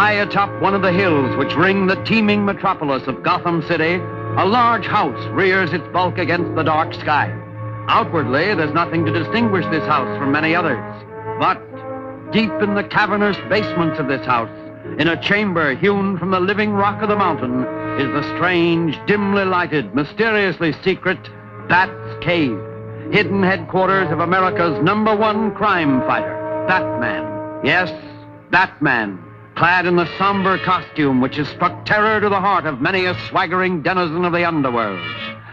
High atop one of the hills which ring the teeming metropolis of Gotham City, a large house rears its bulk against the dark sky. Outwardly, there's nothing to distinguish this house from many others. But deep in the cavernous basements of this house, in a chamber hewn from the living rock of the mountain, is the strange, dimly lighted, mysteriously secret Bat's Cave, hidden headquarters of America's #1 crime fighter, Batman. Yes, Batman, clad in the somber costume which has struck terror to the heart of many a swaggering denizen of the underworld.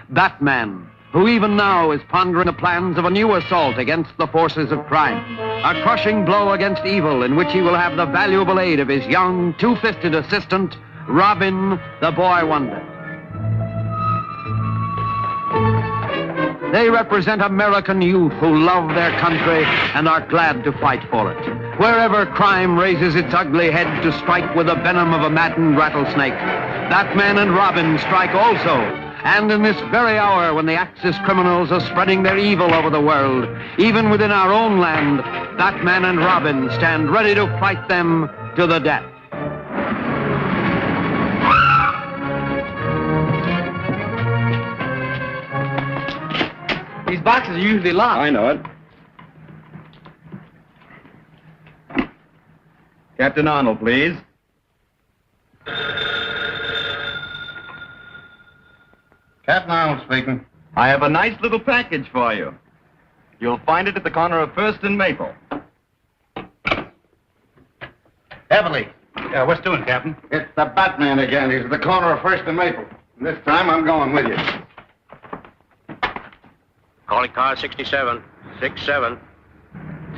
Batman, who even now is pondering the plans of a new assault against the forces of crime. A crushing blow against evil in which he will have the valuable aid of his young, two-fisted assistant, Robin, the Boy Wonder. They represent American youth who love their country and are glad to fight for it. Wherever crime raises its ugly head to strike with the venom of a maddened rattlesnake, Batman and Robin strike also. And in this very hour when the Axis criminals are spreading their evil over the world, even within our own land, Batman and Robin stand ready to fight them to the death. These boxes are usually locked. I know it. Captain Arnold, please. Captain Arnold speaking. I have a nice little package for you. You'll find it at the corner of 1st and Maple. Heavily. Yeah, what's doing, Captain? It's the Batman again. He's at the corner of 1st and Maple. And this time I'm going with you. Calling car 67. 67.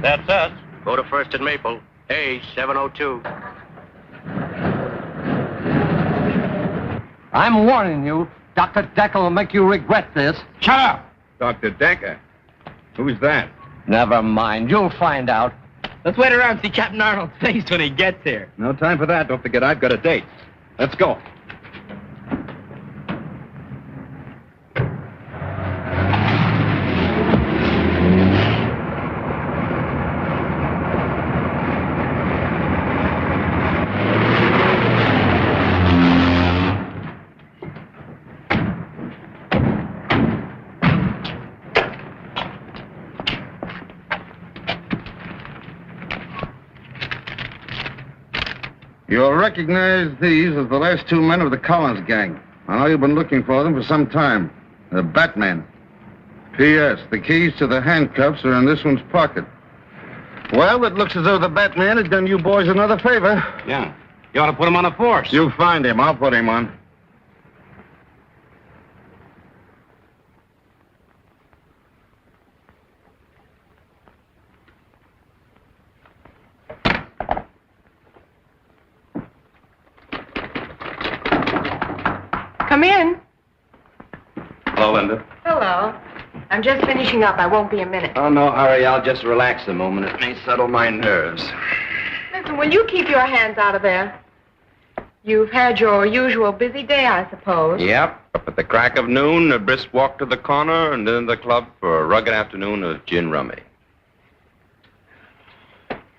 That's us. Go to 1st and Maple. A702. I'm warning you. Dr. Decker will make you regret this. Shut up! Dr. Decker? Who's that? Never mind. You'll find out. Let's wait around and see Captain Arnold's face when he gets here. No time for that. Don't forget, I've got a date. Let's go. You'll recognize these as the last two men of the Collins gang. I know you've been looking for them for some time. The Batman. P.S. The keys to the handcuffs are in this one's pocket. Well, it looks as though the Batman has done you boys another favor. Yeah. You ought to put him on a force. You find him. I'll put him on. Come in. Hello, Linda. Hello. I'm just finishing up. I won't be a minute. Oh, no hurry. I'll just relax a moment. It may settle my nerves. Listen, will you keep your hands out of there? You've had your usual busy day, I suppose. Yep. Up at the crack of noon, a brisk walk to the corner, and then the club for a rugged afternoon of gin rummy.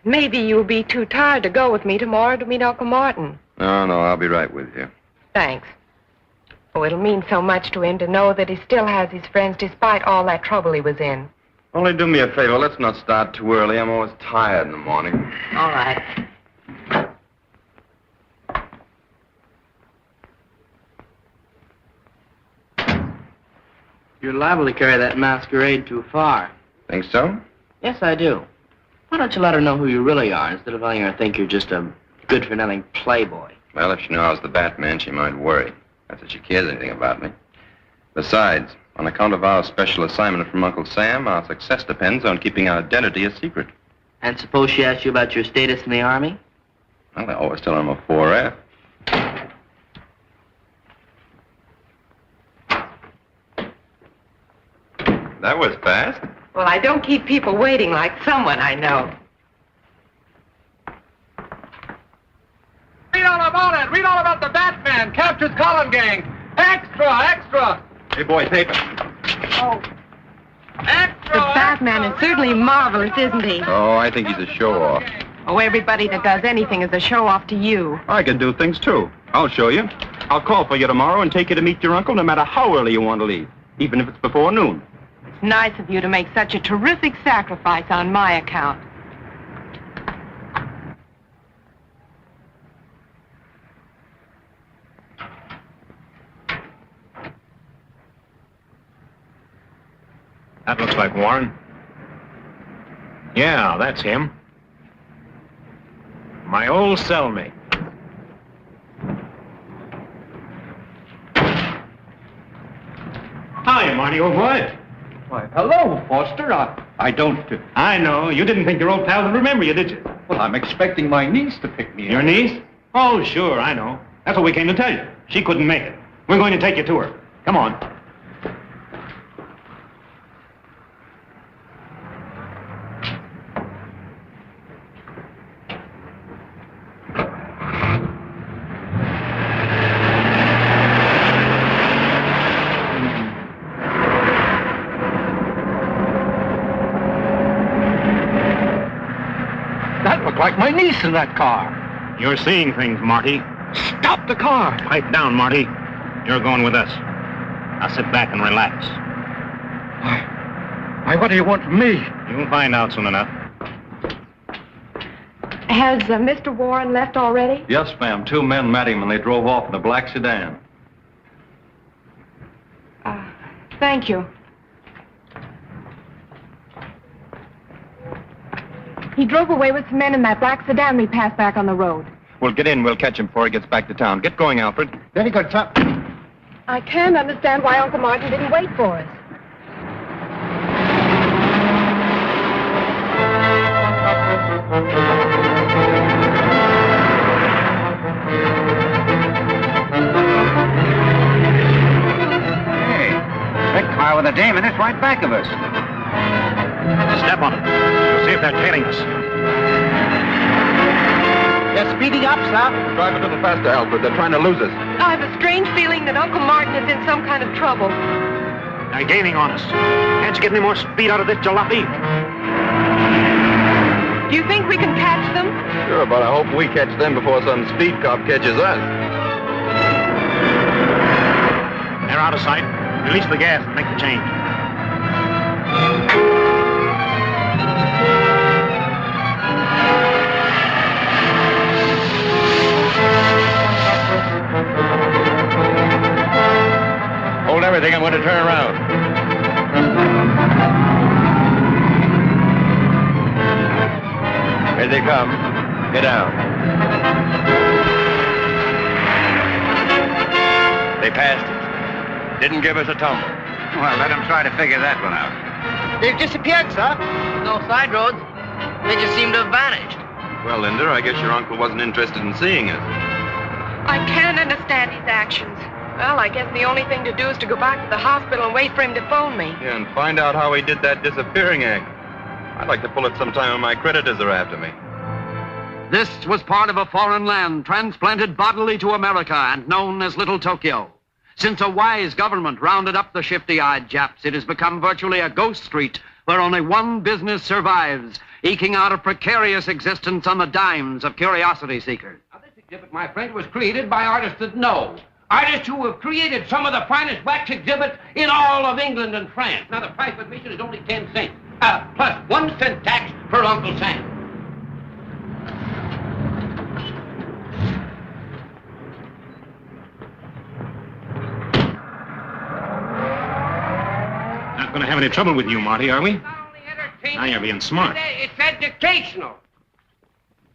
Maybe you'll be too tired to go with me tomorrow to meet Uncle Martin. No, I'll be right with you. Thanks. Oh, it'll mean so much to him to know that he still has his friends despite all that trouble he was in. Only do me a favor. Let's not start too early. I'm always tired in the morning. All right. You're liable to carry that masquerade too far. Think so? Yes, I do. Why don't you let her know who you really are instead of letting her think you're just a good-for-nothing playboy? Well, if she knew I was the Batman, she might worry. Not that she cares anything about me. Besides, on account of our special assignment from Uncle Sam, our success depends on keeping our identity a secret. And suppose she asks you about your status in the Army? Well, I always tell her I'm a 4F. That was fast. Well, I don't keep people waiting like someone I know. Read all about it. Read all about the Batman. Captures Collin gang. Extra. Hey, boy, paper. Oh. The Batman is certainly marvelous, isn't he? Oh, I think he's a show-off. Oh, everybody that does anything is a show-off to you. I can do things, too. I'll show you. I'll call for you tomorrow and take you to meet your uncle no matter how early you want to leave, even if it's before noon. It's nice of you to make such a terrific sacrifice on my account. That looks like Warren. Yeah, that's him. My old cellmate. Hi, Marty, old boy. Why, hello, Foster. I don't... I know. You didn't think your old pal would remember you, did you? Well, I'm expecting my niece to pick me up. Your niece? Oh, sure, I know. That's what we came to tell you. She couldn't make it. We're going to take you to her. Come on. That looked like my niece in that car. You're seeing things, Marty. Stop the car. Pipe down, Marty. You're going with us. Now sit back and relax. Why, what do you want from me? You'll find out soon enough. Has Mr. Warren left already? Yes, ma'am. 2 men met him and they drove off in a black sedan. Thank you. He drove away with some men in that black sedan we passed back on the road. We'll get in. We'll catch him before he gets back to town. Get going, Alfred. Very good, sir. I can't understand why Uncle Martin didn't wait for us. Hey, that car with a dame in it's right back of us. Step on it. We'll see if they're tailing us. They're speeding up, sir. Drive a little faster, Alfred. They're trying to lose us. I have a strange feeling that Uncle Martin is in some kind of trouble. They're gaining on us. Can't you get any more speed out of this jalopy? Do you think we can catch them? Sure, but I hope we catch them before some speed cop catches us. They're out of sight. Release the gas and make the change. Hold everything. I'm going to turn around. Here they come. Get down. They passed us. Didn't give us a tumble. Well, let them try to figure that one out. They've disappeared, sir. No side roads. They just seem to have vanished. Well, Linda, I guess your uncle wasn't interested in seeing us. I can't understand his actions. Well, I guess the only thing to do is to go back to the hospital and wait for him to phone me. Yeah, and find out how he did that disappearing act. I'd like to pull it sometime when my creditors are after me. This was part of a foreign land transplanted bodily to America and known as Little Tokyo. Since a wise government rounded up the shifty-eyed Japs, it has become virtually a ghost street where only one business survives, eking out a precarious existence on the dimes of curiosity seekers. Now, this exhibit, my friend, was created by artists that know. Artists who have created some of the finest wax exhibits in all of England and France. Now, the price of admission is only 10 cents, plus 1 cent tax for Uncle Sam. Not going to have any trouble with you, Marty, are we? Not only entertaining, Now you're being smart. It's educational.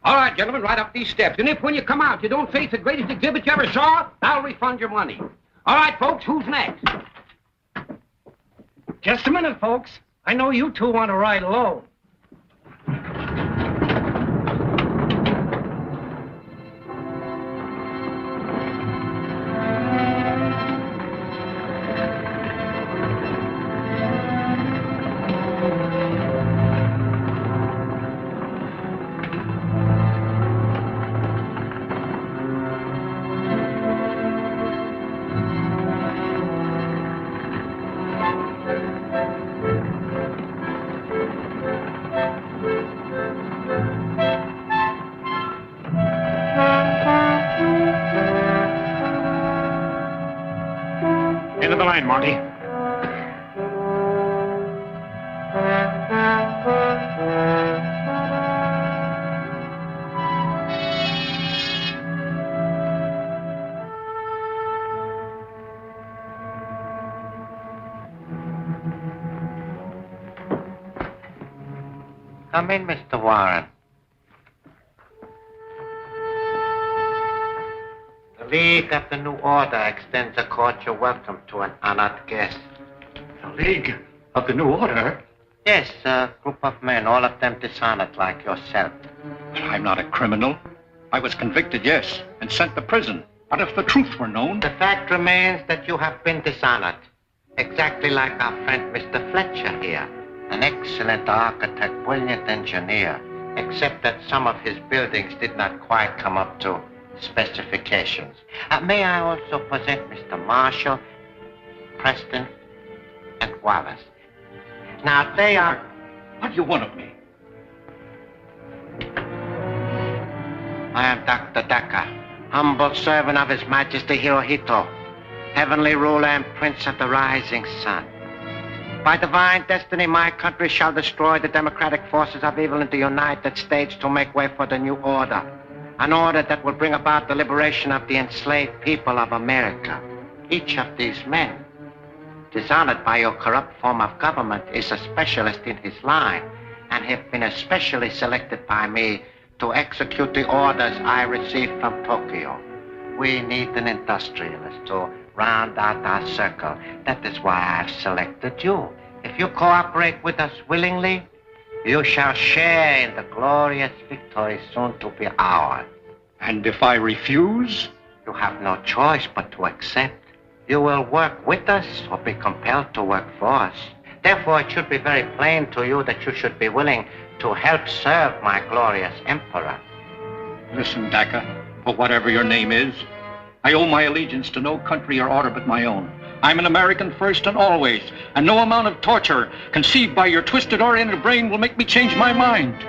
All right, gentlemen, right up these steps. And if when you come out you don't face the greatest exhibit you ever saw, I'll refund your money. All right, folks, who's next? Just a minute, folks. I know you two want to ride alone. line, Marty. Come in, Mr. Warren. The League of the New Order extends a cordial welcome to an honored guest. The League of the New Order? Yes, a group of men, all of them dishonored like yourself. But I'm not a criminal. I was convicted, yes, and sent to prison. But if the truth were known... The fact remains that you have been dishonored. Exactly like our friend Mr. Fletcher here. An excellent architect, brilliant engineer, except that some of his buildings did not quite come up to specifications. May I also present Mr. Marshall, Preston, and Wallace. Now, they are... What do you want of me? I am Dr. Decker, humble servant of His Majesty Hirohito, heavenly ruler and prince of the rising sun. By divine destiny, my country shall destroy the democratic forces of evil in the United States to make way for the new order. An order that will bring about the liberation of the enslaved people of America. Each of these men, dishonored by your corrupt form of government, is a specialist in his line and have been especially selected by me to execute the orders I received from Tokyo. We need an industrialist to round out our circle. That is why I've selected you. If you cooperate with us willingly, you shall share in the glorious victory soon to be ours. And if I refuse? You have no choice but to accept. You will work with us or be compelled to work for us. Therefore, it should be very plain to you that you should be willing to help serve my glorious emperor. Listen, Dacca, or whatever your name is, I owe my allegiance to no country or order but my own. I'm an American first and always, and no amount of torture conceived by your twisted oriented brain will make me change my mind.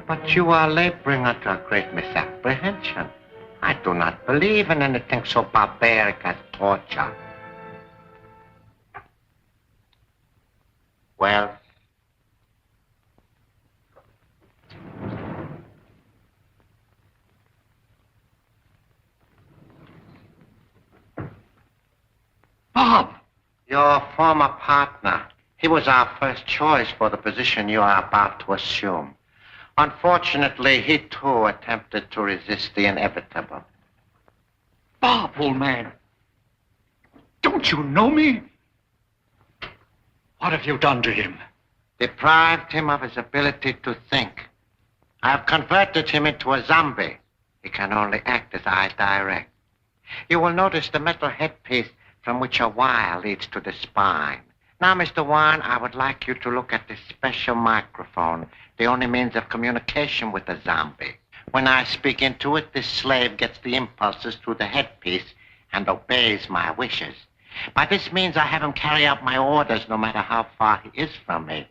But you are laboring under a great misapprehension. I do not believe in anything so barbaric as torture. Well, Bob! Your former partner. He was our first choice for the position you are about to assume. Unfortunately, he too attempted to resist the inevitable. Bob, old man. Don't you know me? What have you done to him? Deprived him of his ability to think. I have converted him into a zombie. He can only act as I direct. You will notice the metal headpiece from which a wire leads to the spine. Now, Mr. Warren, I would like you to look at this special microphone, the only means of communication with the zombie. When I speak into it, this slave gets the impulses through the headpiece and obeys my wishes. By this means, I have him carry out my orders no matter how far he is from me.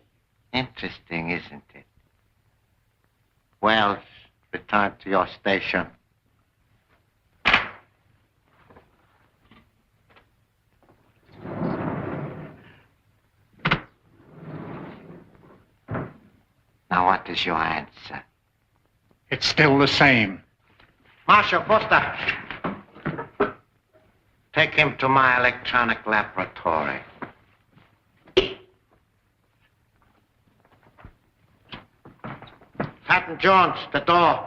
Interesting, isn't it? Wells, return to your station. Now, what is your answer? It's still the same. Marshal Foster, take him to my electronic laboratory. Patton Jones, the door.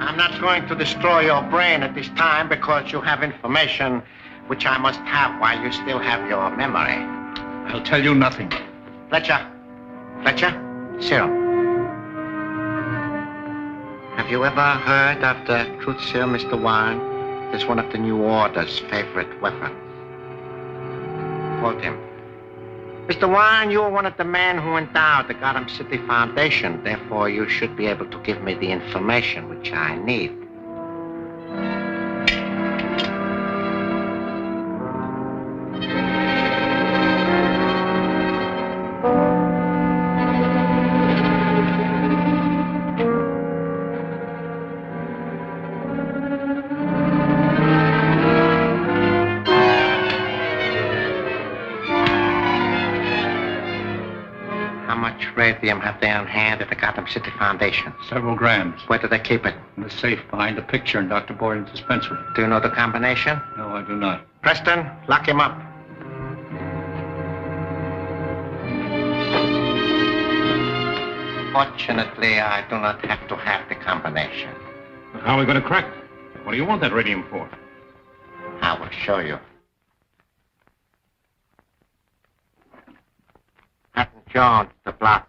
I'm not going to destroy your brain at this time because you have information which I must have while you still have your memory. I'll tell you nothing. Fletcher, serum. Have you ever heard of the truth serum, Mr. Warren? It's one of the New Order's favorite weapons. Hold him. Mr. Warren, you are one of the men who endowed the Gotham City Foundation. Therefore, you should be able to give me the information which I need. Radium have they on hand at the Gotham City Foundation? Several grams. Where do they keep it? In the safe behind the picture in Dr. Boyden's dispensary. Do you know the combination? No, I do not. Preston, lock him up. Fortunately, I do not have to have the combination. How are we going to crack it? What do you want that radium for? I will show you. Patton Jones, the block.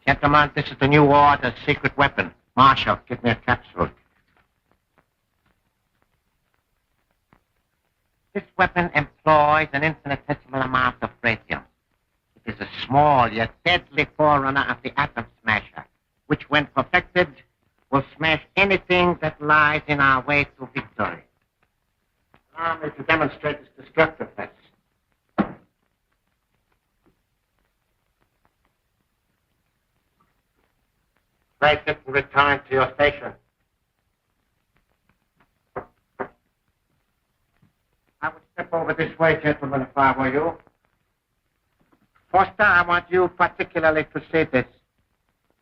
Gentlemen, this is the new order secret weapon. Marshal, give me a capsule. This weapon employs an infinitesimal amount of radium. It is a small yet deadly forerunner of the atom smasher, which, when perfected, will smash anything that lies in our way to victory. Allow me to demonstrate its destructiveness. Place it and return to your station. I would step over this way, gentlemen, if I were you. Foster, I want you particularly to see this.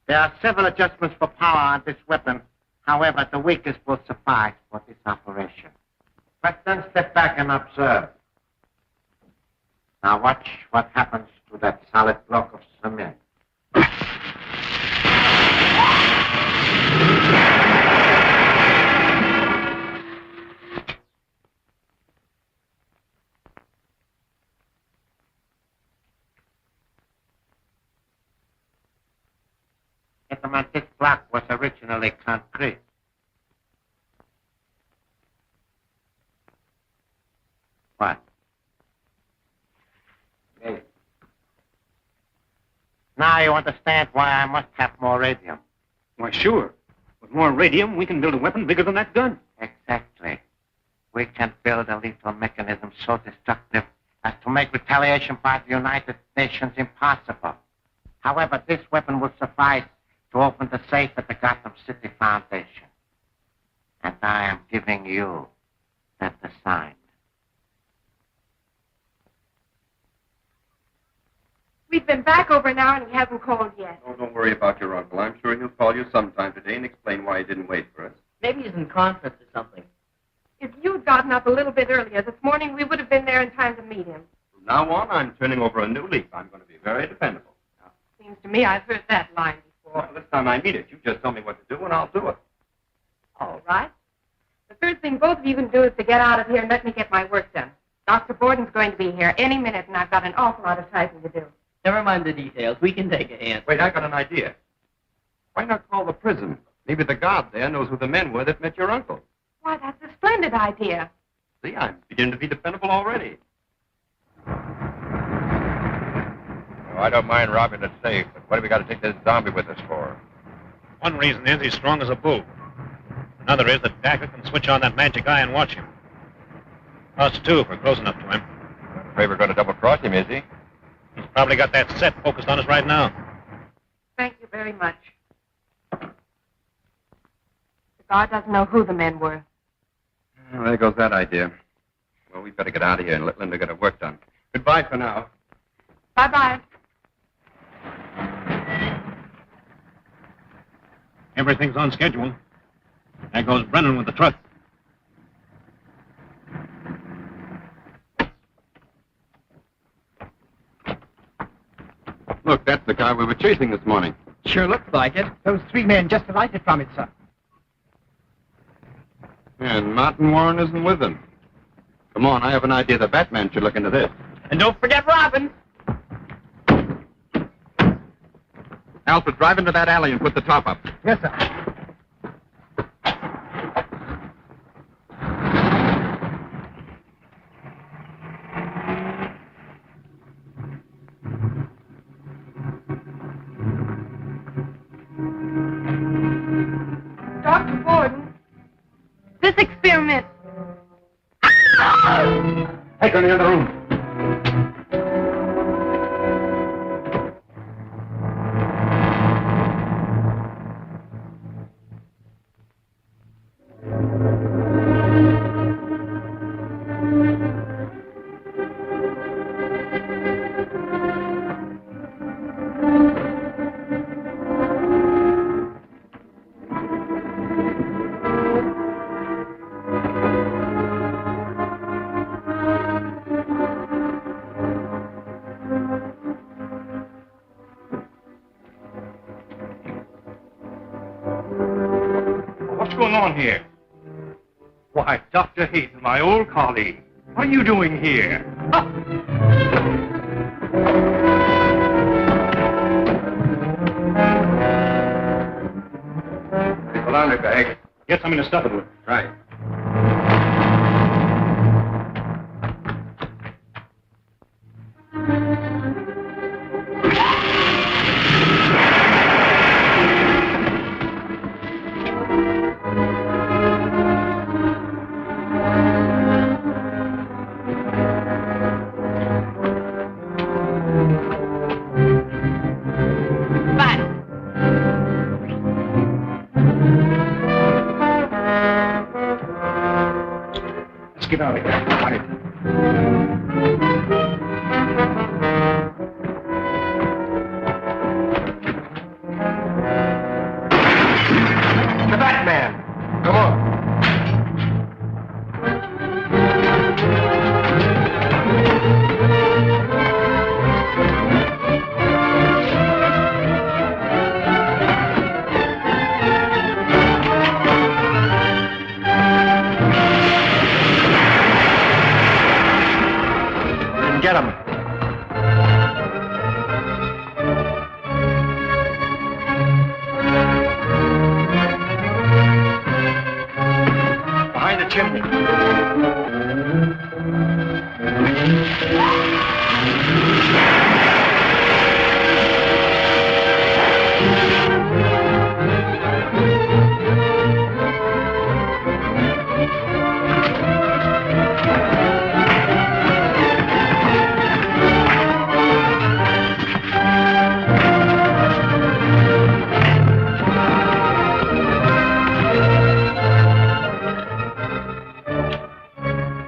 There are several adjustments for power on this weapon. However, the weakest will suffice for this operation. Preston, step back and observe. Now watch what happens to that solid block of cement. Gentlemen, this block was originally concrete. What? Yes. Now you understand why I must have more radium. Why, sure. With more radium, we can build a weapon bigger than that gun. Exactly. We can build a lethal mechanism so destructive as to make retaliation by the United Nations impossible. However, this weapon will suffice to open the safe at the Gotham City Foundation. And I am giving you that assignment. We've been back over an hour and he hasn't called yet. Oh, don't worry about your uncle. I'm sure he'll call you sometime today and explain why he didn't wait for us. Maybe he's in conference or something. If you'd gotten up a little bit earlier this morning, we would have been there in time to meet him. From now on, I'm turning over a new leaf. I'm going to be very dependable. Seems to me I've heard that line before. Well, this time I mean it. You just tell me what to do and I'll do it. All right. The first thing both of you can do is to get out of here and let me get my work done. Dr. Borden's going to be here any minute, and I've got an awful lot of typing to do. Never mind the details. We can take a hand. Wait, I got an idea. Why not call the prison? Maybe the guard there knows who the men were that met your uncle. Why, that's a splendid idea. See, I'm beginning to be dependable already. Oh, I don't mind robbing the safe, but what have we got to take this zombie with us for? One reason is he's strong as a bull. Another is that Dacker can switch on that magic eye and watch him. Us, too, if we're close enough to him. I'm afraid we're going to double-cross him, is he? He's probably got that set focused on us right now. Thank you very much. The guard doesn't know who the men were. Well, there goes that idea. Well, we'd better get out of here and let Linda get her work done. Goodbye for now. Bye-bye. Everything's on schedule. There goes Brennan with the truck. Look, that's the guy we were chasing this morning. Sure looks like it. Those three men just alighted from it, sir. And Martin Warren isn't with them. Come on, I have an idea the Batman should look into this. And don't forget Robin. Alfred, drive into that alley and put the top up. Yes, sir. Dr. Borden, this experiment. Take her in the other room. What's going on here? Why, Dr. Hayden, my old colleague. What are you doing here? Hold on, bag. Get something to stuff it with. Right. Let's get out of here. Right. The Batman! Come on. Get him. Behind the chimney.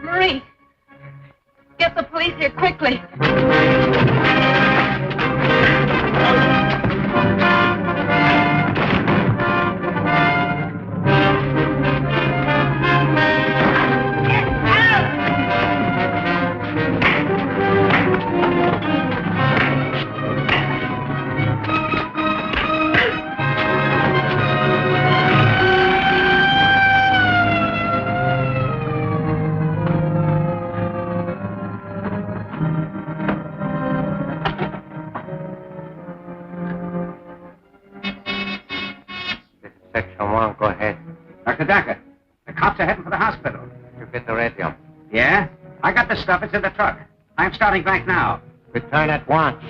Marie, get the police here quickly. Section 1, go ahead. Dr. Dacker, the cops are heading for the hospital. You get the radio. Yeah? I got the stuff. It's in the truck. I'm starting back now. Return at once.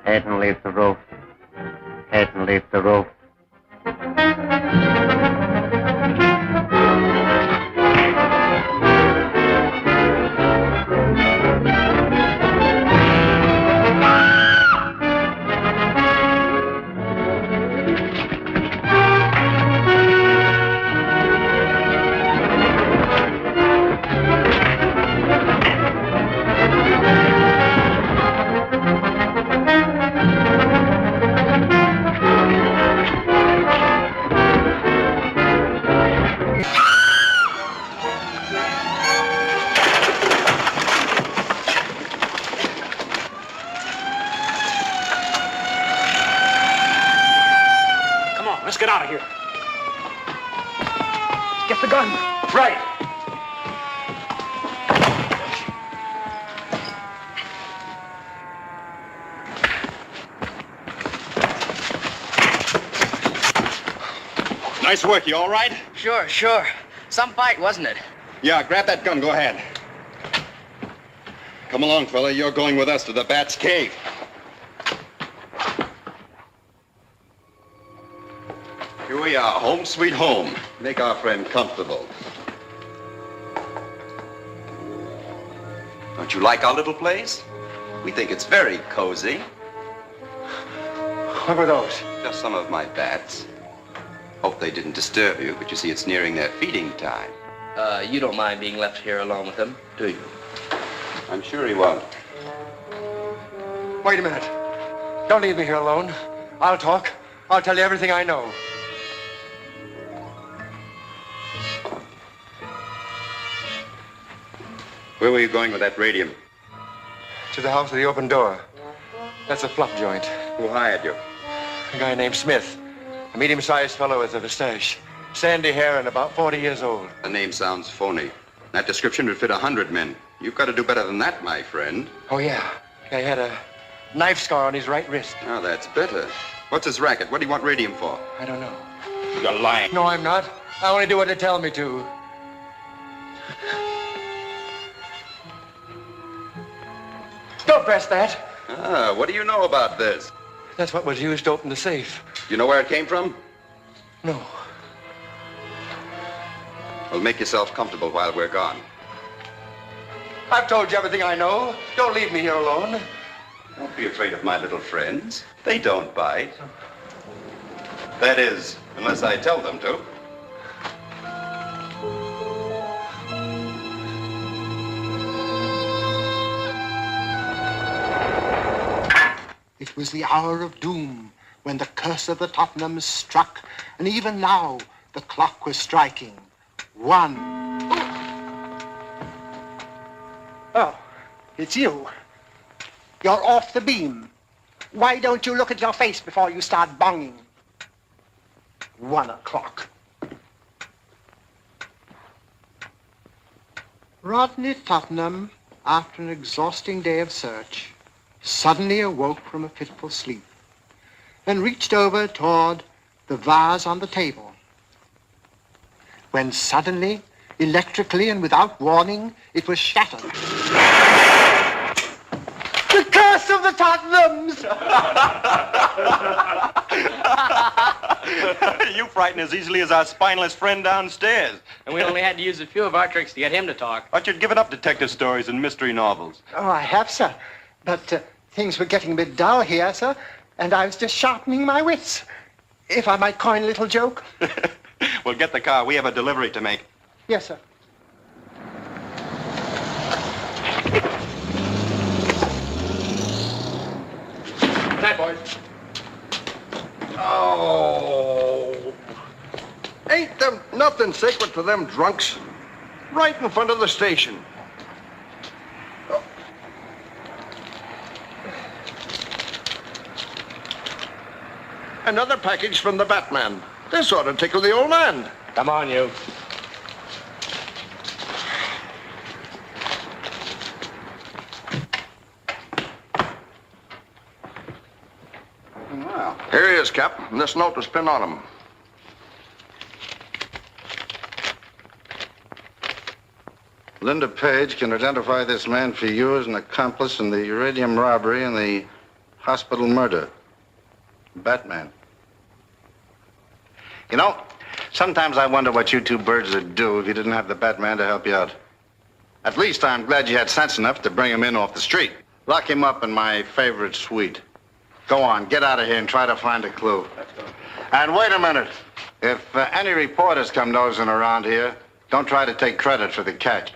Head and leave the roof. Head and leave the roof. Get the gun. Right. Nice work. You all right? Sure, sure. Some fight, wasn't it? Yeah, grab that gun. Go ahead. Come along, fella. You're going with us to the Bat's cave. Here we are. Home sweet home. Make our friend comfortable. Don't you like our little place? We think it's very cozy. What were those? Just some of my bats. Hope they didn't disturb you, but you see it's nearing their feeding time. You don't mind being left here alone with them, do you? I'm sure he won't. Wait a minute. Don't leave me here alone. I'll talk. I'll tell you everything I know. Where were you going with that radium? To the house with the open door. That's a fluff joint. Who hired you? A guy named Smith. A medium-sized fellow with a mustache. Sandy hair and about 40 years old. The name sounds phony. That description would fit 100 men. You've got to do better than that, my friend. Oh, yeah. He had a knife scar on his right wrist. Oh, that's better. What's his racket? What do you want radium for? I don't know. You're lying. No, I'm not. I only do what they tell me to. Don't press that. Ah, what do you know about this? That's what was used to open the safe. You know where it came from? No. Well, make yourself comfortable while we're gone. I've told you everything I know. Don't leave me here alone. Don't be afraid of my little friends. They don't bite. That is, unless I tell them to. It was the hour of doom when the curse of the Tottenhams struck, and even now the clock was striking. 1. Oh, it's you. You're off the beam. Why don't you look at your face before you start bonging? 1 o'clock. Rodney Tottenham, after an exhausting day of search, suddenly awoke from a fitful sleep and reached over toward the vase on the table, when suddenly, electrically and without warning, it was shattered. The curse of the Tottenhams! You frighten as easily as our spineless friend downstairs. And we only had to use a few of our tricks to get him to talk. Thought you'd given up detective stories and mystery novels. Oh, I have, sir. But things were getting a bit dull here, sir, and I was just sharpening my wits. If I might coin a little joke. Well, get the car. We have a delivery to make. Yes, sir. Good night, boys. Oh. Ain't there nothing sacred to them drunks? Right in front of the station. Oh. Another package from the Batman. This ought to tickle the old man. Come on, you. Well, here he is, Cap. And this note was pinned on him. Linda Page can identify this man for you as an accomplice in the uranium robbery and the hospital murder. Batman. You know, sometimes I wonder what you two birds would do if you didn't have the Batman to help you out. At least I'm glad you had sense enough to bring him in off the street. Lock him up in my favorite suite. Go on, get out of here and try to find a clue. Let's go. And wait a minute. If any reporters come nosing around here, don't try to take credit for the catch.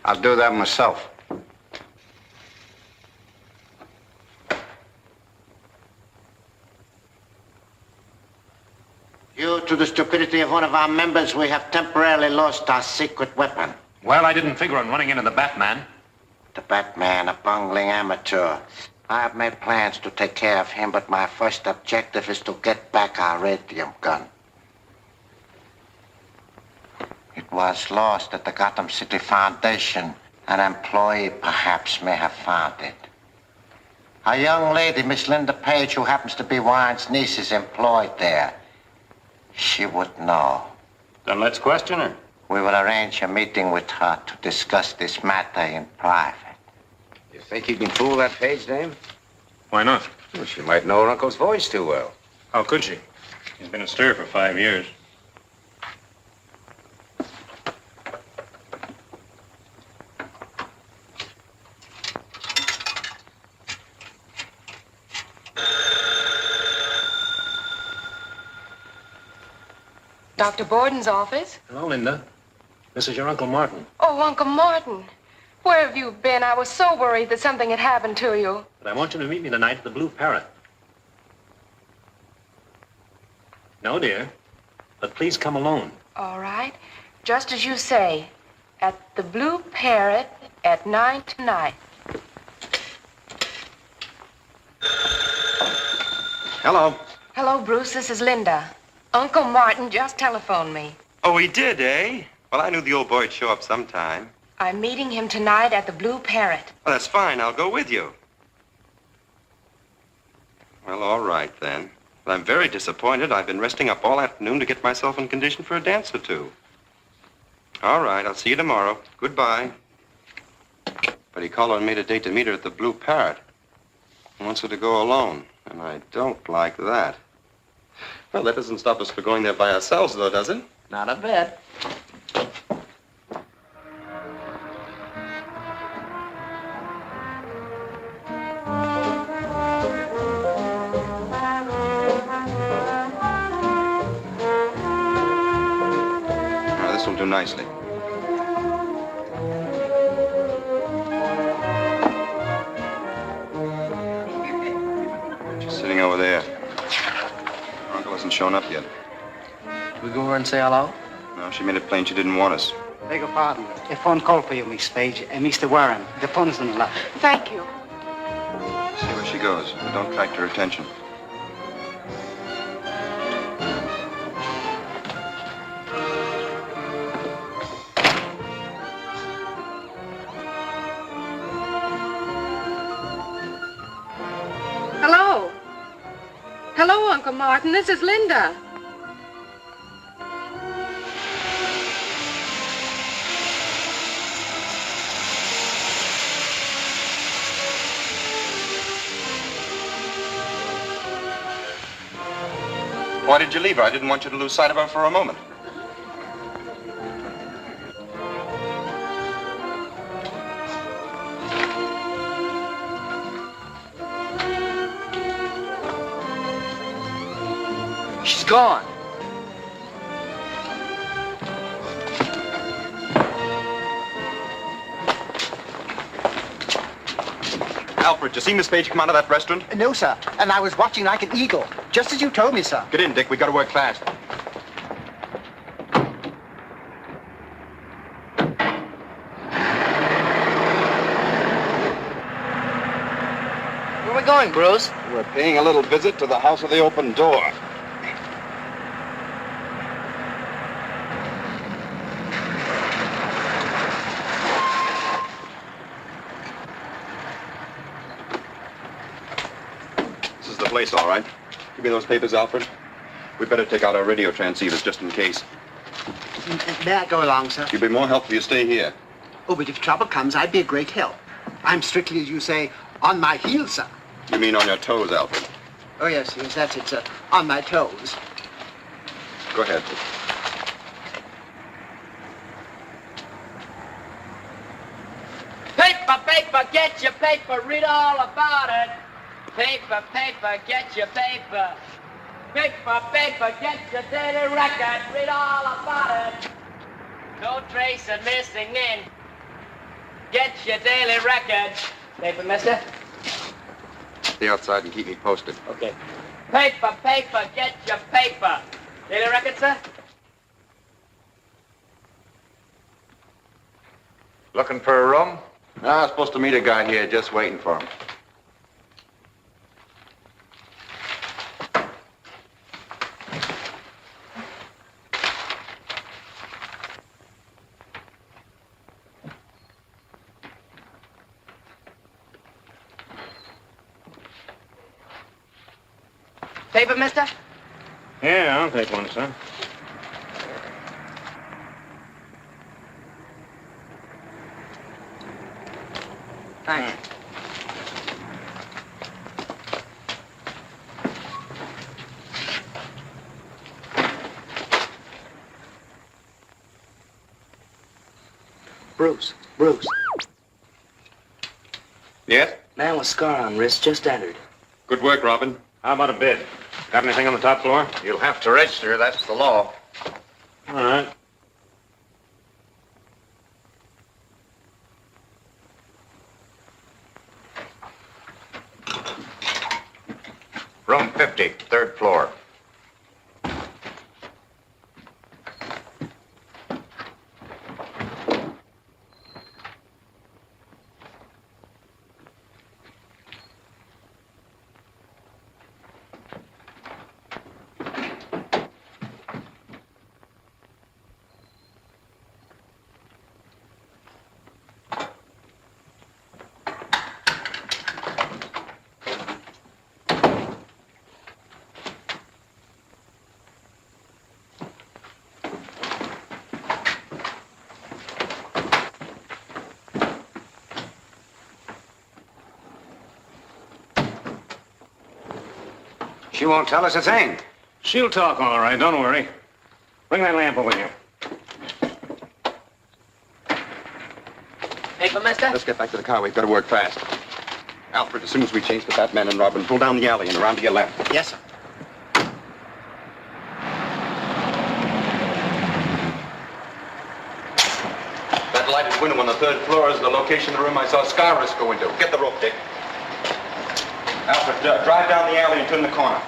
I'll do that myself. Due to the stupidity of one of our members, we have temporarily lost our secret weapon. Well, I didn't figure on running into the Batman. The Batman, a bungling amateur. I have made plans to take care of him, but my first objective is to get back our radium gun. was lost at the Gotham City Foundation. An employee perhaps may have found it. A young lady, Miss Linda Page, who happens to be Wine's niece, is employed there. She would know. Then let's question her. We will arrange a meeting with her to discuss this matter in private. You think you can fool that Page dame? Why not? Well, she might know her uncle's voice too well. How could she? He's been in stir for 5 years. Dr. Borden's office? Hello, Linda. This is your Uncle Martin. Oh, Uncle Martin. Where have you been? I was so worried that something had happened to you. But I want you to meet me tonight at the Blue Parrot. No, dear. But please come alone. All right. Just as you say. At the Blue Parrot at 9 tonight. Hello. Hello, Bruce. This is Linda. Uncle Martin just telephoned me. Oh, he did, eh? Well, I knew the old boy'd show up sometime. I'm meeting him tonight at the Blue Parrot. Well, that's fine. I'll go with you. Well, all right, then. But I'm very disappointed. I've been resting up all afternoon to get myself in condition for a dance or two. All right, I'll see you tomorrow. Goodbye. But he called on me today to meet her at the Blue Parrot. He wants her to go alone, and I don't like that. Well, that doesn't stop us from going there by ourselves, though, does it? Not a bit. Now, this will do nicely. She's sitting over there. Her uncle hasn't shown up yet. We go over and say hello? No, she made it plain she didn't want us. Beg your pardon. A phone call for you, Miss Page. Mr. Warren. The phone's on the left. Thank you. See where she goes. Don't attract her attention. Hello. Hello, Uncle Martin. This is Linda. Why did you leave her? I didn't want you to lose sight of her for a moment. She's gone. Alfred, did you see Miss Page come out of that restaurant? No, sir. And I was watching like an eagle, just as you told me, sir. Get in, Dick. We got to work fast. Where are we going, Bruce? We're paying a little visit to the House of the Open Door. This is the place, all right. Give me those papers, Alfred. We'd better take out our radio transceivers just in case. May I go along, sir? You'd be more helpful if you stay here. Oh, but if trouble comes, I'd be a great help. I'm strictly, as you say, on my heels, sir. You mean on your toes, Alfred? Oh, yes, that's it, sir. On my toes. Go ahead. Paper, paper, get your paper, read all about it. Paper, paper, get your paper. Paper, paper, get your daily record, read all about it. No trace of missing in. Get your daily record. Paper, mister? Stay outside and keep me posted. Okay. Paper, paper, get your paper. Daily record, sir? Looking for a room? No, I was supposed to meet a guy here, just waiting for him. Paper, mister? Yeah, I'll take one, son. Thanks. Bruce. Yes? Man with scar on wrist just entered. Good work, Robin. How about a bid? Got anything on the top floor? You'll have to register. That's the law. All right. Room 50, third floor. She won't tell us a thing. She'll talk, all right. Don't worry. Bring that lamp over here. Paper, mister? Let's get back to the car. We've got to work fast. Alfred, as soon as we change the Batman and Robin, pull down the alley and around to your left. Yes, sir. That lighted window on the third floor is the location of the room I saw Scarus go into. Get the rope, Dick. Alfred, drive down the alley and turn the corner.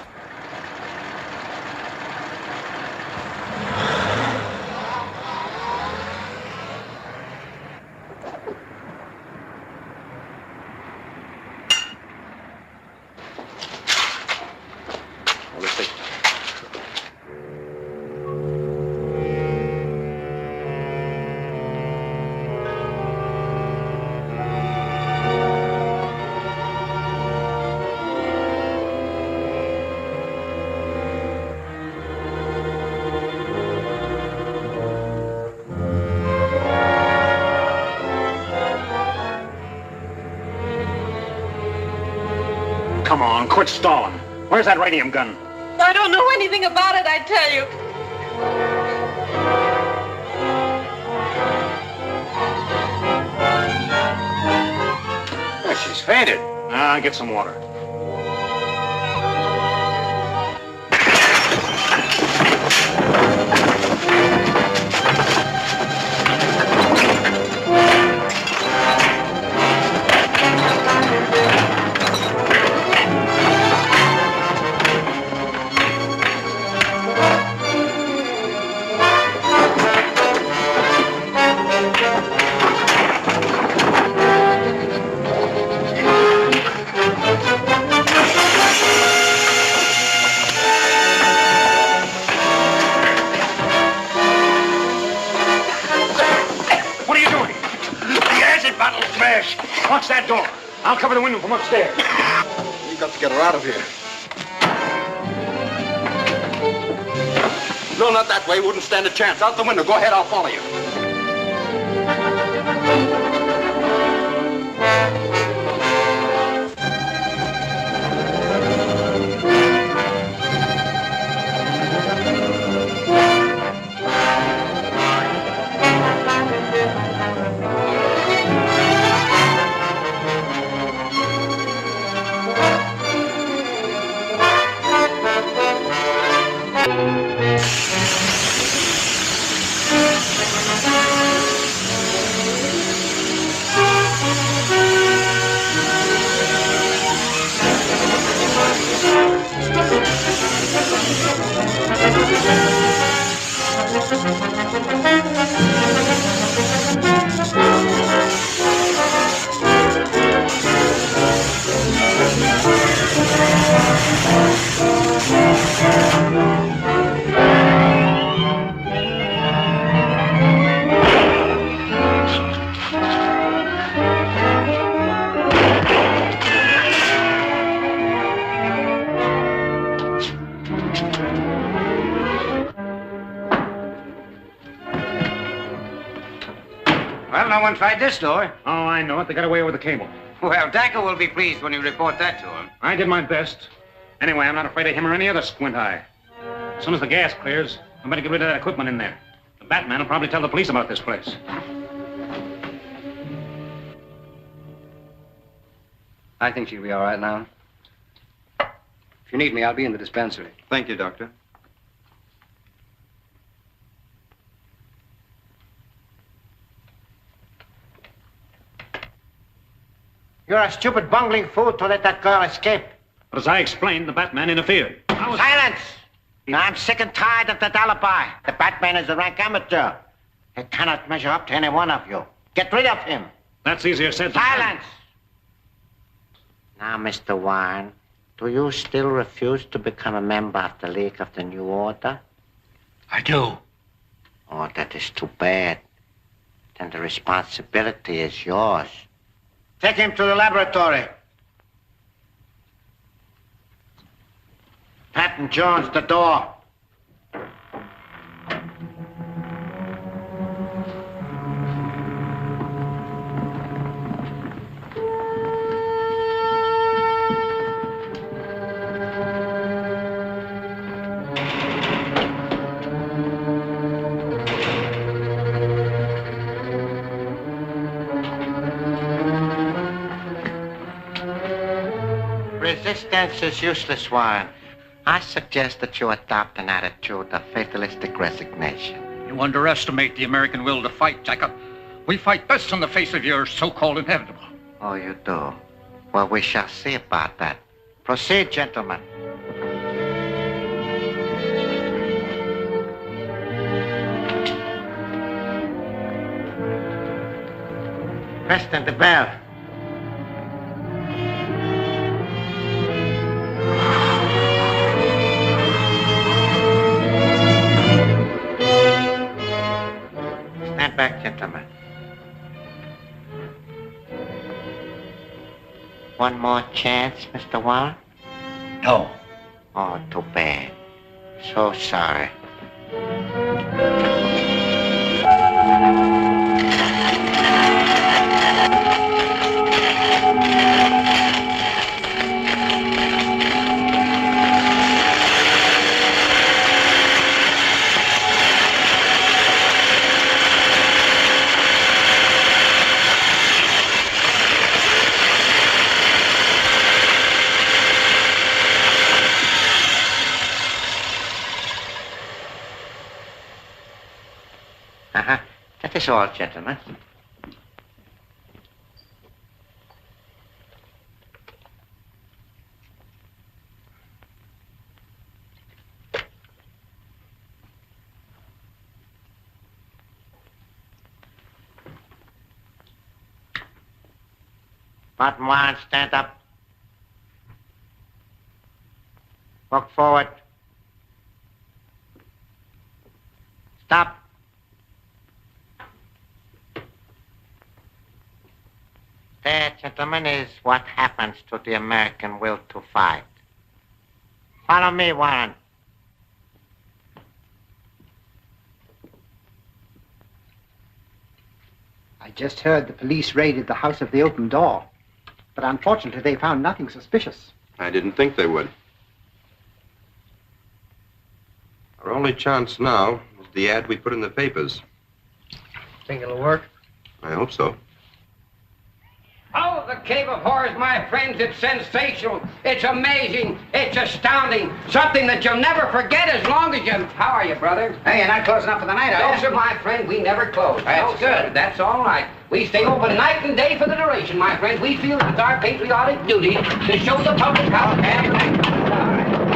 Well, let's see. Come on, quit stalling. Where's that radium gun? I don't know anything about it, I tell you. Oh, she's fainted. Get some water. What are you doing? The acid bottle smashed. Watch that door. I'll cover the window from upstairs. We've got to get her out of here. No, not that way. Wouldn't stand a chance. Out the window. Go ahead. I'll follow you. Well, no one tried this door. Oh, I know it. They got away with the cable. Well, Dacker will be pleased when you report that to him. I did my best. Anyway, I'm not afraid of him or any other squint eye. As soon as the gas clears, I better get rid of that equipment in there. The Batman will probably tell the police about this place. I think she'll be all right now. If you need me, I'll be in the dispensary. Thank you, Doctor. You're a stupid bungling fool to let that girl escape. But as I explained, the Batman interfered. Silence! Now, I'm sick and tired of that alibi. The Batman is a rank amateur. He cannot measure up to any one of you. Get rid of him. That's easier said than done. Silence! Now, Mr. Warren, do you still refuse to become a member of the League of the New Order? I do. Oh, that is too bad. Then the responsibility is yours. Take him to the laboratory. Patton Jones, the door. Resistance is useless, Warren. I suggest that you adopt an attitude of fatalistic resignation. You underestimate the American will to fight, Jacob. We fight best in the face of your so-called inevitable. Oh, you do? Well, we shall see about that. Proceed, gentlemen. Preston, the bell. Stand back, gentlemen. One more chance, Mr. Warren? No. Oh, too bad. So sorry. That is all, gentlemen. Bottom line, stand up. Walk forward. Stop. That, gentlemen, is what happens to the American will to fight. Follow me, Warren. I just heard the police raided the house of the open door. But unfortunately, they found nothing suspicious. I didn't think they would. Our only chance now is the ad we put in the papers. Think it'll work? I hope so. Oh, the Cave of Horrors, my friends, it's sensational. It's amazing. It's astounding. Something that you'll never forget as long as you... How are you, brother? Hey, you're not closing up for the night, are you? No, sir, my friend, we never close. That's No, sir, good. that's all right. We stay open night and day for the duration, my friends. We feel it's our patriotic duty to show the public how... All right.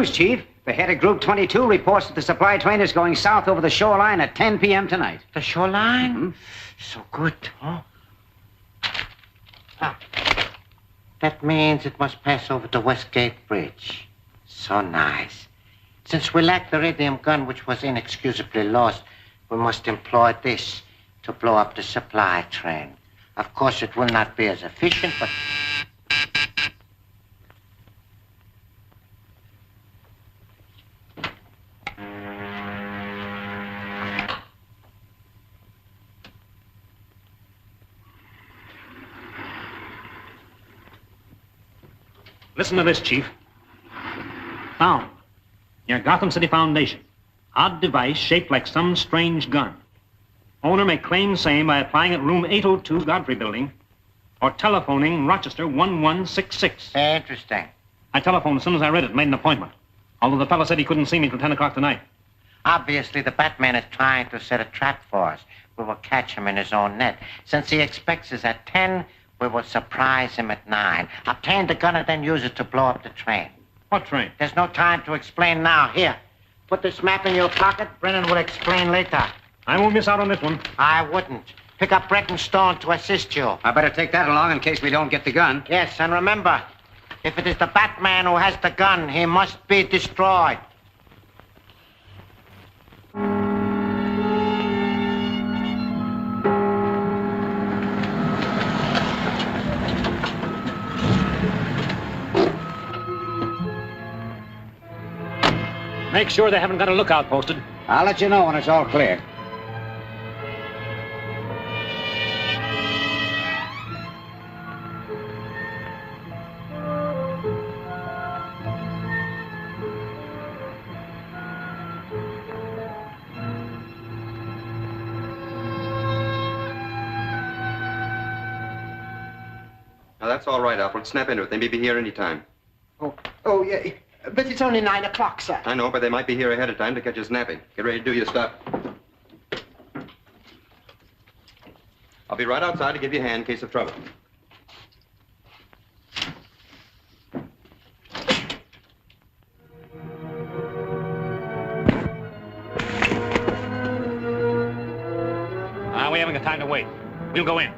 news, Chief. The head of Group 22 reports that the supply train is going south over the shoreline at 10 p.m. tonight. The shoreline? So good, huh? That means it must pass over the Westgate Bridge. So nice. Since we lack the radium gun which was inexcusably lost, we must employ this to blow up the supply train. Of course, it will not be as efficient, but... Listen to this, Chief. Found. Near Gotham City Foundation. Odd device shaped like some strange gun. Owner may claim same by applying at room 802 Godfrey Building or telephoning Rochester 1166. Interesting. I telephoned as soon as I read it, made an appointment. Although the fellow said he couldn't see me till 10 o'clock tonight. Obviously, the Batman is trying to set a trap for us. We will catch him in his own net. Since he expects us at 10, we will surprise him at 9. Obtain the gun and then use it to blow up the train. What train? There's no time to explain now. Here, put this map in your pocket. Brennan will explain later. I won't miss out on this one. I wouldn't. Pick up Brett and Stone to assist you. I better take that along in case we don't get the gun. Yes, and remember, if it is the Batman who has the gun, he must be destroyed. Make sure they haven't got a lookout posted. I'll let you know when it's all clear. Now, that's all right, Alfred. Snap into it. They may be here any time. Oh, yeah. But it's only 9 o'clock, sir. I know, but they might be here ahead of time to catch us napping. Get ready to do your stuff. I'll be right outside to give you a hand in case of trouble. We haven't got time to wait. We'll go in.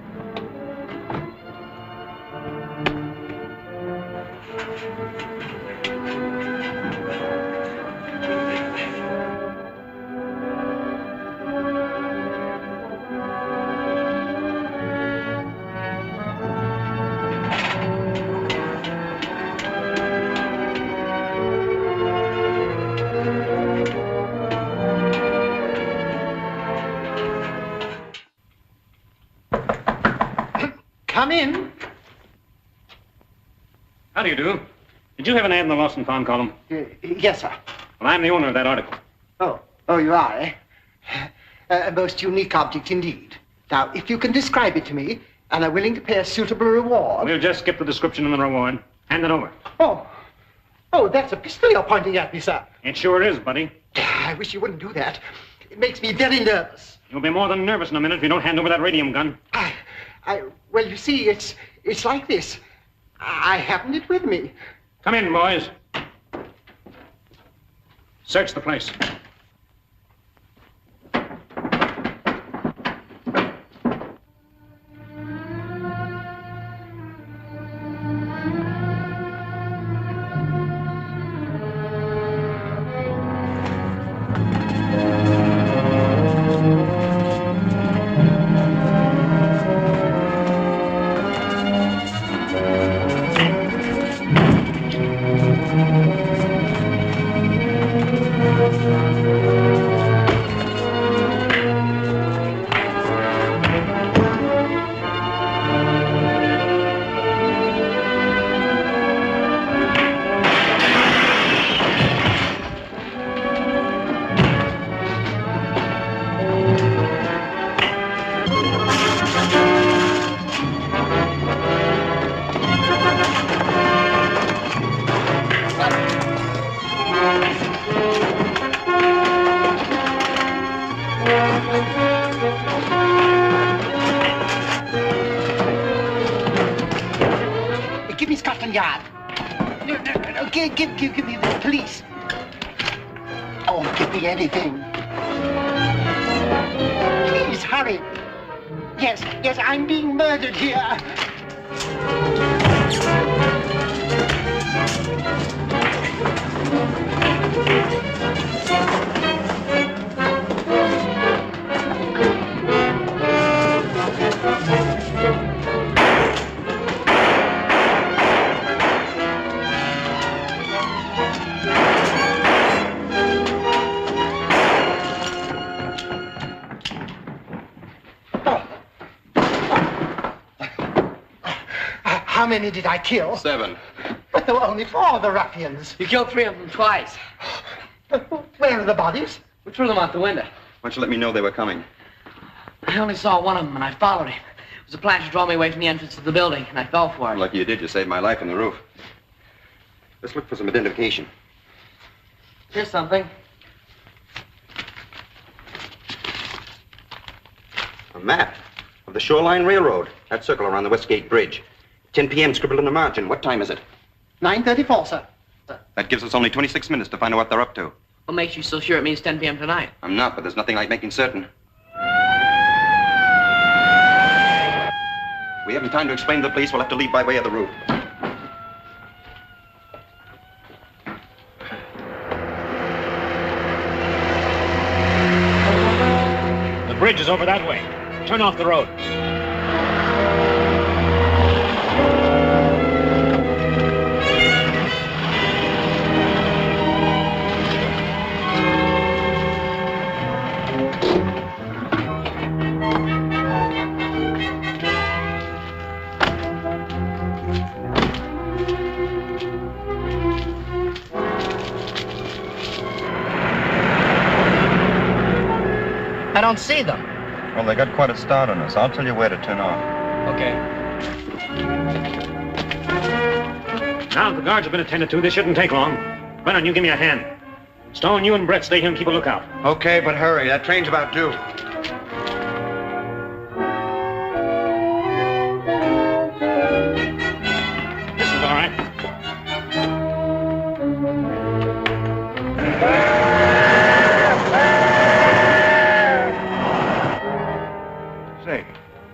Come in. How do you do? Did you have an ad in the Lost and Found column? Yes, sir. Well, I'm the owner of that article. Oh, you are, eh? A most unique object indeed. Now, if you can describe it to me, and are willing to pay a suitable reward... We'll just skip the description and the reward. Hand it over. Oh, that's a pistol you're pointing at me, sir. It sure is, buddy. I wish you wouldn't do that. It makes me very nervous. You'll be more than nervous in a minute if you don't hand over that radium gun. Well, you see, it's like this. I haven't it with me. Come in, boys. Search the place. Give me Scotland Yard. No, give me the police. Give me anything. Please, hurry. Yes, I'm being murdered here. How many did I kill? 7. But there were only 4 of the ruffians. You killed 3 of them twice. Where are the bodies? We threw them out the window. Why don't you let me know they were coming? I only saw one of them, and I followed him. It was a plan to draw me away from the entrance of the building, and I fell for it. Lucky you did. You saved my life on the roof. Let's look for some identification. Here's something. A map of the Shoreline Railroad. That circle around the Westgate Bridge. 10 p.m. scribbled in the margin. What time is it? 9:34, sir. That gives us only 26 minutes to find out what they're up to. What makes you so sure it means 10 p.m. tonight? I'm not, but there's nothing like making certain. We haven't time to explain to the police. We'll have to leave by way of the roof. The bridge is over that way. Turn off the road. I don't see them. Well, they got quite a start on us. I'll tell you where to turn off. Okay. Now the guards have been attended to. This shouldn't take long. Brennan, you give me a hand. Stone, you and Brett stay here and keep a lookout. Okay, but hurry. That train's about due. This is all right. Say,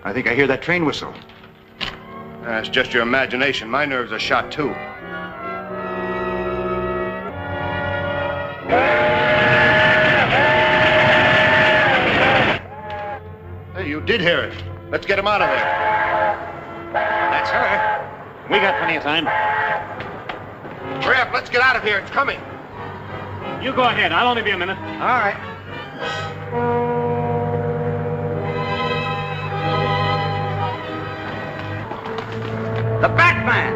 I think I hear that train whistle. That's just your imagination. My nerves are shot, too. Hey, you did hear it. Let's get him out of there. That's her. We got plenty of time. Hurry up, let's get out of here. It's coming. You go ahead. I'll only be a minute. All right. The Batman!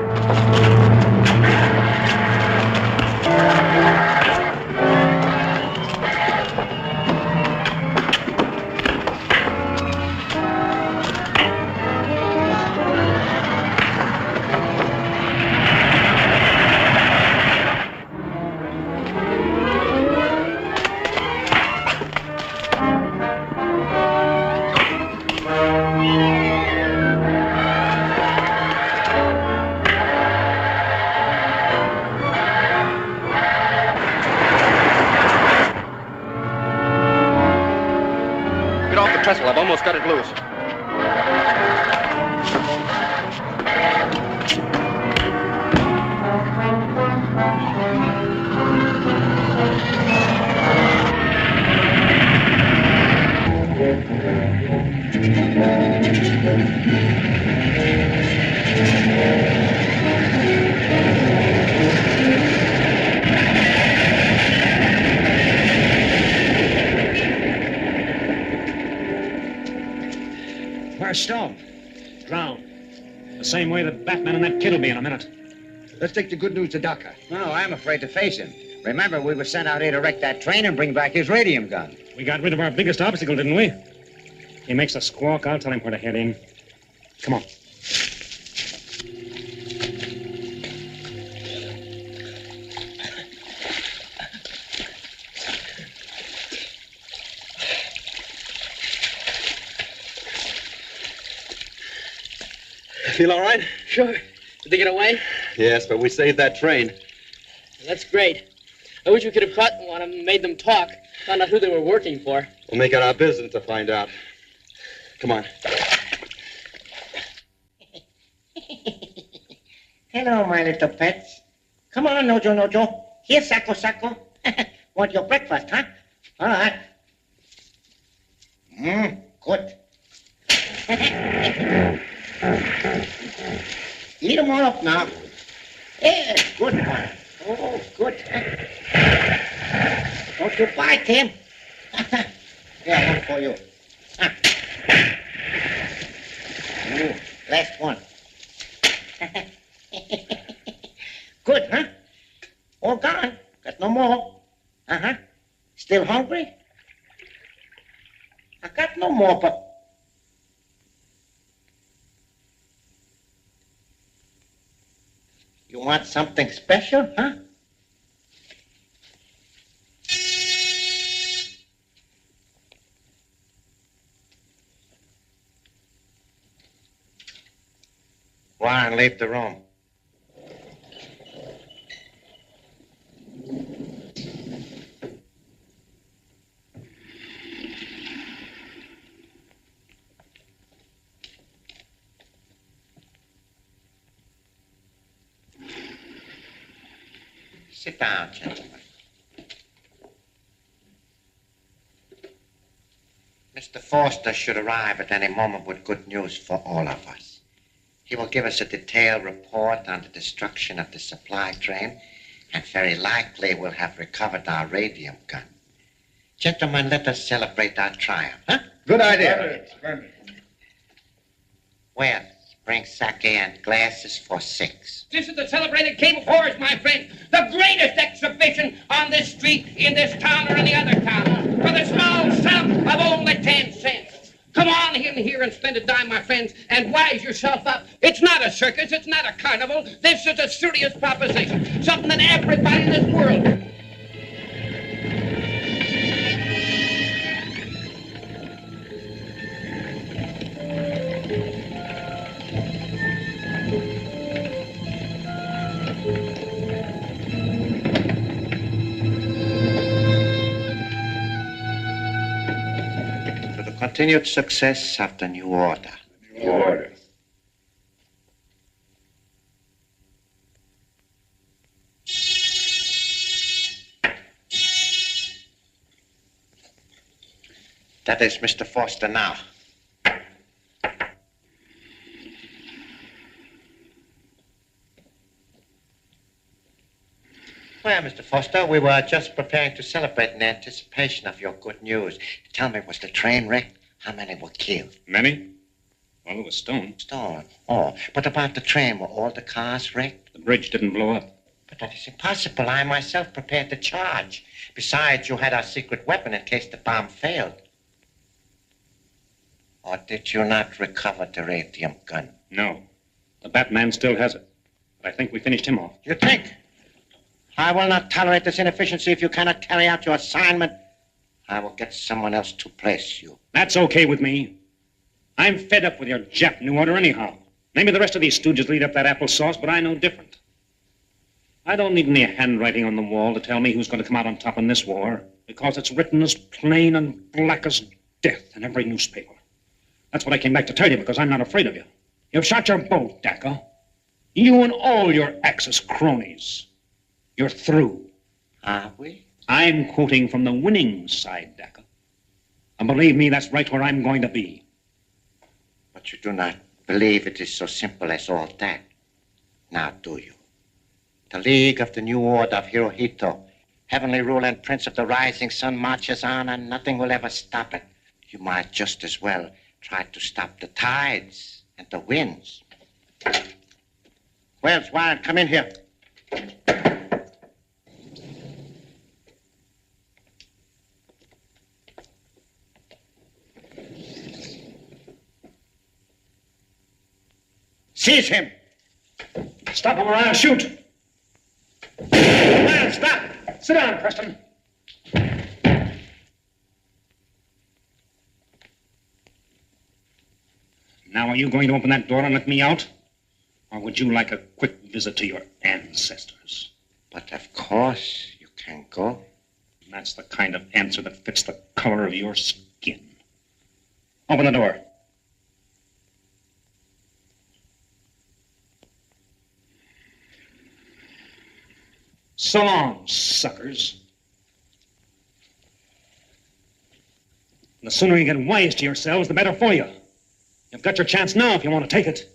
Trestle, I've almost got it loose. Where's Stone? Drowned. The same way that Batman and that kid will be in a minute. Let's take the good news to Doctor. No, I'm afraid to face him. Remember, we were sent out here to wreck that train and bring back his radium gun. We got rid of our biggest obstacle, didn't we? He makes a squawk. I'll tell him where to head in. Come on. Feel all right? Sure. Did they get away? Yes, but we saved that train. That's great. I wish we could have caught one of them and made them talk. Found out who they were working for. We'll make it our business to find out. Come on. Hello, my little pets. Come on, Nojo. Here, Sacco. Want your breakfast, huh? All right. Good. Eat them all up now. Yeah, good one. Oh, good. Don't you bite him. Here, one for you. Ooh, last one. Good, huh? All gone. Got no more. Uh-huh. Still hungry? I got no more, but... You want something special, huh? Warren, leave the room. Sit down, gentlemen. Mr. Foster should arrive at any moment with good news for all of us. He will give us a detailed report on the destruction of the supply train, and very likely we'll have recovered our radium gun. Gentlemen, let us celebrate our triumph, huh? Good idea. Well, bring sake and glasses for 6. This is the celebrated King of Horrors, my friend. The greatest exhibition on this street, in this town, or any other town. For the small sum of only 10 cents. Come on in here and spend a dime, my friends, and wise yourself up. It's not a circus. It's not a carnival. This is a serious proposition. Something that everybody in this world... Continued success of the new order. New order. That is Mr. Foster now. Well, Mr. Foster, we were just preparing to celebrate in anticipation of your good news. Tell me, was the train wrecked? How many were killed? Many? Well, it was stolen. Stolen? Oh, but about the train, were all the cars wrecked? The bridge didn't blow up. But that is impossible. I myself prepared to charge. Besides, you had our secret weapon in case the bomb failed. Or did you not recover the radium gun? No. The Batman still has it. But I think we finished him off. You think? I will not tolerate this inefficiency if you cannot carry out your assignment. I will get someone else to place you. That's okay with me. I'm fed up with your Jap New Order anyhow. Maybe the rest of these stooges lead up that applesauce, but I know different. I don't need any handwriting on the wall to tell me who's going to come out on top in this war, because it's written as plain and black as death in every newspaper. That's what I came back to tell you, because I'm not afraid of you. You've shot your bolt, Dacca. You and all your Axis cronies. You're through. Are we? I'm quoting from the winning side, Dacca. And believe me, that's right where I'm going to be. But you do not believe it is so simple as all that. Now, do you? The League of the New Order of Hirohito, heavenly ruler and prince of the rising sun, marches on, and nothing will ever stop it. You might just as well try to stop the tides and the winds. Wells, Warren, come in here. Seize him! Stop him or I'll shoot! Well, stop! Sit down, Preston. Now, are you going to open that door and let me out? Or would you like a quick visit to your ancestors? But of course you Uncle? That's the kind of answer that fits the color of your skin. Open the door. So long, suckers. And the sooner you get wise to yourselves, the better for you. You've got your chance now if you want to take it.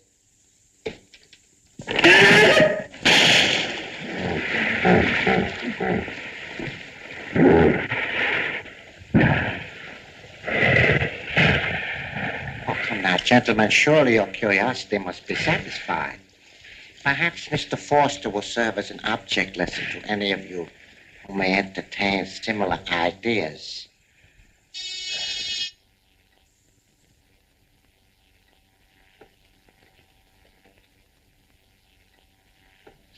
Oh, come now, gentlemen. Surely your curiosity must be satisfied. Perhaps Mr. Forster will serve as an object lesson to any of you who may entertain similar ideas.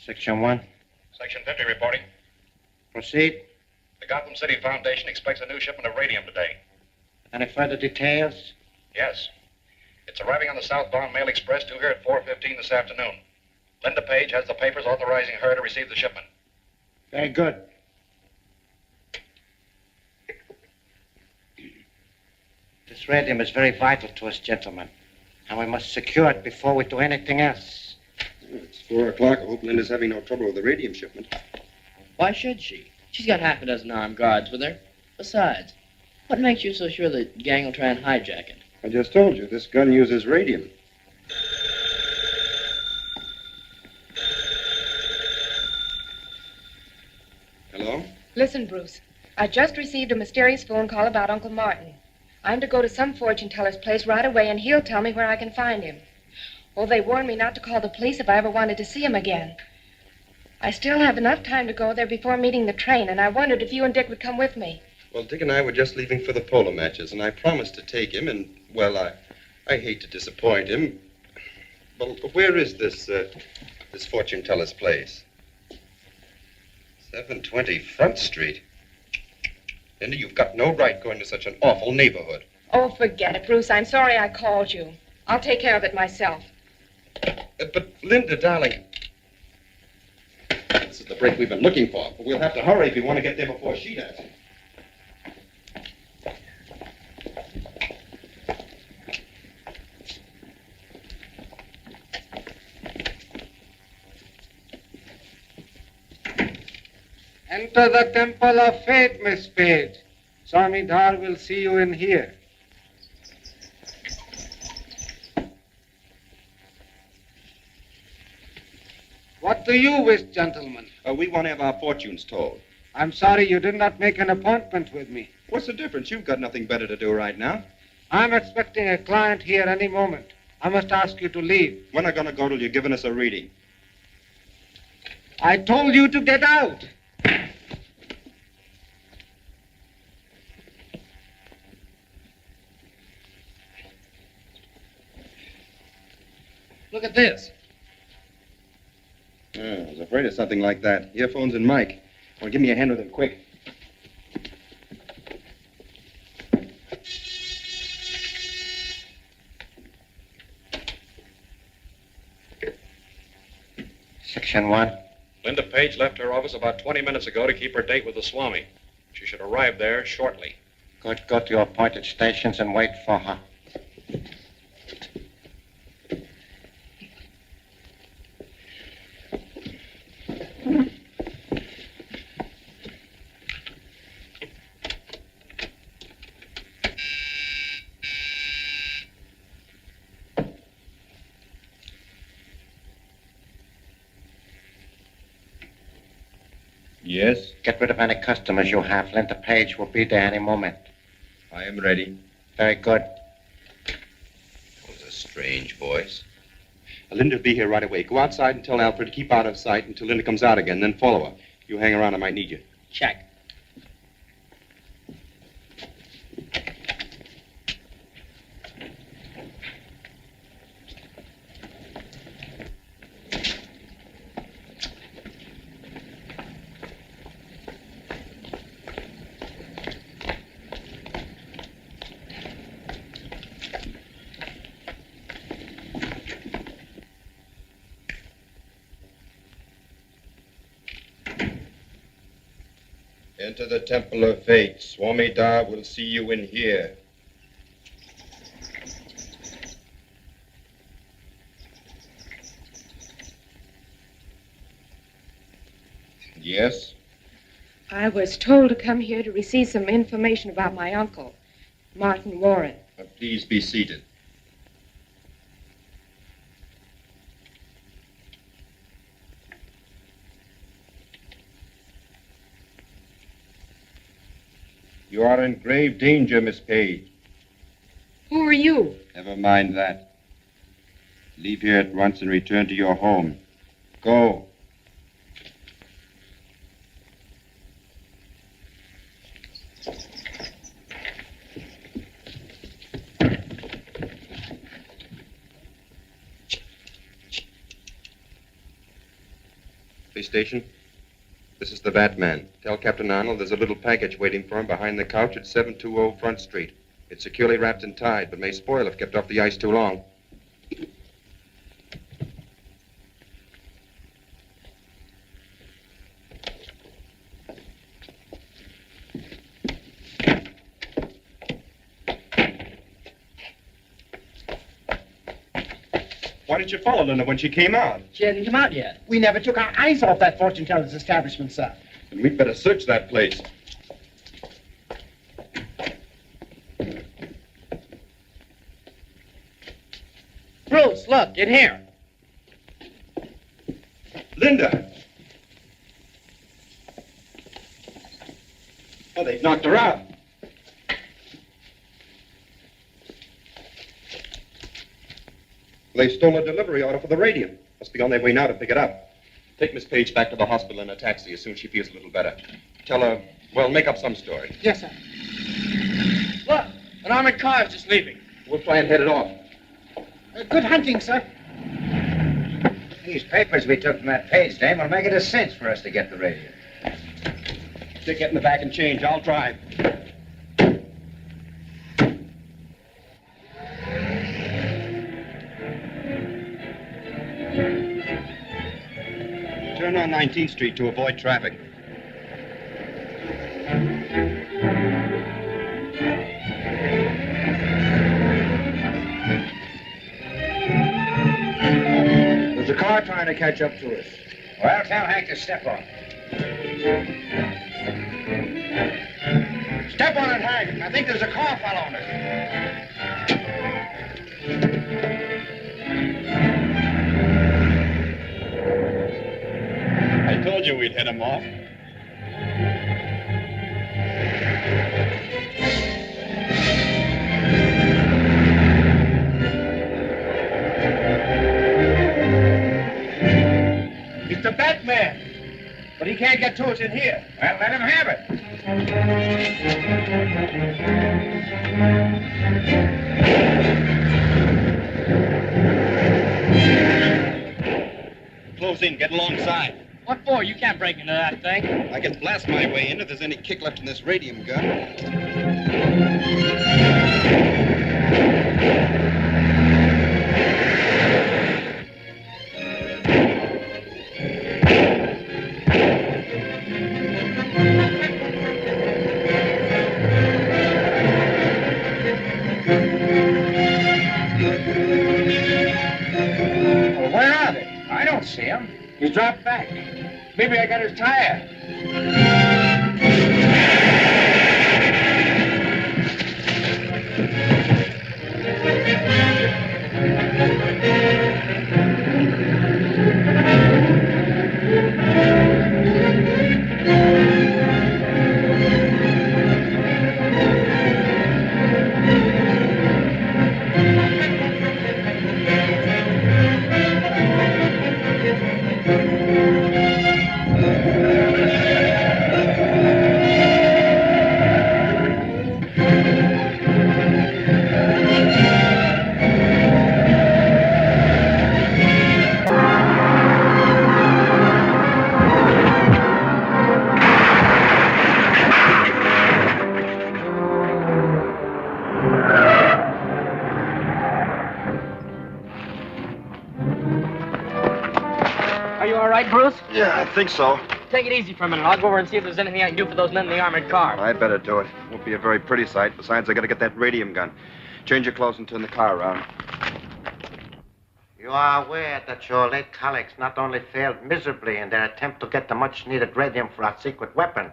Section 1. Section 50 reporting. Proceed. The Gotham City Foundation expects a new shipment of radium today. Any further details? Yes. It's arriving on the southbound Mail Express due here at 4:15 this afternoon. Linda Page has the papers authorizing her to receive the shipment. Very good. This radium is very vital to us, gentlemen, and we must secure it before we do anything else. It's 4 o'clock. I hope Linda's having no trouble with the radium shipment. Why should she? She's got half a dozen armed guards with her. Besides, what makes you so sure the gang will try and hijack it? I just told you, this gun uses radium. Hello? Listen, Bruce. I just received a mysterious phone call about Uncle Martin. I'm to go to some fortune teller's place right away, and he'll tell me where I can find him. Oh, they warned me not to call the police if I ever wanted to see him again. I still have enough time to go there before meeting the train, and I wondered if you and Dick would come with me. Well, Dick and I were just leaving for the polo matches, and I promised to take him, and, well, I hate to disappoint him. Well, where is this fortune teller's place? 720 Front Street. Linda, you've got no right going to such an awful neighborhood. Oh, forget it, Bruce. I'm sorry I called you. I'll take care of it myself. But, Linda, darling, this is the break we've been looking for. But we'll have to hurry if we want to get there before she does. Enter the temple of fate, Miss Page. Swami Dhar will see you in here. What do you wish, gentlemen? We want to have our fortunes told. I'm sorry you did not make an appointment with me. What's the difference? You've got nothing better to do right now. I'm expecting a client here any moment. I must ask you to leave. We're not going to go till you've given us a reading. I told you to get out. Look at this. I was afraid of something like that. Earphones and mic. Well, give me a hand with them, quick. Section 1. Linda Page left her office about 20 minutes ago to keep her date with the Swami. She should arrive there shortly. Good. Go to your appointed stations and wait for her. Yes? Get rid of any customers you have. Linda Page will be there any moment. I am ready. Very good. That was a strange voice. Linda will be here right away. Go outside and tell Alfred to keep out of sight until Linda comes out again, then follow her. You hang around, I might need you. Check. Enter the Temple of Fate. Swami Da will see you in here. Yes? I was told to come here to receive some information about my uncle, Martin Warren. Please be seated. You are in grave danger, Miss Page. Who are you? Never mind that. Leave here at once and return to your home. Go. Police station. This is the Batman. Tell Captain Arnold there's a little package waiting for him behind the couch at 720 Front Street. It's securely wrapped and tied, but may spoil if kept off the ice too long. Why didn't you follow Linda when she came out? She hasn't come out yet. We never took our eyes off that fortune teller's establishment, sir. Then we'd better search that place. Bruce, look, in here. Linda! Oh, they've knocked her out. They stole a delivery order for the radium. Must be on their way now to pick it up. Take Miss Page back to the hospital in a taxi as soon as she feels a little better. Tell her, well, make up some story. Yes, sir. Look, an armored car is just leaving. We'll try and head it off. Good hunting, sir. These papers we took from that Page dame will make it a cinch for us to get the radio. Dick, get in the back and change. I'll drive. Turn on 19th Street to avoid traffic. There's a car trying to catch up to us. Well, tell Hank to step on. Step on it, Hank. I think there's a car following us. I told you we'd hit him off. It's the Batman. But he can't get to us in here. Well, let him have it. Close in, get alongside. What for? You can't break into that thing. I can blast my way in if there's any kick left in this radium gun. Well, where are they? I don't see them. He's dropped back. Maybe I got his tire. Are you all right, Bruce? Yeah, I think so. take it easy for a minute. I'll go over and see if there's anything I can do for those men in the armored car. I better do it. Won't be a very pretty sight. Besides, I gotta get that radium gun. Change your clothes and turn the car around. You are aware that your late colleagues not only failed miserably in their attempt to get the much-needed radium for our secret weapon,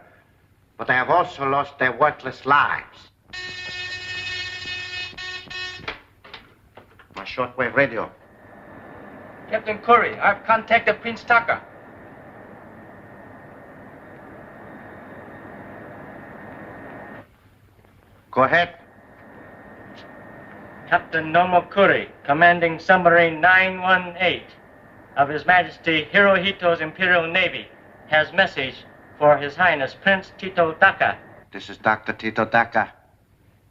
but they have also lost their worthless lives. My shortwave radio. Captain Curry, I've contacted Prince Tucker. Go ahead. Captain Nomo Curry, commanding submarine 918 of His Majesty Hirohito's Imperial Navy, has message for His Highness Prince Tito Taka. This is Dr. Tito Taka.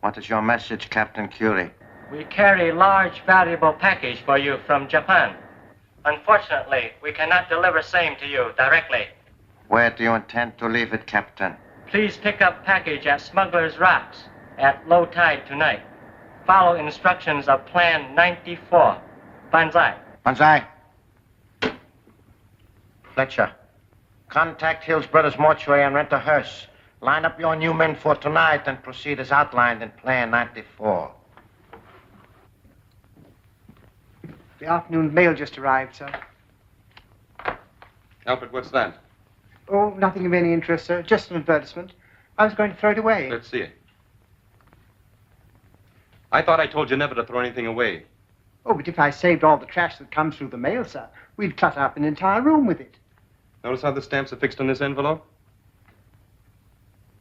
What is your message, Captain Curie? We carry large valuable package for you from Japan. Unfortunately, we cannot deliver same to you directly. Where do you intend to leave it, Captain? Please pick up package at Smuggler's Rocks at low tide tonight. Follow instructions of Plan 94. Banzai. Banzai. Fletcher, contact Hills Brothers Mortuary and rent a hearse. Line up your new men for tonight and proceed as outlined in Plan 94. The afternoon mail just arrived, sir. Alfred, what's that? Oh, nothing of any interest, sir. Just an advertisement. I was going to throw it away. Let's see it. I thought I told you never to throw anything away. Oh, but if I saved all the trash that comes through the mail, sir, we'd clutter up an entire room with it. Notice how the stamps are fixed on this envelope?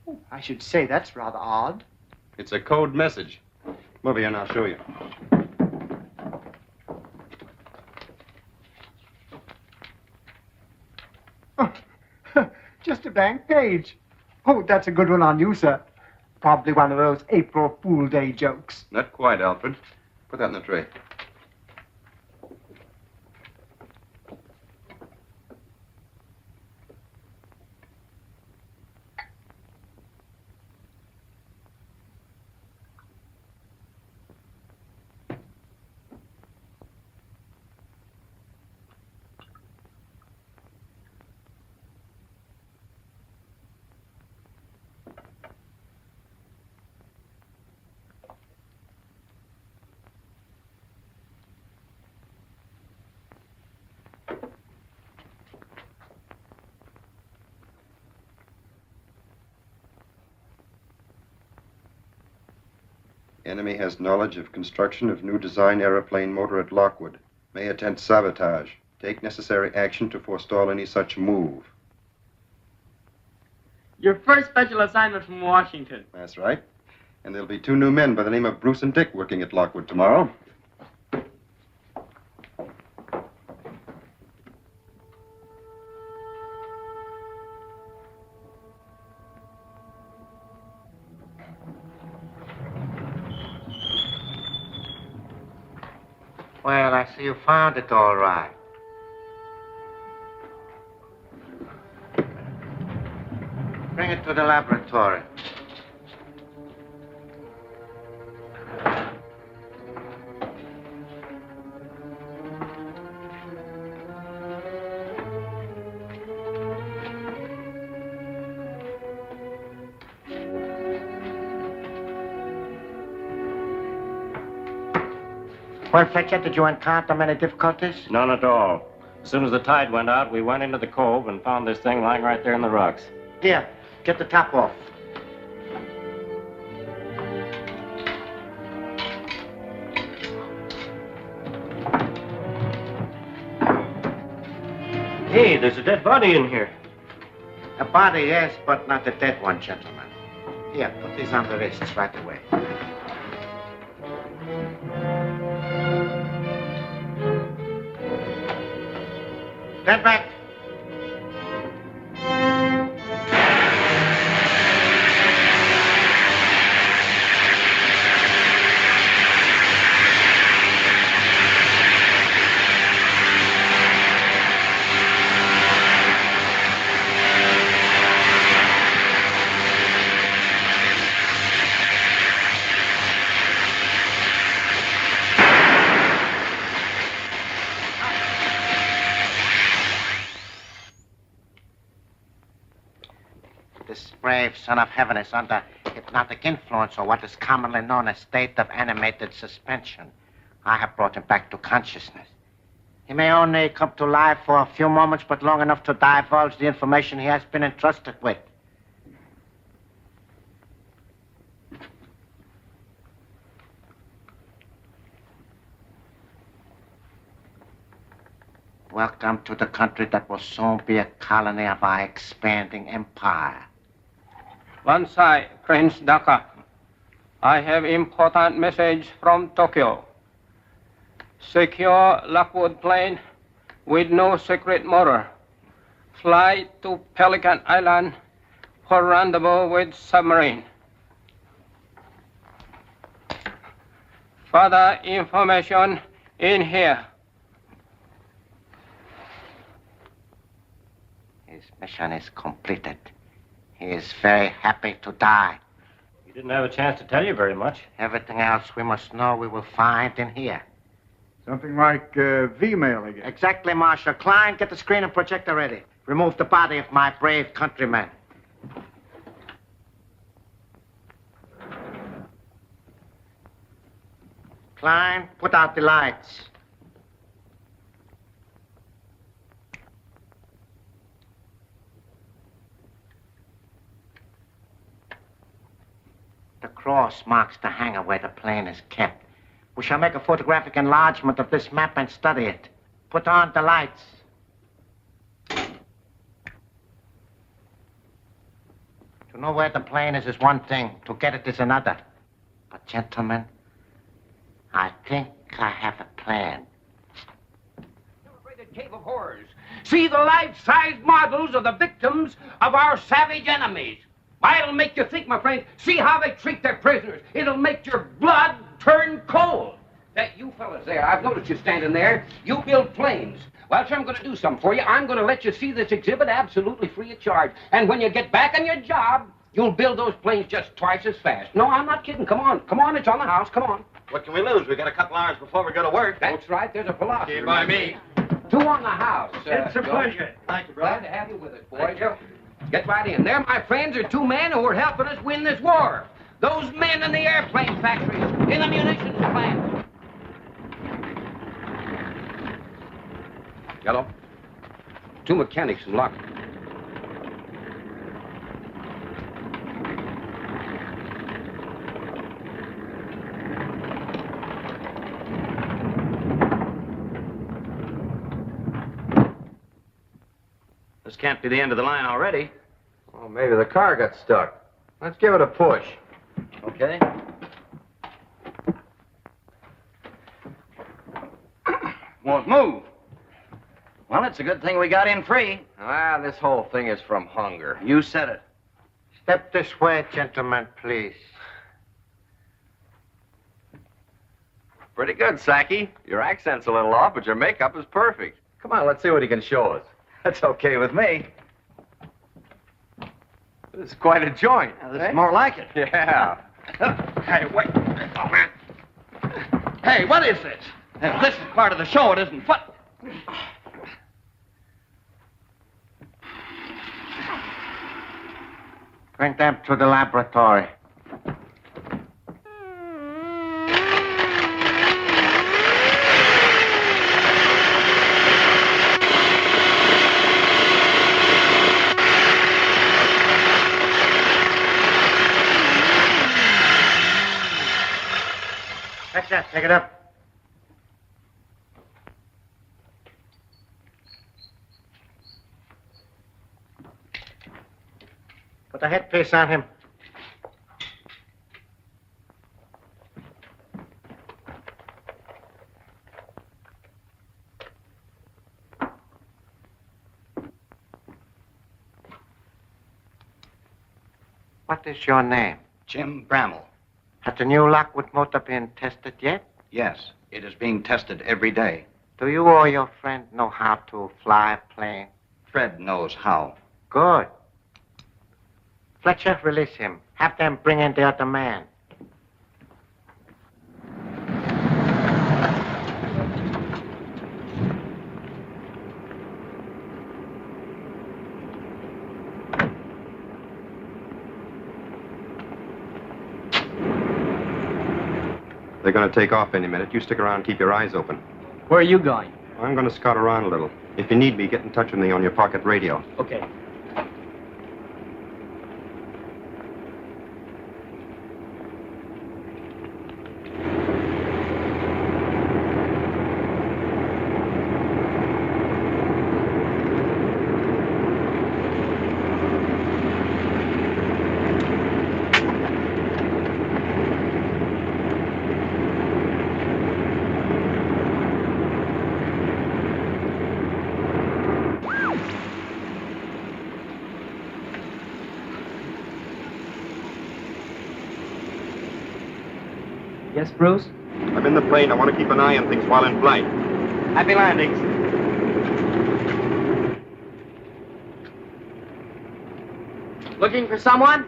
Oh, I should say that's rather odd. It's a code message. Come over here and I'll show you. Just a blank page. Oh, that's a good one on you, sir. Probably one of those April Fool Day jokes. Not quite, Alfred. Put that in the tray. Enemy has knowledge of construction of new design aeroplane motor at Lockwood. May attempt sabotage. Take necessary action to forestall any such move. Your first special assignment from Washington. That's right. And there'll be 2 new men by the name of Bruce and Dick working at Lockwood tomorrow. Well, I see you found it all right. Bring it to the laboratory. Well, Fletcher, did you encounter many difficulties? None at all. As soon as the tide went out, we went into the cove and found this thing lying right there in the rocks. Here, get the top off. Hey, there's a dead body in here. A body, yes, but not a dead one, gentlemen. Here, put these on the wrists right away. Stand back. brave son of heaven is under hypnotic influence, or what is commonly known as state of animated suspension. I have brought him back to consciousness. He may only come to life for a few moments, but long enough to divulge the information he has been entrusted with. Welcome to the country that will soon be a colony of our expanding empire. Bansai, Prince Daka. I have important message from Tokyo. Secure Lockwood Plain with no secret motor. Fly to Pelican Island for rendezvous with submarine. Further information in here. His mission is completed. He is very happy to die. He didn't have a chance to tell you very much. Everything else we must know we will find in here. Something like V-mail again. Exactly, Marshal. Klein, get the screen and projector ready. Remove the body of my brave countryman. Klein, put out the lights. The cross marks the hangar where the plane is kept. We shall make a photographic enlargement of this map and study it. Put on the lights. To know where the plane is one thing. To get it is another. But, gentlemen, I think I have a plan. Cave of horrors. See the life-size models of the victims of our savage enemies. Why, it'll make you think, my friends. See how they treat their prisoners. It'll make your blood turn cold. That you fellas there, I've noticed you standing there. You build planes. Well, sir, I'm going to do something for you. I'm going to let you see this exhibit absolutely free of charge. And when you get back on your job, you'll build those planes just twice as fast. No, I'm not kidding. Come on. Come on, it's on the house. Come on. What can we lose? We got a couple hours before we go to work. That's right. There's a philosophy. Okay, by me. 2 on the house. It's a Joe. pleasure. Thank you, brother. Glad to have you with us, boys. Get right in. There, my friends, are 2 men who are helping us win this war. Those men in the airplane factories, in the munitions plants. Yellow. 2 mechanics in lock. This can't be the end of the line already. Oh, maybe the car got stuck. Let's give it a push. Okay. Won't move. Well, it's a good thing we got in free. Ah, this whole thing is from hunger. You said it. Step this way, gentlemen, please. Pretty good, Saki. Your accent's a little off, but your makeup is perfect. Come on, let's see what he can show us. That's okay with me. This is quite a joint. This is more like it. Yeah. Hey, wait. Oh, man. Hey, what is this? If this is part of the show, it isn't fun. Bring them to the laboratory. Hector, take it up. Put a headpiece on him. What is your name? Jim Bramall. Has the new Lockwood motor been tested yet? Yes, it is being tested every day. Do you or your friend know how to fly a plane? Fred knows how. Good. Fletcher, release him. Have them bring in the other man. They're going to take off any minute. You stick around and keep your eyes open. Where are you going? I'm going to scout around a little. If you need me, get in touch with me on your pocket radio. Okay. Yes, Bruce? I'm in the plane. I want to keep an eye on things while in flight. Happy landings. Looking for someone?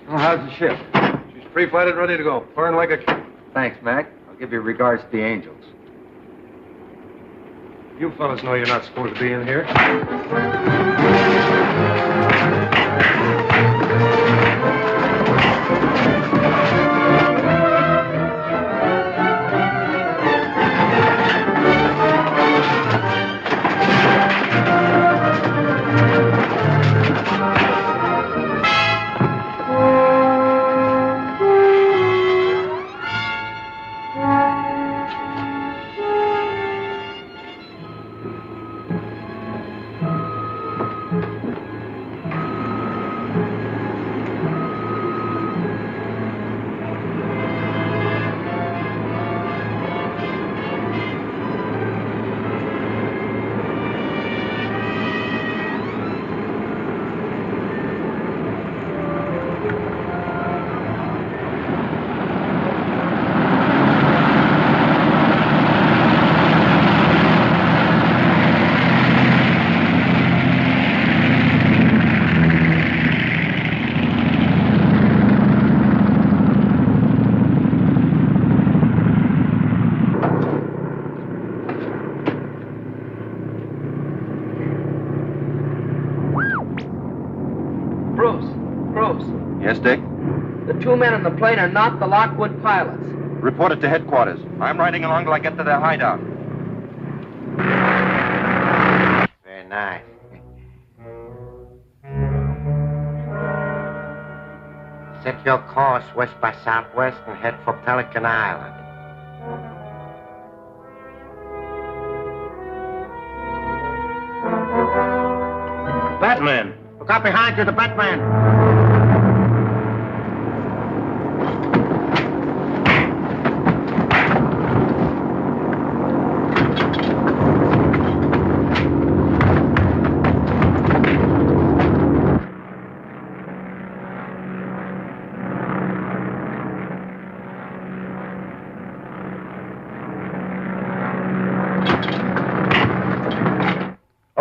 Well, how's the ship? She's pre-flighted, ready to go. Burn like a kid. Thanks, Mac. I'll give you regards to the Angels. You fellas know you're not supposed to be in here. Yes, Dick? The two men on the plane are not the Lockwood pilots. Report it to headquarters. I'm riding along till I get to their hideout. Very nice. Set your course west by southwest and head for Pelican Island. Batman! Look out behind you, the Batman!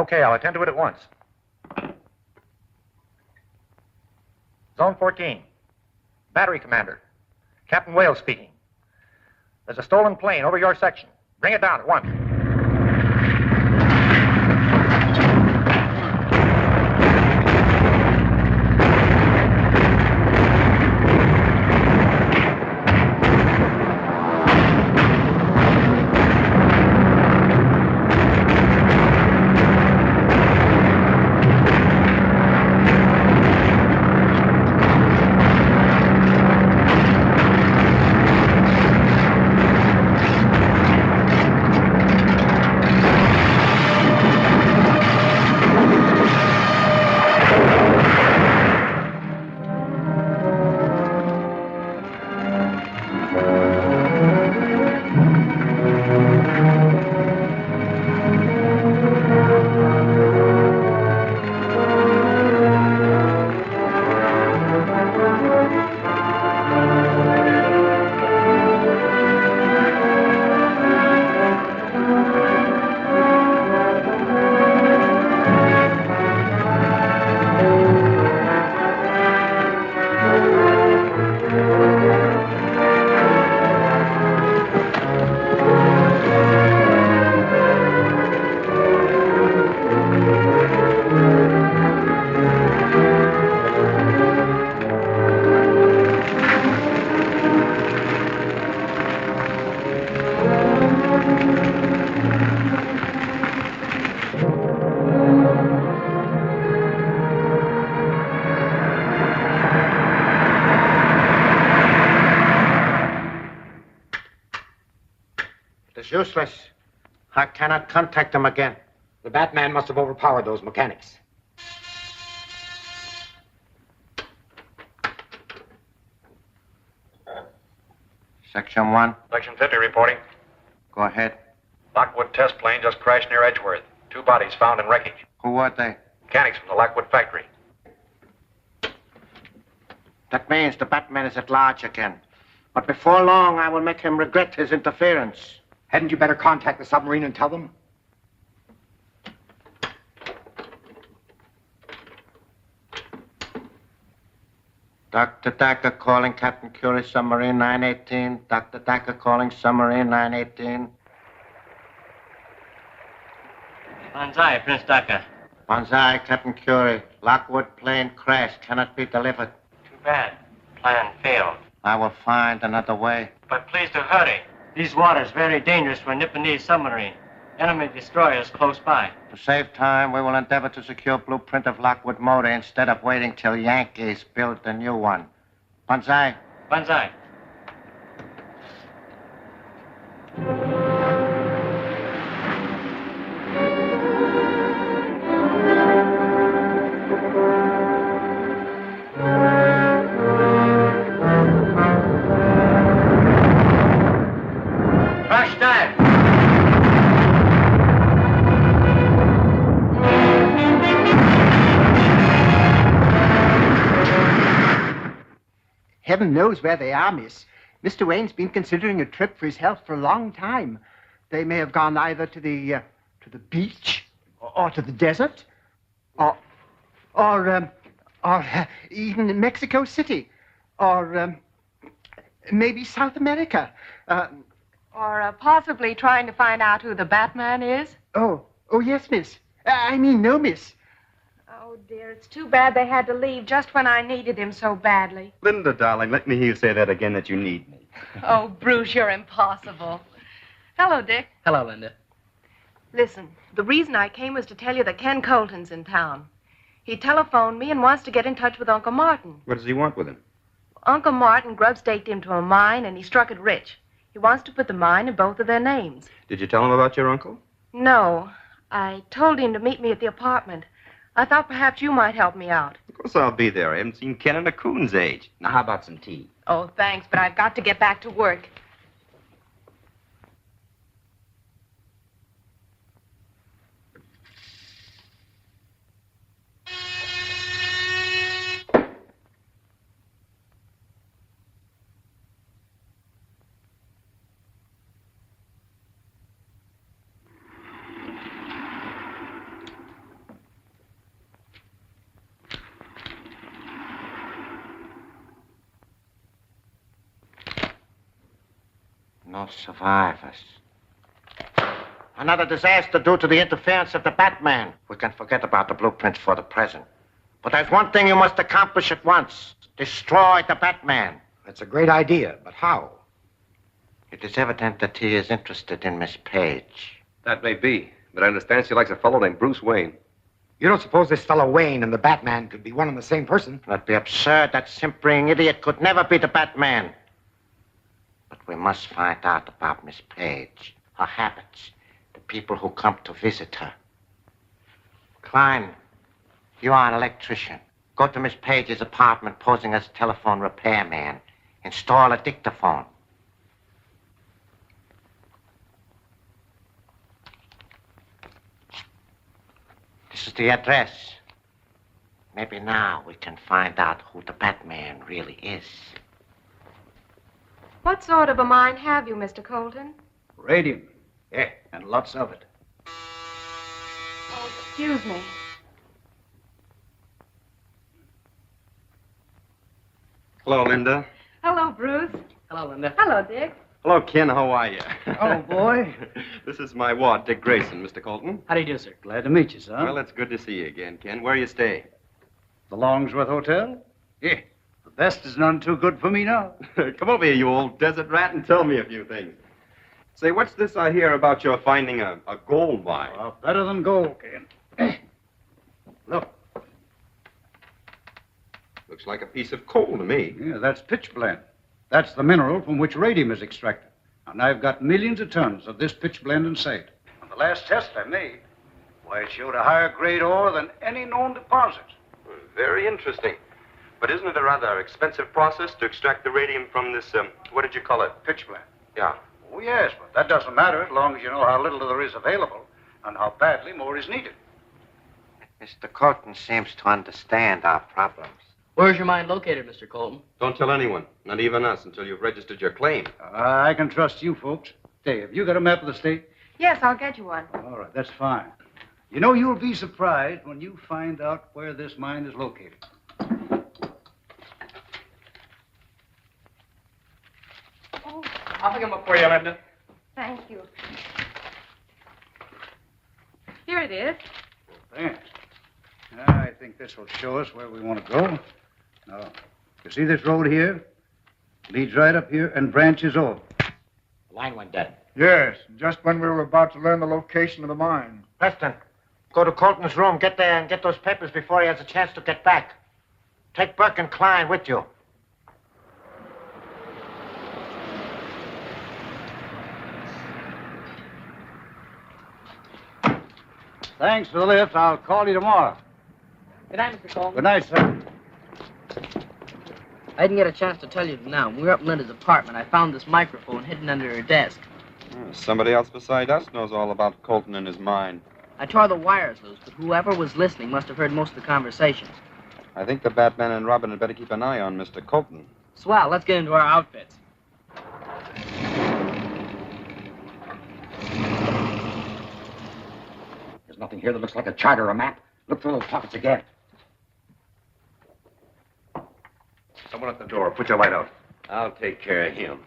Okay, I'll attend to it at once. Zone 14. Battery Commander. Captain Wales speaking. There's a stolen plane over your section. Bring it down at once. is useless. I cannot contact them again. The Batman must have overpowered those mechanics. Section 1. Section 50 reporting. Go ahead. Lockwood test plane just crashed near Edgeworth. 2 bodies found in wreckage. Who were they? Mechanics from the Lockwood factory. That means the Batman is at large again. But before long, I will make him regret his interference. Hadn't you better contact the submarine and tell them? Dr. Dacker calling Captain Curie, submarine 918. Dr. Dacker calling submarine 918. Banzai, Prince Dacker. Banzai, Captain Curie. Lockwood plane crashed. Cannot be delivered. Too bad. Plan failed. I will find another way. But please to hurry. These waters very dangerous for a Nipponese submarine. Enemy destroyers close by. To save time, we will endeavor to secure blueprint of Lockwood motor instead of waiting till Yankees build the new one. Banzai. Banzai. Crash dive. Heaven knows where they are, miss. Mr. Wayne's been considering a trip for his health for a long time. They may have gone either to the beach or to the desert or even Mexico City or maybe South America. Or possibly trying to find out who the Batman is? Oh, yes, miss. I mean, no, miss. Oh, dear, it's too bad they had to leave just when I needed him so badly. Linda, darling, let me hear you say that again, that you need me. Oh, Bruce, you're impossible. Hello, Dick. Hello, Linda. Listen, the reason I came was to tell you that Ken Colton's in town. He telephoned me and wants to get in touch with Uncle Martin. What does he want with him? Uncle Martin grub-staked him to a mine, and he struck it rich. He wants to put the mine in both of their names. Did you tell him about your uncle? No. I told him to meet me at the apartment. I thought perhaps you might help me out. Of course I'll be there. I haven't seen Ken in a coon's age. Now, how about some tea? Oh, thanks, but I've got to get back to work. No survivors. Another disaster due to the interference of the Batman. We can forget about the blueprints for the present. But there's one thing you must accomplish at once. Destroy the Batman. That's a great idea, but how? It is evident that he is interested in Miss Page. That may be, but I understand she likes a fellow named Bruce Wayne. You don't suppose this fellow Wayne and the Batman could be one and the same person? That'd be absurd. That simpering idiot could never be the Batman. But we must find out about Miss Page, her habits, the people who come to visit her. Klein, you are an electrician. Go to Miss Page's apartment posing as a telephone repairman. Install a dictaphone. This is the address. Maybe now we can find out who the Batman really is. What sort of a mine have you, Mr. Colton? Radium. Yeah, and lots of it. Oh, excuse me. Hello, Linda. Hello, Bruce. Hello, Linda. Hello, Dick. Hello, Ken. How are you? Oh, boy. This is my ward, Dick Grayson, Mr. Colton. How do you do, sir? Glad to meet you, son. Well, it's good to see you again, Ken. Where you stay? The Longsworth Hotel? Yeah. The best is none too good for me now. Come over here, you old desert rat, and tell me a few things. Say, what's this I hear about your finding a gold mine? Better than gold, Ken. Look. Looks like a piece of coal to me. Yeah, that's pitchblende. That's the mineral from which radium is extracted. And I've got millions of tons of this pitch blende in sight. On the last test I made, why, it showed a higher grade ore than any known deposit. Very interesting. But isn't it a rather expensive process to extract the radium from this, what did you call it? Pitch blende. Yeah. Oh, yes, but that doesn't matter as long as you know how little there is available and how badly more is needed. Mr. Colton seems to understand our problems. Where's your mine located, Mr. Colton? Don't tell anyone, not even us, until you've registered your claim. I can trust you folks. Say, have you got a map of the state? Yes, I'll get you one. All right, that's fine. You know, you'll be surprised when you find out where this mine is located. Oh, I'll pick him up for you, Linda. thank you. Here it is. Thanks. I think this will show us where we want to go. Now, you see this road here? Leads right up here and branches off. The line went dead. Yes, just when we were about to learn the location of the mine. Preston, go to Colton's room, get there and get those papers before he has a chance to get back. Take Burke and Klein with you. Thanks for the lift. I'll call you tomorrow. Good night, Mr. Colton. Good night, sir. I didn't get a chance to tell you now. When we were up in Linda's apartment, I found this microphone hidden under her desk. Somebody else beside us knows all about Colton and his mine. I tore the wires loose, but whoever was listening must have heard most of the conversation. I think the Batman and Robin had better keep an eye on Mr. Colton. Swell, let's get into our outfits. There's nothing here that looks like a chart or a map. Look through those pockets again. Someone at the door. Put your light out. I'll take care of him.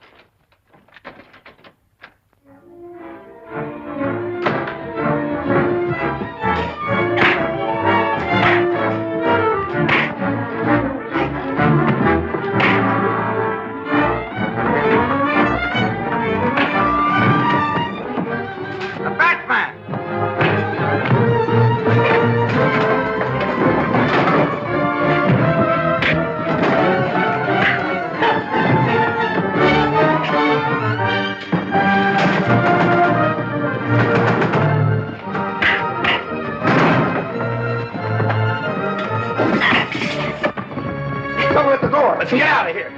Someone at the door. Let's get out of here.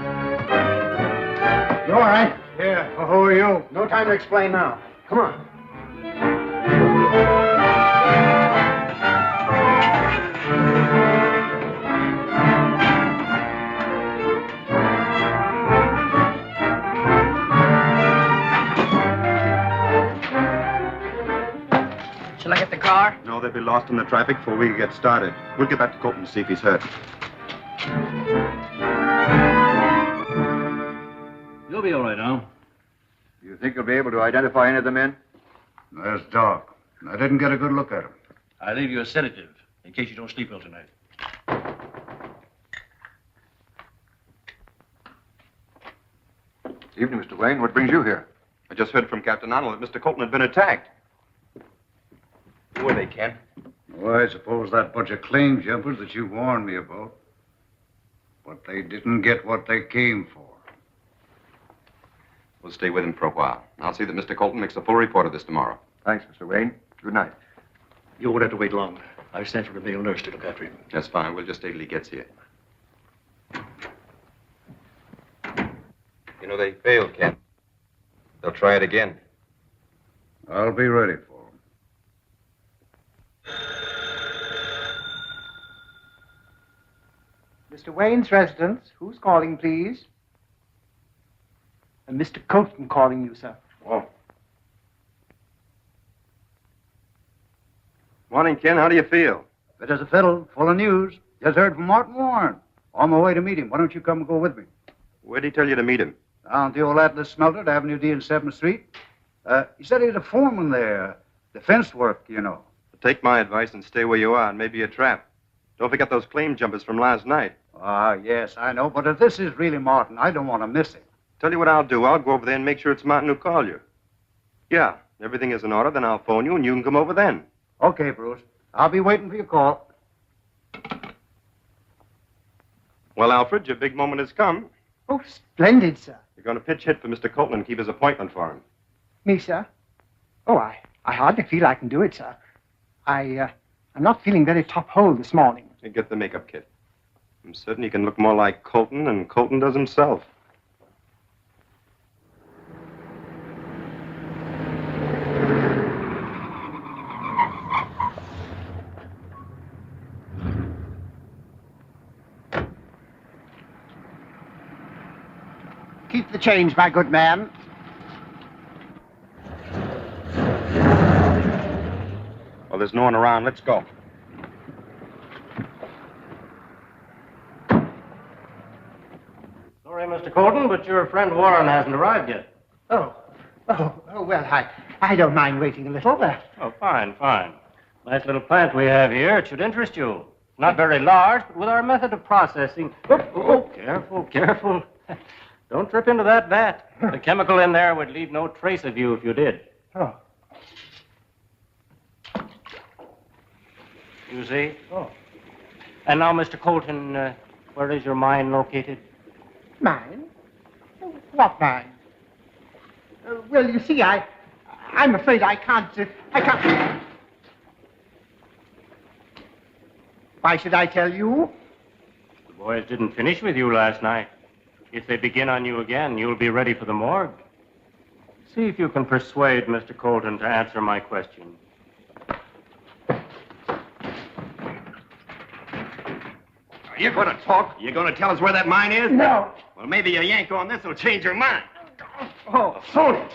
You all right? Yeah. Well, who are you? No time to explain now. Come on. Shall I get the car? No, they'll be lost in the traffic before we get started. We'll get back to Colton and see if he's hurt. You'll be all right now. You think you'll be able to identify any of the men? There's Doc. I didn't get a good look at him. I'll leave you a sedative in case you don't sleep well tonight. Evening, Mr. Wayne. What brings you here? I just heard from Captain Arnold that Mr. Colton had been attacked. Who are they, Ken? Well, I suppose that bunch of claim jumpers that you warned me about. But they didn't get what they came for. We'll stay with him for a while. I'll see that Mr. Colton makes a full report of this tomorrow. Thanks, Mr. Wayne. Good night. You won't have to wait long. I've sent for a male nurse to look after him. That's fine. We'll just stay till he gets here. You know, they failed, Ken. They'll try it again. I'll be ready for them. Mr. Wayne's residence. Who's calling, please? Mr. Colton calling you, sir. Oh. Morning, Ken. How do you feel? Fit as a fiddle, full of news. Just heard from Martin Warren. On my way to meet him. Why don't you come and go with me? Where'd he tell you to meet him? Down at the old Atlas smelter at Avenue D and 7th Street. He said he had a foreman there. Defense work, you know. Take my advice and stay where you are. It may be a trap. Don't forget those claim jumpers from last night. Ah, yes, I know. But if this is really Martin, I don't want to miss him. Tell you what I'll do. I'll go over there and make sure it's Martin who called you. Yeah, everything is in order. Then I'll phone you and you can come over then. Okay, Bruce. I'll be waiting for your call. Well, Alfred, your big moment has come. Oh, splendid, sir. You're going to pitch hit for Mr. Colton and keep his appointment for him. Me, sir? Oh, I hardly feel I can do it, sir. I'm not feeling very top hole this morning. You get the makeup kit. I'm certain he can look more like Colton than Colton does himself. Keep the change, my good man. Well, there's no one around. Let's go. Sorry, Mr. Colton, but your friend Warren hasn't arrived yet. Oh, well, I don't mind waiting a little. Oh, fine. Nice little plant we have here. It should interest you. Not very large, but with our method of processing... Oh, careful. Don't trip into that vat. The chemical in there would leave no trace of you if you did. Oh. You see? Oh. And now, Mr. Colton, where is your mine located? Mine? What mine? Well, you see, I'm afraid I can't... Why should I tell you? The boys didn't finish with you last night. If they begin on you again, you'll be ready for the morgue. See if you can persuade Mr. Colton to answer my question. Are you going to talk? You going to tell us where that mine is? No. Well, maybe a yank on this will change your mind. Oh, sorry.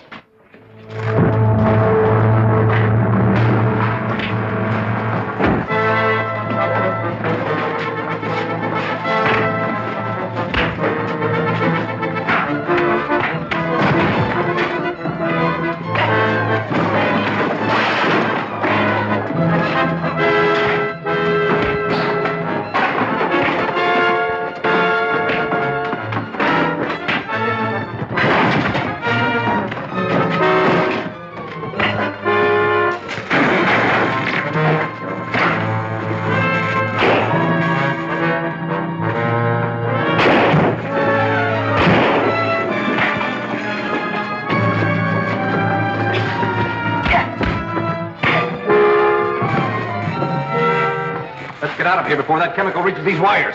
Get out of here before that chemical reaches these wires.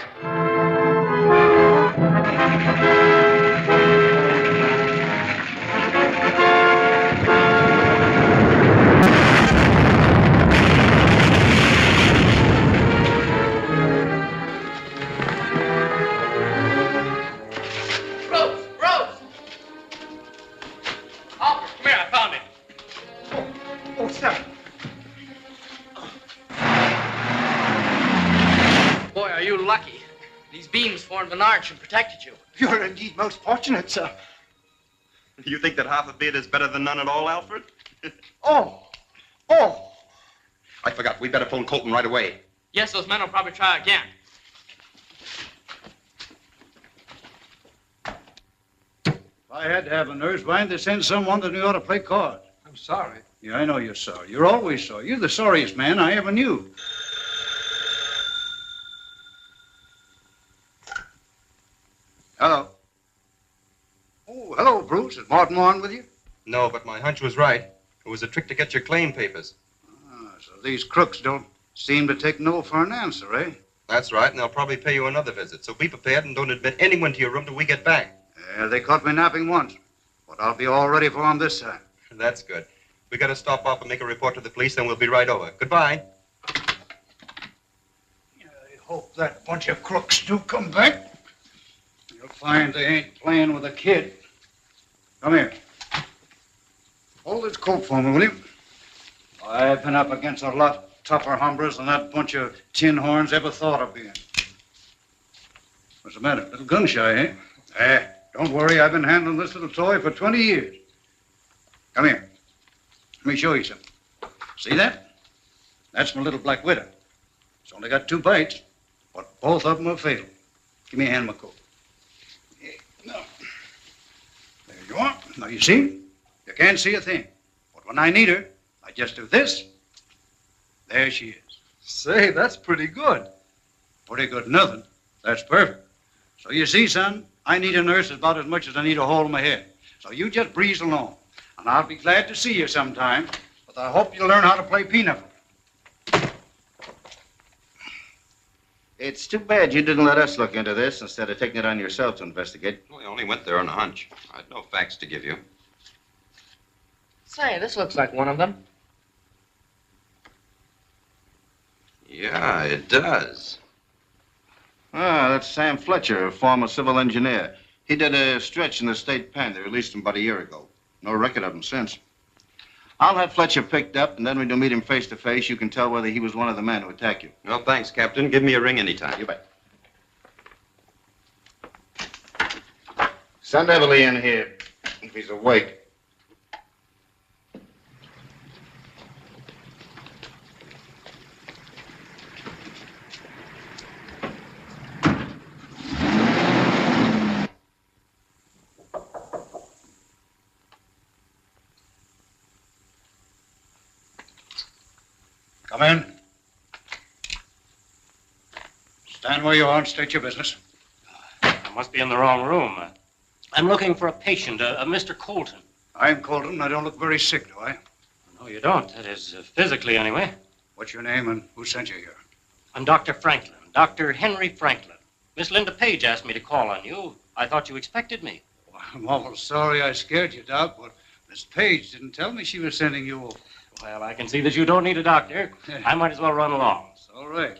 Rose! Alfred, come here, I found it. Oh, sir. Boy, are you lucky. These beams formed an arch and protected you. You're indeed most fortunate, sir. You think that half a beard is better than none at all, Alfred? Oh! I forgot. We'd better phone Colton right away. Yes, those men will probably try again. If I had to have a nurse, why didn't they send someone that knew how to play cards? I'm sorry. Yeah, I know you're sorry. You're always sorry. You're the sorriest man I ever knew. Hello. Oh, hello, Bruce. Is Martin on with you? No, but my hunch was right. It was a trick to get your claim papers. So these crooks don't seem to take no for an answer, eh? That's right, and they'll probably pay you another visit. So be prepared and don't admit anyone to your room till we get back. Yeah, they caught me napping once, but I'll be all ready for them this time. That's good. We got to stop off and make a report to the police, then we'll be right over. Goodbye. I hope that bunch of crooks do come back. You'll find they ain't playing with a kid. Come here. Hold this coat for me, will you? I've been up against a lot tougher hombres than that bunch of tin horns ever thought of being. What's the matter? Little gun shy, eh? Don't worry. I've been handling this little toy for 20 years. Come here. Let me show you something. See that? That's my little black widow. It's only got 2 bites, but both of them are fatal. Give me a hand, my coat. No. There you are. Now, you see? You can't see a thing. But when I need her, I just do this. There she is. Say, that's pretty good. Pretty good nothing. That's perfect. So you see, son, I need a nurse about as much as I need a hole in my head. So you just breeze along. And I'll be glad to see you sometime. But I hope you'll learn how to play pinochle. It's too bad you didn't let us look into this instead of taking it on yourself to investigate. We only went there on a hunch. I had no facts to give you. Say, this looks like one of them. Yeah, it does. Ah, that's Sam Fletcher, a former civil engineer. He did a stretch in the state pen. They released him about a year ago. No record of him since. I'll have Fletcher picked up, and then when you meet him face to face, you can tell whether he was one of the men who attacked you. No, thanks, Captain. Give me a ring anytime. You bet. Send Everly in here, if he's awake. Come in. Stand where you are and state your business. I must be in the wrong room. I'm looking for a patient, a Mr. Colton. I'm Colton. I don't look very sick, do I? No, you don't. That is, physically, anyway. What's your name and who sent you here? I'm Dr. Franklin, Dr. Henry Franklin. Miss Linda Page asked me to call on you. I thought you expected me. Well, I'm awful sorry I scared you, Doc, but Miss Page didn't tell me she was sending you over. Well, I can see that you don't need a doctor. I might as well run along. It's all right.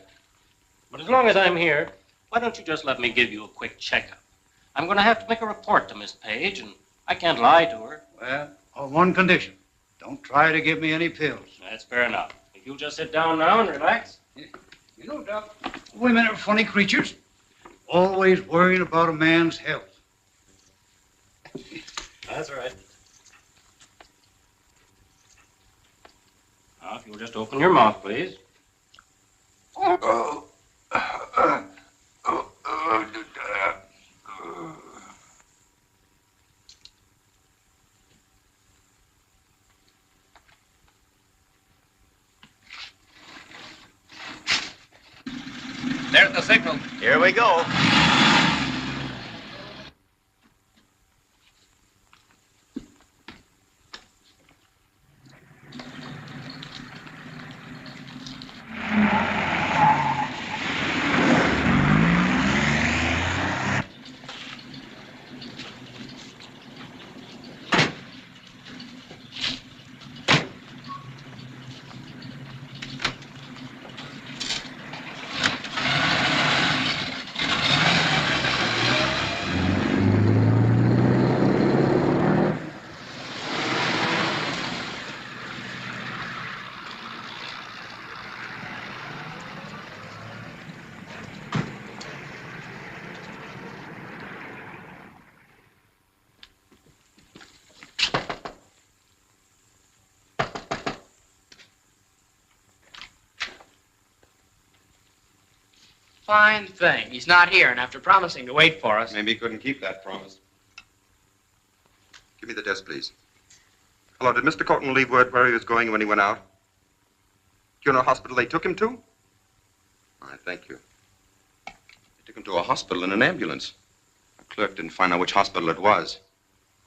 But as long as I'm here, why don't you just let me give you a quick checkup? I'm going to have to make a report to Miss Page, and I can't lie to her. Well, on one condition. Don't try to give me any pills. That's fair enough. If you'll just sit down now and relax. You know, Doc, women are funny creatures. Always worrying about a man's health. That's right. Now, if you'll just open your mouth, please. There's the signal. Here we go. Fine thing. He's not here, and after promising to wait for us... Maybe he couldn't keep that promise. Give me the desk, please. Hello, did Mr. Colton leave word where he was going when he went out? Do you know a hospital they took him to? All right, thank you. They took him to a hospital in an ambulance. A clerk didn't find out which hospital it was.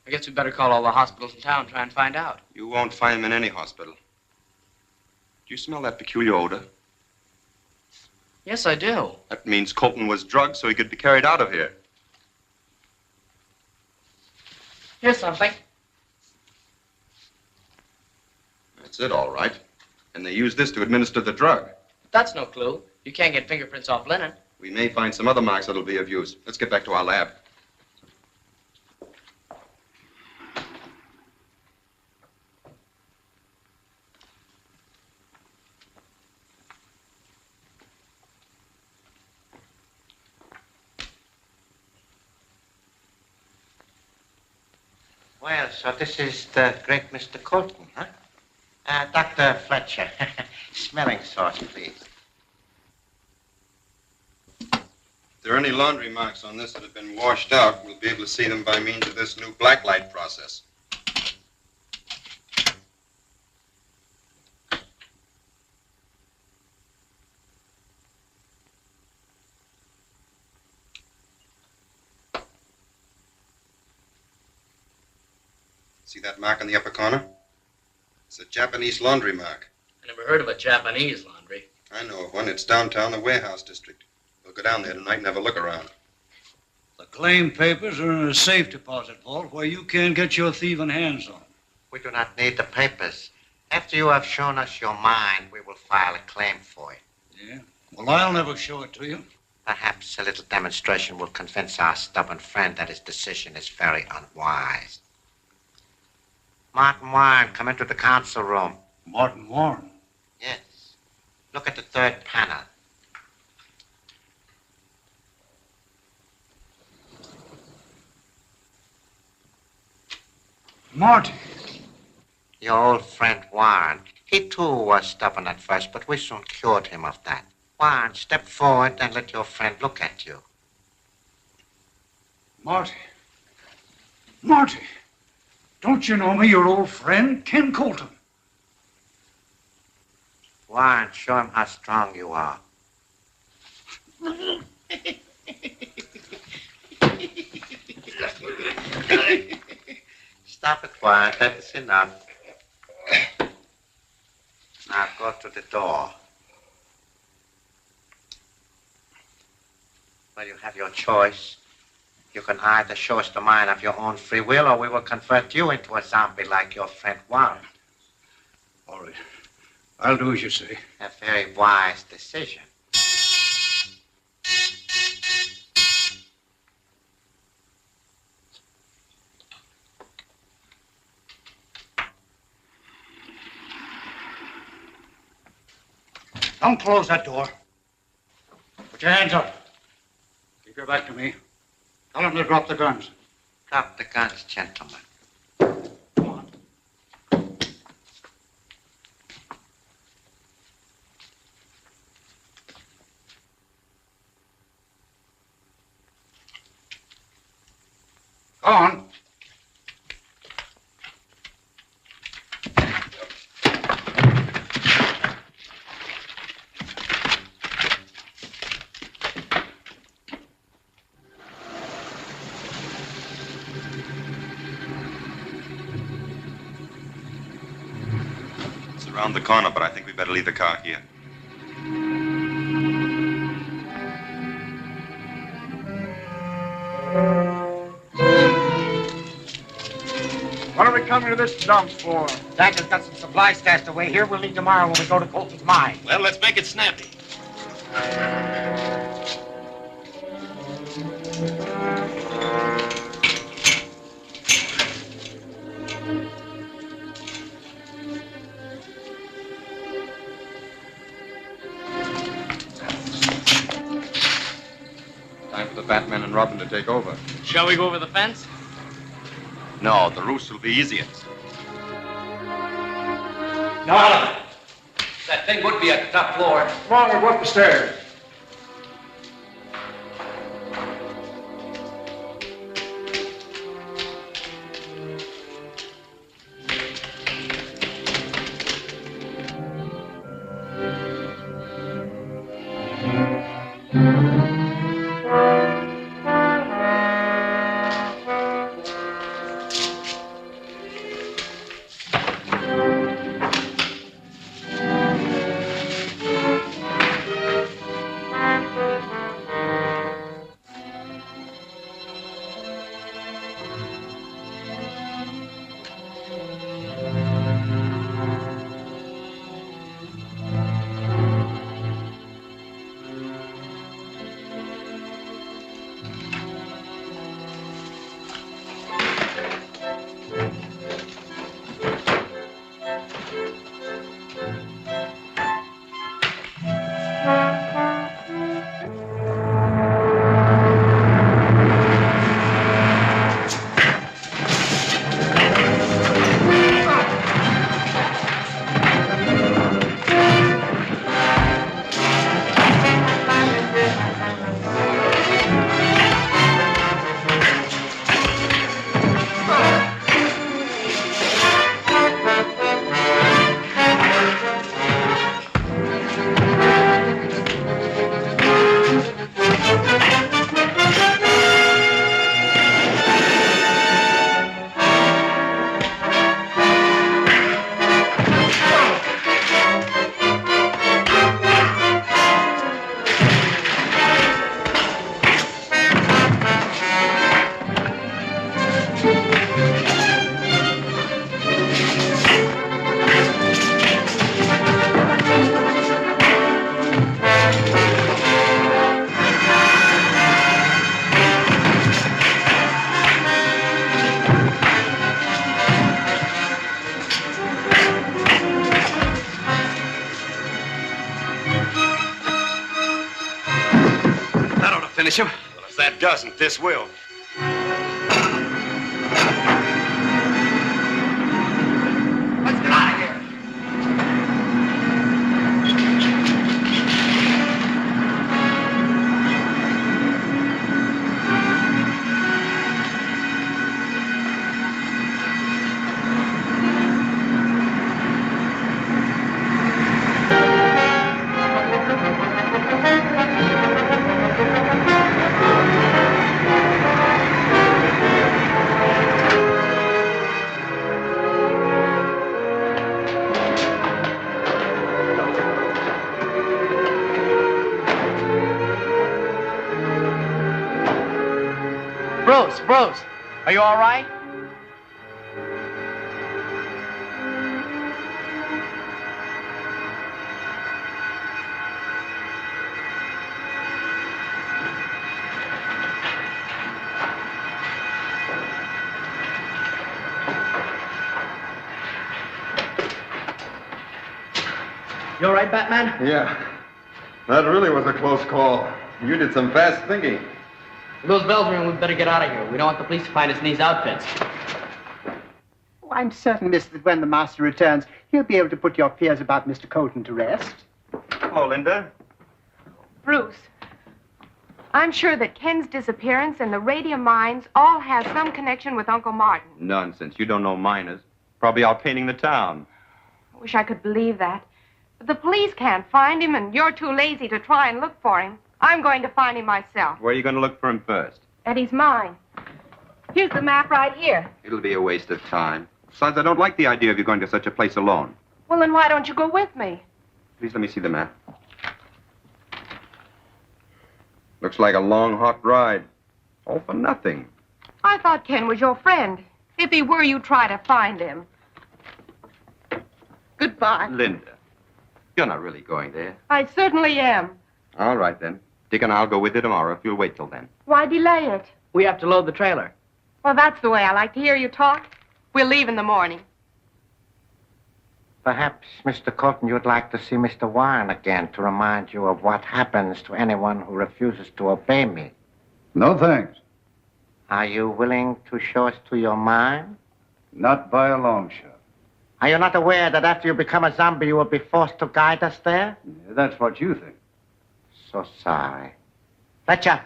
I guess we'd better call all the hospitals in town and try and find out. You won't find him in any hospital. Do you smell that peculiar odor? Yes, I do. That means Colton was drugged so he could be carried out of here. Here's something. That's it, all right. And they used this to administer the drug. That's no clue. You can't get fingerprints off linen. We may find some other marks that'll be of use. Let's get back to our lab. Well, so this is the great Mr. Colton, huh? Dr. Fletcher. Smelling salts, please. If there are any laundry marks on this that have been washed out, we'll be able to see them by means of this new blacklight process. See that mark in the upper corner? It's a Japanese laundry mark. I never heard of a Japanese laundry. I know of one. It's downtown, the warehouse district. We'll go down there tonight and have a look around. The claim papers are in a safe deposit vault where you can't get your thieving hands on them. We do not need the papers. After you have shown us your mine, we will file a claim for it. Yeah? Well, I'll never show it to you. Perhaps a little demonstration will convince our stubborn friend that his decision is very unwise. Martin Warren, come into the council room. Martin Warren? Yes. Look at the third panel. Marty. Your old friend Warren. He too was stubborn at first, but we soon cured him of that. Warren, step forward and let your friend look at you. Marty. Marty. Don't you know me, your old friend, Ken Colton? Warren, show him how strong you are. Stop it, Warren. That is enough. Now go to the door. Well, you have your choice. You can either show us the mine of your own free will, or we will convert you into a zombie like your friend Warren. All right. I'll do as you say. A very wise decision. Don't close that door. Put your hands up. Keep your back to me. Tell them to drop the guns. Drop the guns, gentlemen. Go on. It's around the corner, but I think we better leave the car here. What are we coming to this dump for? Jack has got some supplies stashed away here. We'll leave tomorrow when we go to Colton's mine. Well, let's make it snappy. Time for the Batman and Robin to take over. Shall we go over the fence? No, the roofs will be easiest. No. That thing would be at the top floor. Come on, we'll go up the stairs. Fletcher? Well, if that doesn't, this will. Let's get out of here. Bruce, are you all right? You all right, Batman? Yeah. That really was a close call. You did some fast thinking. Those bells ring, we'd better get out of here. We don't want the police to find us in these outfits. Oh, I'm certain, miss, that when the master returns, he'll be able to put your fears about Mr. Colton to rest. Hello, Linda. Bruce, I'm sure that Ken's disappearance and the radium mines all have some connection with Uncle Martin. Nonsense. You don't know miners. Probably out painting the town. I wish I could believe that. But the police can't find him, and you're too lazy to try and look for him. I'm going to find him myself. Where are you going to look for him first? At his mine. Here's the map right here. It'll be a waste of time. Besides, I don't like the idea of you going to such a place alone. Well, then why don't you go with me? Please let me see the map. Looks like a long, hot ride. All for nothing. I thought Ken was your friend. If he were, you'd try to find him. Goodbye. Linda, you're not really going there. I certainly am. All right, then. Dick and I'll go with you tomorrow if you'll wait till then. Why delay it? We have to load the trailer. Well, that's the way I like to hear you talk. We'll leave in the morning. Perhaps, Mr. Colton, you'd like to see Mr. Warren again to remind you of what happens to anyone who refuses to obey me. No thanks. Are you willing to show us to your mine? Not by a long shot. Are you not aware that after you become a zombie, you will be forced to guide us there? Yeah, that's what you think. So sorry. Fletcher.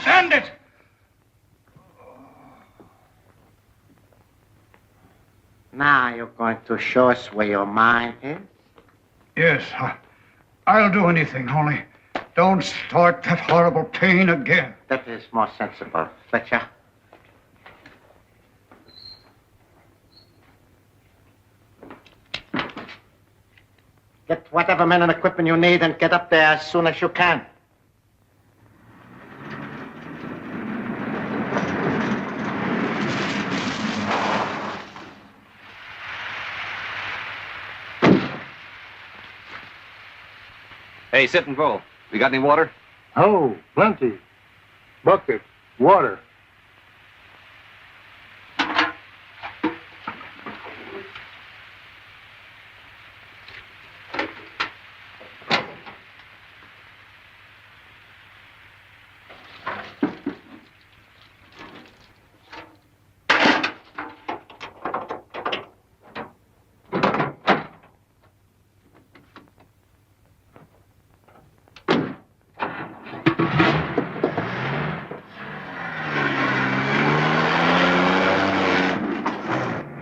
Stand it! Now you're going to show us where your mine is? Yes, I'll do anything, only don't start that horrible pain again. That is more sensible. Fletcher. Get whatever men and equipment you need and get up there as soon as you can. Hey, sit and roll. We got any water? Oh, plenty. Bucket, water.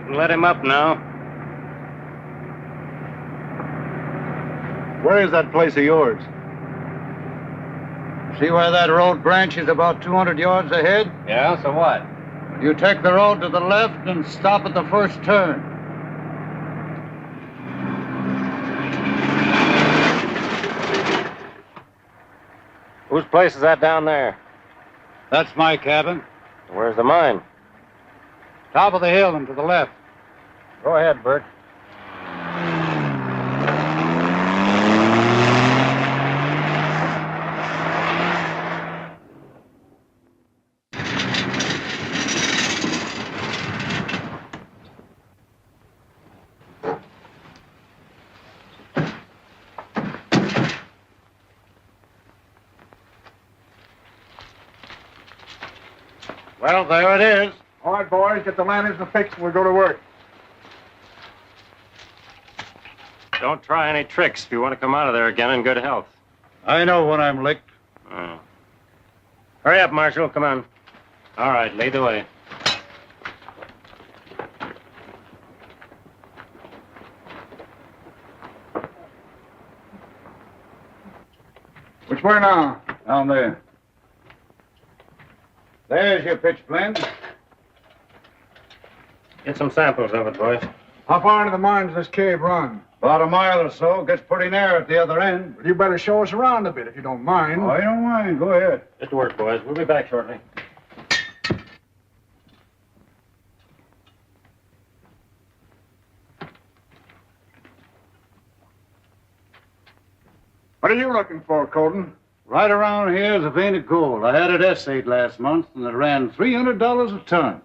Let him up now. Where is that place of yours? See where that road branches about 200 yards ahead? Yeah, so what? You take the road to the left and stop at the first turn. Whose place is that down there? That's my cabin. Where's the mine? Top of the hill and to the left. Go ahead, Bert. Well, there it is. All right, boys, get the lanterns fixed and we'll go to work. Don't try any tricks if you want to come out of there again in good health. I know when I'm licked. Oh. Hurry up, Marshal. Come on. All right, lead the way. Which way now? Down there. There's your pitch blende. Get some samples of it, boys. How far into the mines does this cave run? About a mile or so. Gets pretty narrow at the other end. Well, you better show us around a bit if you don't mind. Oh, I don't mind. Go ahead. Get to work, boys. We'll be back shortly. What are you looking for, Colton? Right around here is a vein of gold. I had it assayed last month, and it ran $300 a ton.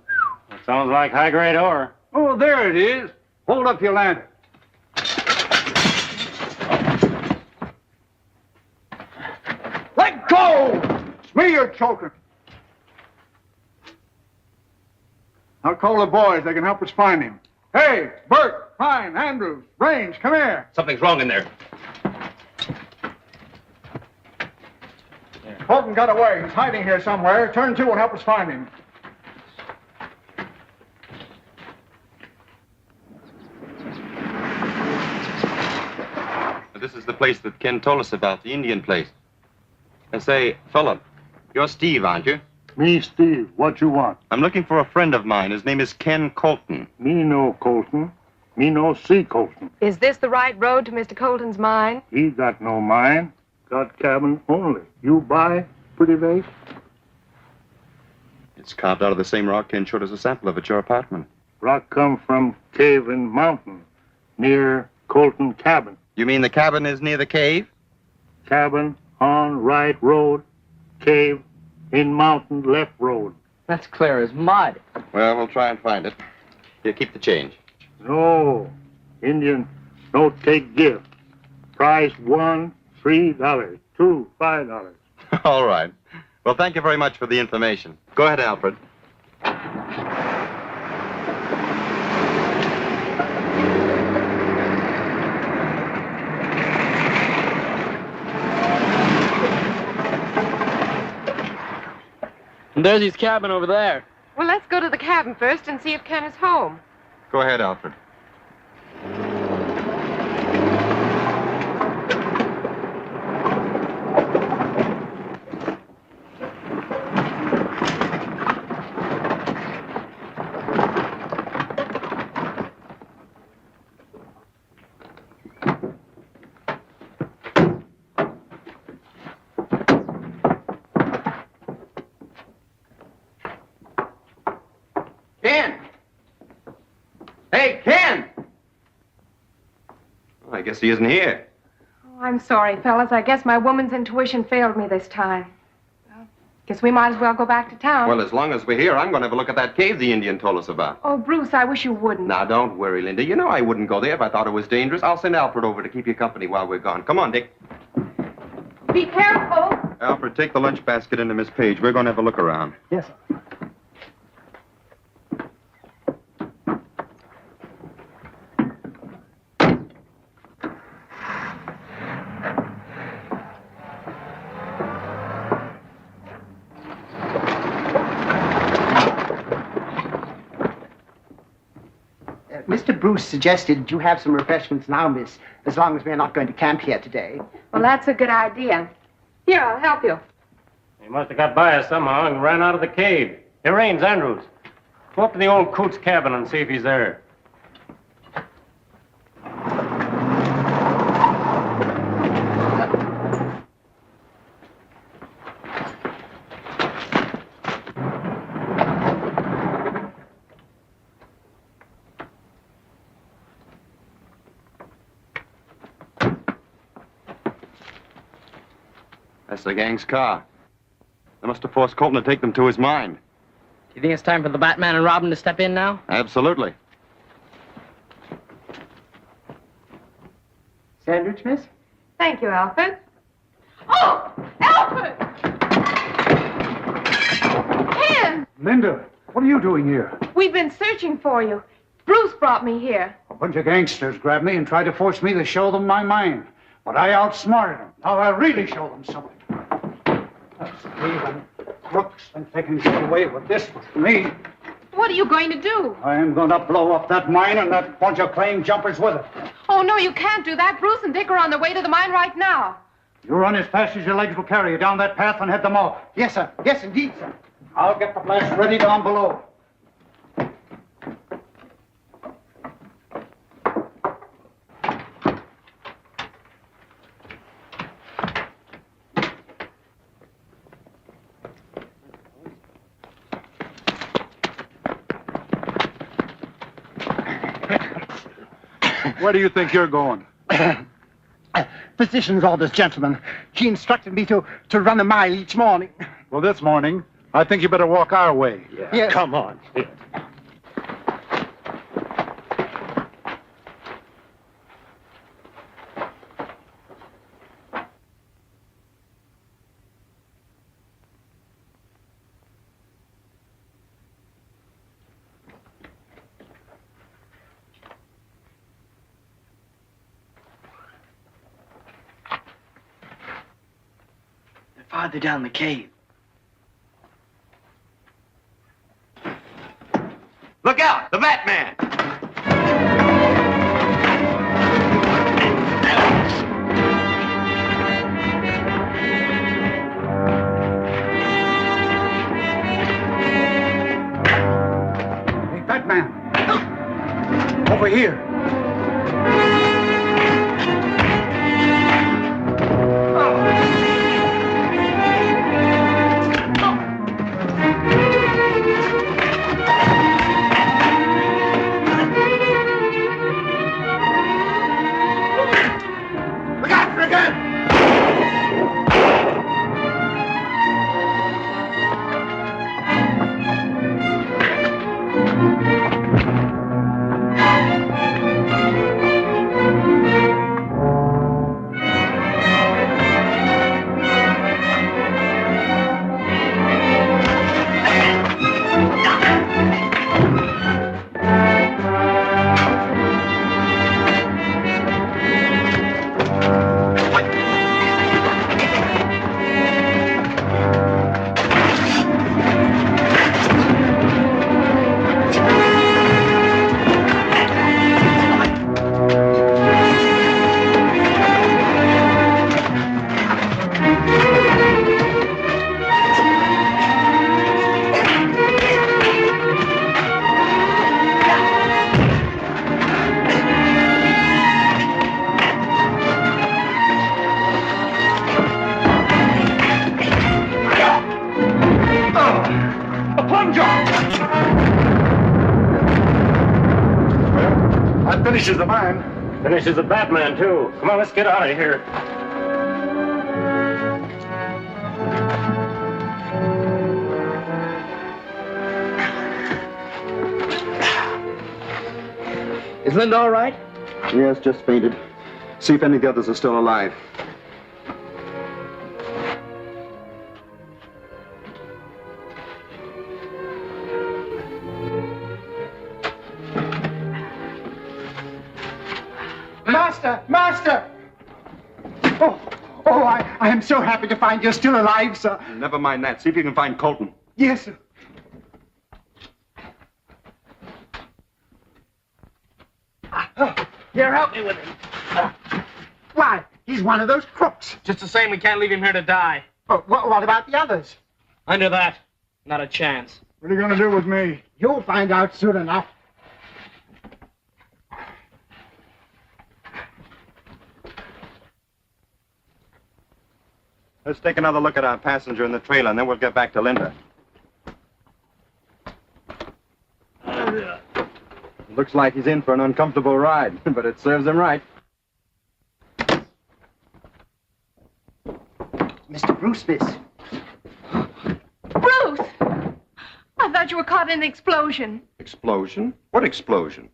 That sounds like high-grade ore. Oh, there it is. Hold up your lantern. Let go! It's me you're choking. I'll call the boys. They can help us find him. Hey, Bert, Pine, Andrews, Range, come here. Something's wrong in there. Colton got away. He's hiding here somewhere. Turn to and help us find him. This is the place that Ken told us about, the Indian place. I say, fella, you're Steve, aren't you? Me, Steve. What you want? I'm looking for a friend of mine. His name is Ken Colton. Me no Colton. Me no see Colton. Is this the right road to Mr. Colton's mine? He got no mine. Got cabin only. You buy, pretty face? It's carved out of the same rock Ken showed us a sample of at your apartment. Rock come from cave in mountain near Colton cabin. You mean the cabin is near the cave? Cabin on right road, cave in mountain left road. That's clear as mud. Well, we'll try and find it. Here, keep the change. No, Indian, no take gift. Price $1, $3, $2, $5. All right. Well, thank you very much for the information. Go ahead, Alfred. And there's his cabin over there. Well, let's go to the cabin first and see if Ken is home. Go ahead, Alfred. Ken! Hey, Ken! Well, I guess he isn't here. Oh, I'm sorry, fellas. I guess my woman's intuition failed me this time. Well, guess we might as well go back to town. Well, as long as we're here, I'm going to have a look at that cave the Indian told us about. Oh, Bruce, I wish you wouldn't. Now, don't worry, Linda. You know I wouldn't go there if I thought it was dangerous. I'll send Alfred over to keep you company while we're gone. Come on, Dick. Be careful. Alfred, take the lunch basket into Miss Page. We're going to have a look around. Yes, sir. Mr. Bruce suggested you have some refreshments now, miss, as long as we're not going to camp here today. Well, that's a good idea. Here, I'll help you. He must have got by us somehow and ran out of the cave. Here, Raines, Andrews. Go up to the old coot's cabin and see if he's there. That's the gang's car. They must have forced Colton to take them to his mine. Do you think it's time for the Batman and Robin to step in now? Absolutely. Sandwich, miss? Thank you, Alfred. Oh, Alfred! Ken! Linda, what are you doing here? We've been searching for you. Bruce brought me here. A bunch of gangsters grabbed me and tried to force me to show them my mine. But I outsmarted them. Now I'll really show them something. That's thieving crooks think they can get away with this with me. What are you going to do? I am going to blow up that mine and that bunch of claim jumpers with it. Oh, no, you can't do that. Bruce and Dick are on their way to the mine right now. You run as fast as your legs will carry you down that path and head them off. Yes, sir. Yes, indeed, sir. I'll get the blast ready down below. Where do you think you're going? Physician's orders, gentlemen. He instructed me to run a mile each morning. Well, this morning, I think you better walk our way. Yes. Come on. Farther down the cave. Look out! The Batman! Hey, Batman. Over here. That finishes the mine. Finishes the Batman, too. Come on, let's get out of here. Is Linda all right? Yes, just fainted. See if any of the others are still alive. Master! Master! Oh, I am so happy to find you're still alive, sir. Never mind that. See if you can find Colton. Yes, sir. Here, help me with him. Why, he's one of those crooks. Just the same, we can't leave him here to die. Oh, what about the others? Under that, not a chance. What are you going to do with me? You'll find out soon enough. Let's take another look at our passenger in the trailer, and then we'll get back to Linda. Looks like he's in for an uncomfortable ride, but it serves him right. Mr. Bruce, miss. Bruce! I thought you were caught in the explosion. Explosion? What explosion?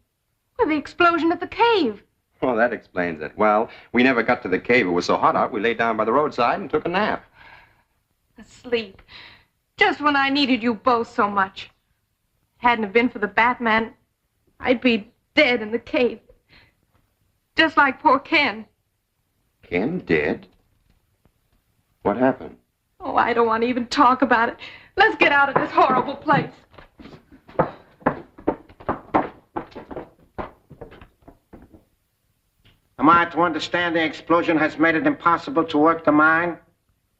Well, the explosion at the cave. Well, that explains it. Well, we never got to the cave. It was so hot out, we laid down by the roadside and took a nap. Asleep. Just when I needed you both so much. Hadn't it been for the Batman, I'd be dead in the cave. Just like poor Ken. Ken dead? What happened? Oh, I don't want to even talk about it. Let's get out of this horrible place. Am I to understand the explosion has made it impossible to work the mine?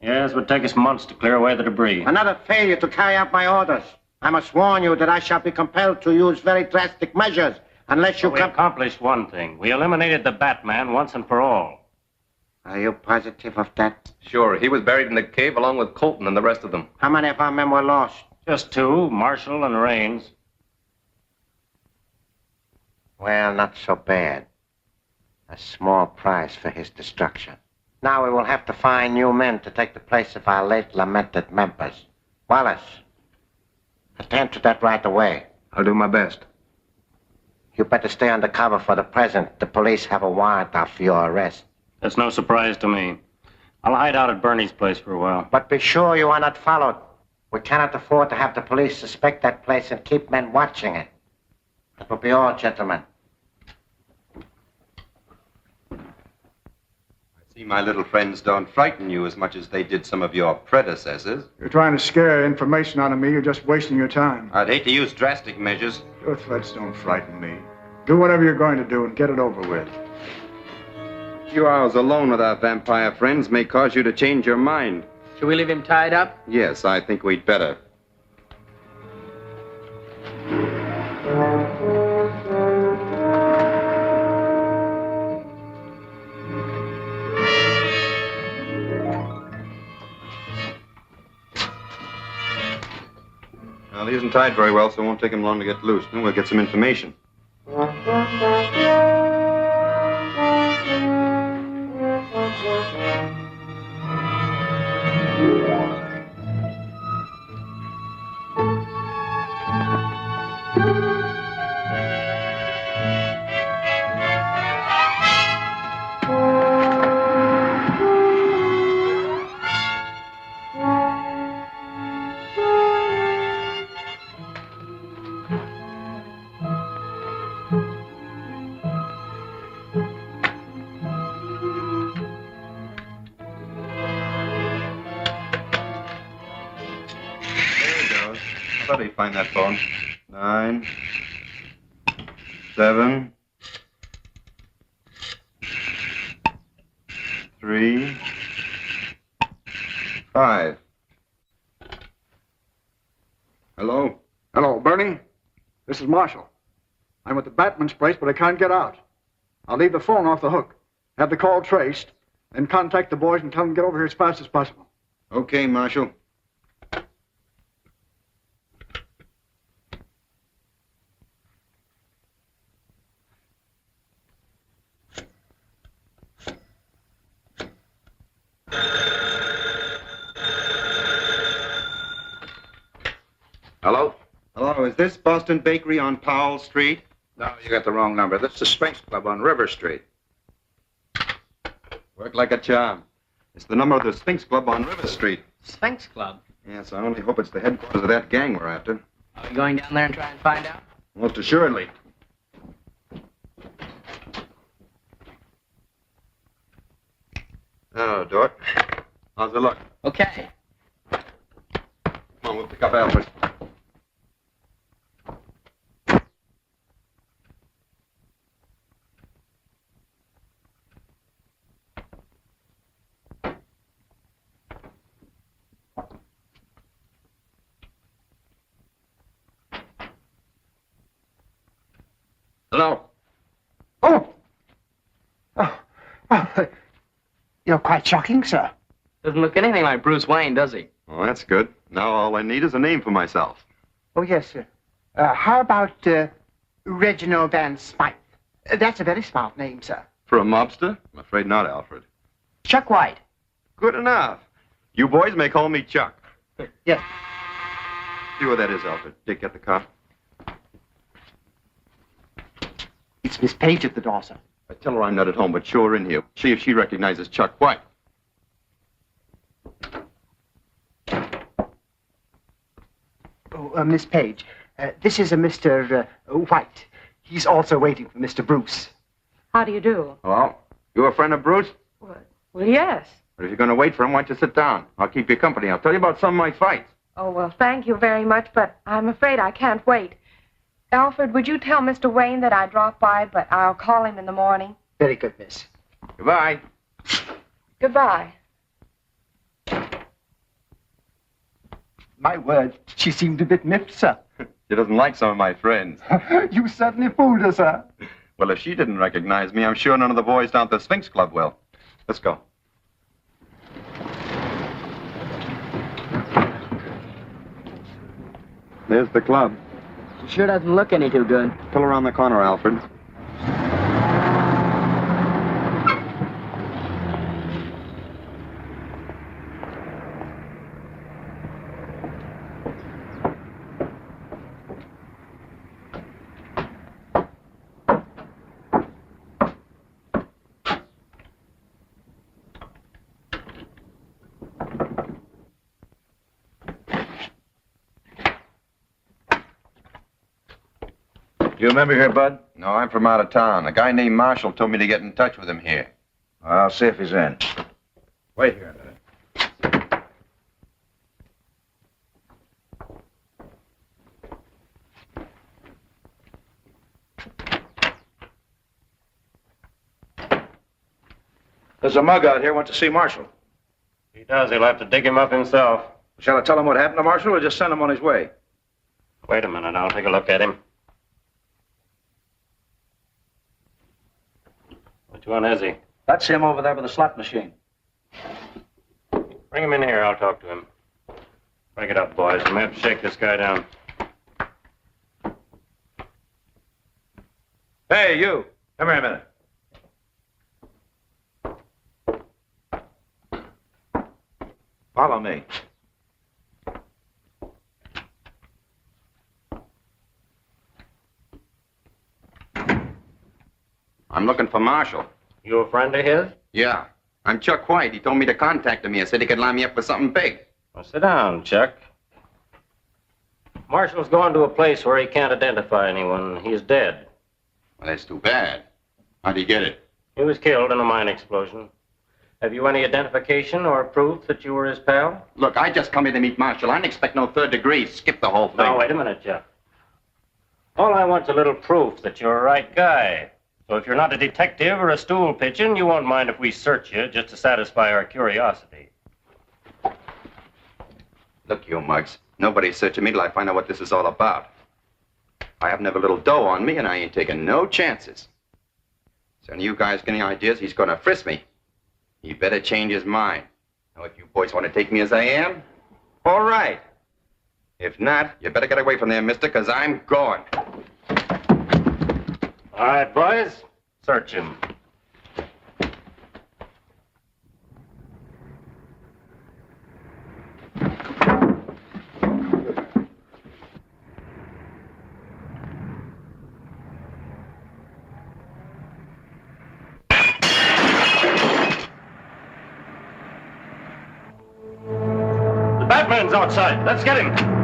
Yes, it would take us months to clear away the debris. Another failure to carry out my orders. I must warn you that I shall be compelled to use very drastic measures unless you We accomplished one thing. We eliminated the Batman once and for all. Are you positive of that? Sure, he was buried in the cave along with Colton and the rest of them. How many of our men were lost? Just two, Marshall and Raines. Well, not so bad. A small price for his destruction. Now we will have to find new men to take the place of our late lamented members. Wallace, attend to that right away. I'll do my best. You better stay undercover for the present. The police have a warrant out for your arrest. That's no surprise to me. I'll hide out at Bernie's place for a while. But be sure you are not followed. We cannot afford to have the police suspect that place and keep men watching it. That will be all, gentlemen. See, my little friends don't frighten you as much as they did some of your predecessors. You're trying to scare information out of me. You're just wasting your time. I'd hate to use drastic measures. Your threats don't frighten me. Do whatever you're going to do and get it over with. A few hours alone with our vampire friends may cause you to change your mind. Should we leave him tied up? Yes, I think we'd better. Well, he isn't tied very well, so it won't take him long to get loose. Then we'll get some information. How do you find that phone? 9, 7, 3, 5. Hello? Hello, Bernie. This is Marshall. I'm at the Batman's place, but I can't get out. I'll leave the phone off the hook, have the call traced, and contact the boys and tell them to get over here as fast as possible. Okay, Marshal. Hello? Hello, is this Boston Bakery on Powell Street? No, you got the wrong number. This is the Sphinx Club on River Street. Worked like a charm. It's the number of the Sphinx Club on River Street. Sphinx Club? Yes, I only hope it's the headquarters of that gang we're after. Are we going down there and try and find out? Most assuredly. Oh, Dort. How's the look? Okay. Come on, we'll pick up Alfred. Hello? You're quite shocking, sir. Doesn't look anything like Bruce Wayne, does he? Well, that's good. Now all I need is a name for myself. Oh, yes, sir. How about Reginald Van Smythe? That's a very smart name, sir. For a mobster? I'm afraid not, Alfred. Chuck White. Good enough. You boys may call me Chuck. Yes. See where that is, Alfred. Dick, get the car. It's Miss Page at the door, sir. I tell her I'm not at home, but show her in here. See if she recognizes Chuck White. Oh, Miss Page, this is a Mr. White. He's also waiting for Mr. Bruce. How do you do? Well, you a friend of Bruce? Well, yes. But if you're going to wait for him, why don't you sit down? I'll keep you company. I'll tell you about some of my fights. Oh, well, thank you very much, but I'm afraid I can't wait. Alfred, would you tell Mr. Wayne that I dropped by, but I'll call him in the morning? Very good, miss. Goodbye. Goodbye. My word, she seemed a bit miffed, sir. She doesn't like some of my friends. You certainly fooled her, sir. Well, if she didn't recognize me, I'm sure none of the boys down at the Sphinx Club will. Let's go. There's the club. Sure doesn't look any too good. Pull around the corner, Alfred. You remember here, Bud? No, I'm from out of town. A guy named Marshall told me to get in touch with him here. I'll see if he's in. Wait here a minute. There's a mug out here. Want to see Marshall. If he does, he'll have to dig him up himself. Shall I tell him what happened to Marshall or just send him on his way? Wait a minute. I'll take a look at him. Which one is he? That's him over there by the slot machine. Bring him in here. I'll talk to him. Break it up, boys. We may have to shake this guy down. Hey, you. Come here a minute. Follow me. I'm looking for Marshall. You a friend of his? Yeah. I'm Chuck White. He told me to contact him. He said he could line me up for something big. Well, sit down, Chuck. Marshall's gone to a place where he can't identify anyone. He's dead. Well, that's too bad. How'd he get it? He was killed in a mine explosion. Have you any identification or proof that you were his pal? Look, I just come here to meet Marshall. I didn't expect no third degree. Skip the whole thing. Now, wait a minute, Chuck. All I want's a little proof that you're a right guy. So if you're not a detective or a stool pigeon, you won't mind if we search you just to satisfy our curiosity. Look, you mugs. Nobody's searching me till I find out what this is all about. I have never little dough on me, and I ain't taking no chances. So any of you guys get any ideas, he's gonna frisk me. He better change his mind. Now, if you boys want to take me as I am, all right. If not, you better get away from there, mister, because I'm going. All right, boys. Search him. The Batman's outside. Let's get him.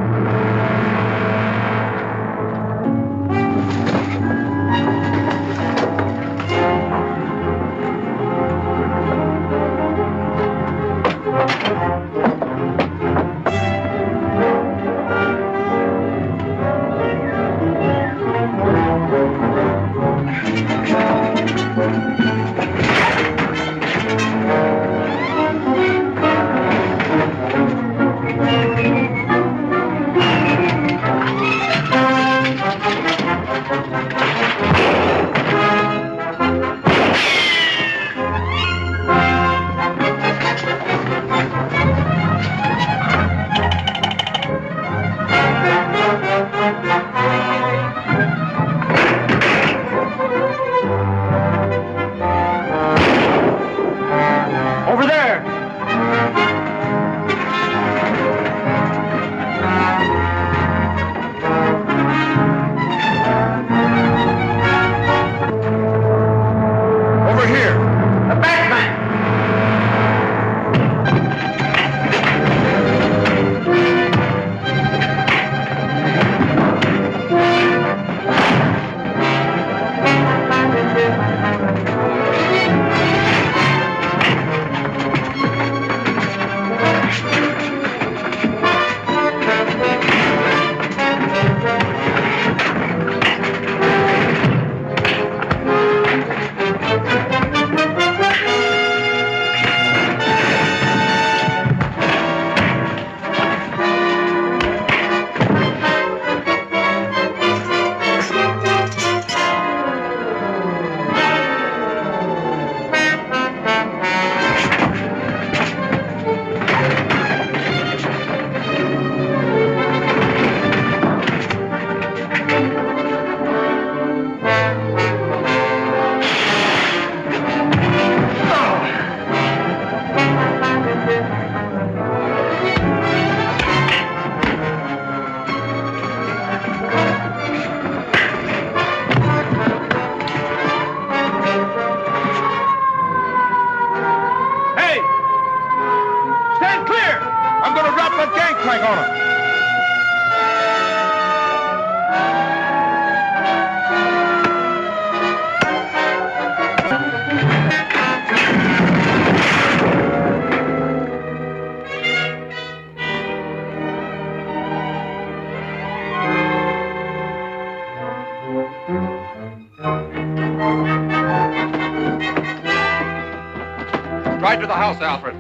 to the house, Alfred.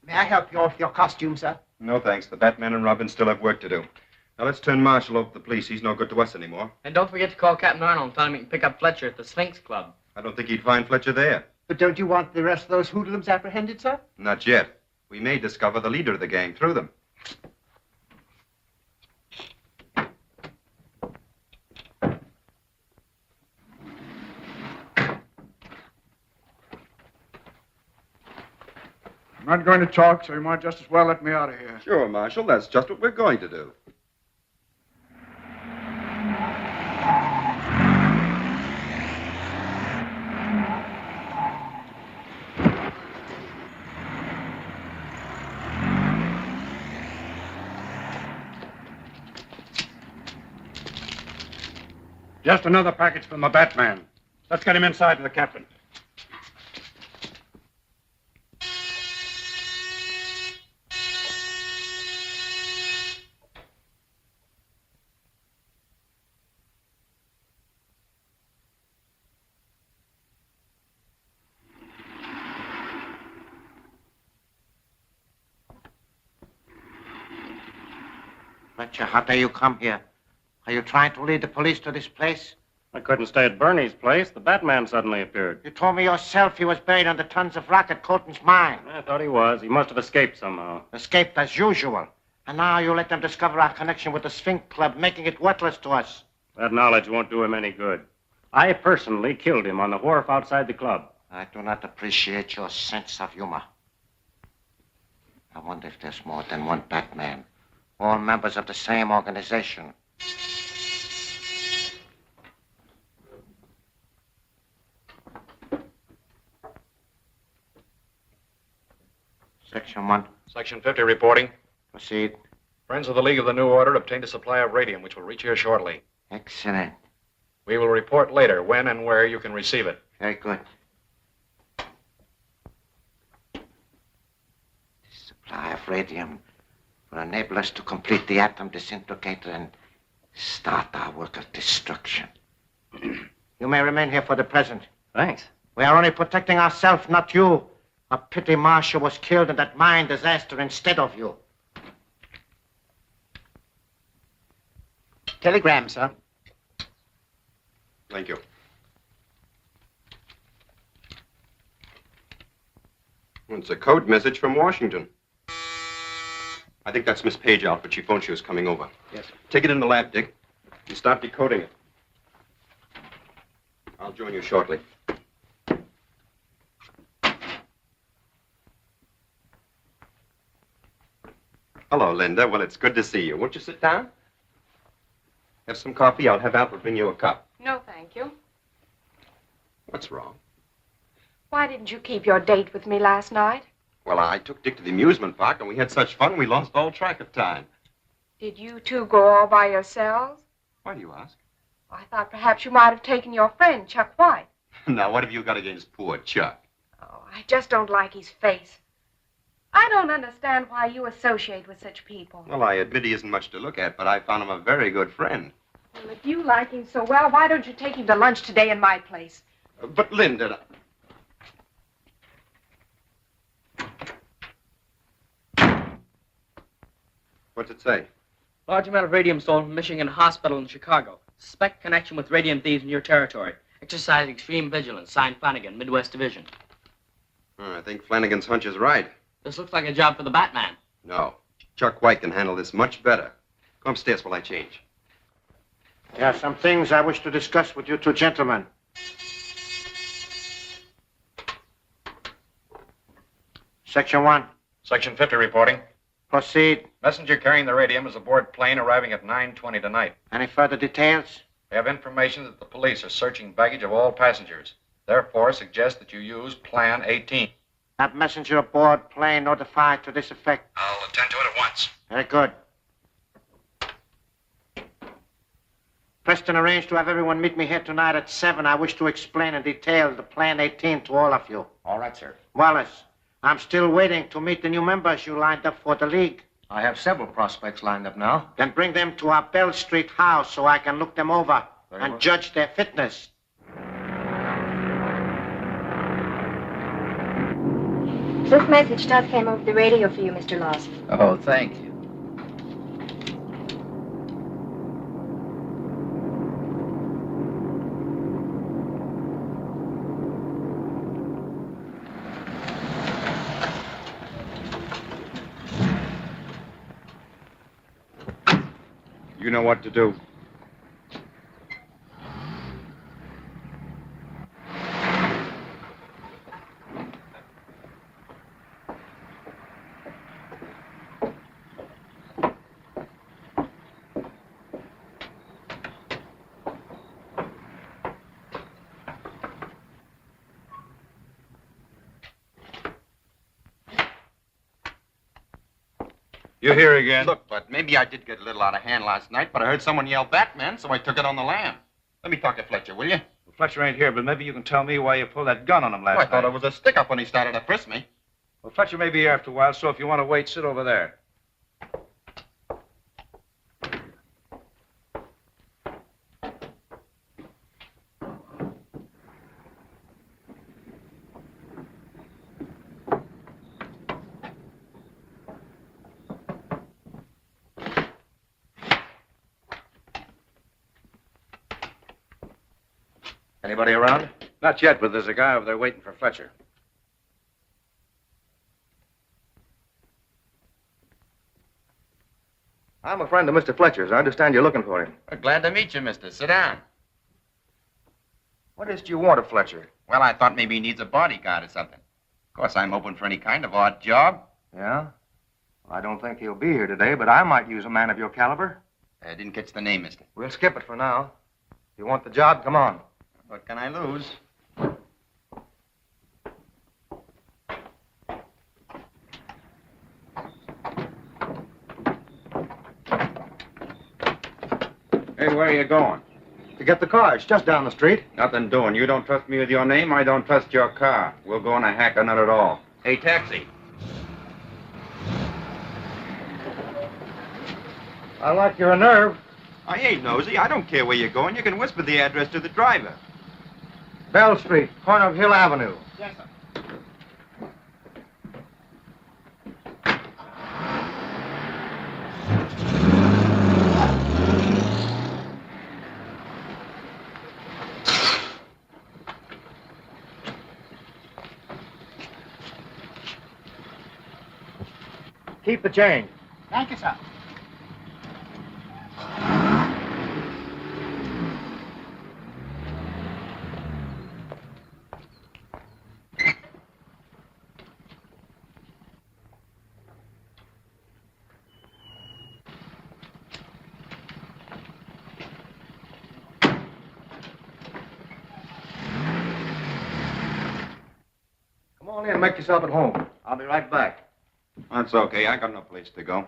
May I help you with your costume, sir? No, thanks. The Batman and Robin still have work to do. Now, let's turn Marshall over to the police. He's no good to us anymore. And don't forget to call Captain Arnold and tell him he can pick up Fletcher at the Sphinx Club. I don't think he'd find Fletcher there. But don't you want the rest of those hoodlums apprehended, sir? Not yet. We may discover the leader of the gang through them. I'm not going to talk, so you might just as well let me out of here. Sure, Marshal. That's just what we're going to do. Just another package from the Batman. Let's get him inside to the captain. Fletcher, how dare you come here? Are you trying to lead the police to this place? I couldn't stay at Bernie's place. The Batman suddenly appeared. You told me yourself he was buried under tons of rock at Colton's mine. I thought he was. He must have escaped somehow. Escaped as usual. And now you let them discover our connection with the Sphinx Club, making it worthless to us. That knowledge won't do him any good. I personally killed him on the wharf outside the club. I do not appreciate your sense of humor. I wonder if there's more than one Batman. All members of the same organization. Section 1. Section 50 reporting. Proceed. Friends of the League of the New Order obtained a supply of radium, which will reach here shortly. Excellent. We will report later when and where you can receive it. Very good. This supply of radium will enable us to complete the atom disintegrator and start our work of destruction. You may remain here for the present. Thanks. We are only protecting ourselves, not you. A pity Marshall was killed in that mine disaster instead of you. Telegram, sir. Thank you. It's a code message from Washington. I think that's Miss Page, Alfred. She phoned she was coming over. Yes. Take it in the lab, Dick, and start decoding it. I'll join you shortly. Hello, Linda. Well, it's good to see you. Won't you sit down? Have some coffee? I'll have Alfred bring you a cup. No, thank you. What's wrong? Why didn't you keep your date with me last night? Well, I took Dick to the amusement park, and we had such fun we lost all track of time. Did you two go all by yourselves? Why do you ask? I thought perhaps you might have taken your friend, Chuck White. Now, what have you got against poor Chuck? Oh, I just don't like his face. I don't understand why you associate with such people. Well, I admit he isn't much to look at, but I found him a very good friend. Well, if you like him so well, why don't you take him to lunch today in my place? But, Linda... What's it say? Large amount of radium stolen from Michigan Hospital in Chicago. Suspect connection with radium thieves in your territory. Exercise extreme vigilance. Signed Flanagan, Midwest Division. I think Flanagan's hunch is right. This looks like a job for the Batman. No. Chuck White can handle this much better. Go upstairs while I change. There are some things I wish to discuss with you two gentlemen. Section 1. Section 50 reporting. Proceed. Messenger carrying the radium is aboard plane arriving at 9:20 tonight. Any further details? We have information that the police are searching baggage of all passengers. Therefore, suggest that you use Plan 18. Have messenger aboard plane notified to this effect. I'll attend to it at once. Very good. Preston arranged to have everyone meet me here tonight at 7. I wish to explain in detail the Plan 18 to all of you. All right, sir. Wallace, I'm still waiting to meet the new members you lined up for the League. I have several prospects lined up now. Then bring them to our Bell Street house so I can look them over and judge their fitness. This message just came over the radio for you, Mr. Lawson. Oh, thank you. You know what to do. You're here again. Look, Bud, maybe I did get a little out of hand last night, but I heard someone yell Batman, so I took it on the lam. Let me talk to Fletcher, will you? Well, Fletcher ain't here, but maybe you can tell me why you pulled that gun on him last I night. thought it was a stick-up when he started to frisk me. Well, Fletcher may be here after a while, so if you want to wait, sit over there. Anybody around? Not yet, but there's a guy over there waiting for Fletcher. I'm a friend of Mr. Fletcher's. I understand you're looking for him. Glad to meet you, mister. Sit down. What is it you want of Fletcher? Well, I thought maybe he needs a bodyguard or something. Of course, I'm open for any kind of odd job. Yeah? I don't think he'll be here today, but I might use a man of your caliber. I didn't catch the name, mister. We'll skip it for now. If you want the job, come on. What can I lose? Hey, where are you going? To get the car. It's just down the street. Nothing doing. You don't trust me with your name, I don't trust your car. We'll go on a hack or none at all. Hey, taxi. I like your nerve. I ain't nosy. I don't care where you're going. You can whisper the address to the driver. Bell Street, corner of Hill Avenue. Yes, sir. Keep the change. Thank you, sir. Come on in, make yourself at home. I'll be right back. That's okay. I got no place to go.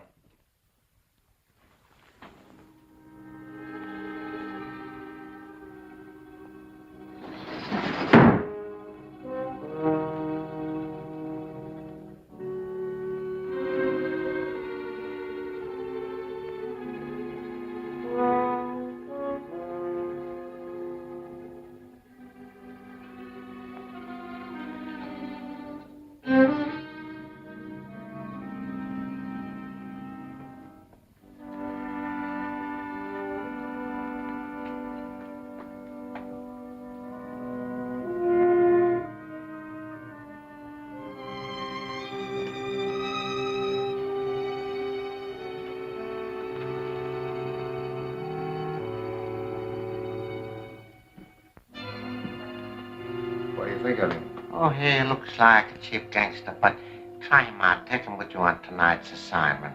What do you think of him? Oh, he looks like a cheap gangster, but try him out. Take him with you on tonight's assignment.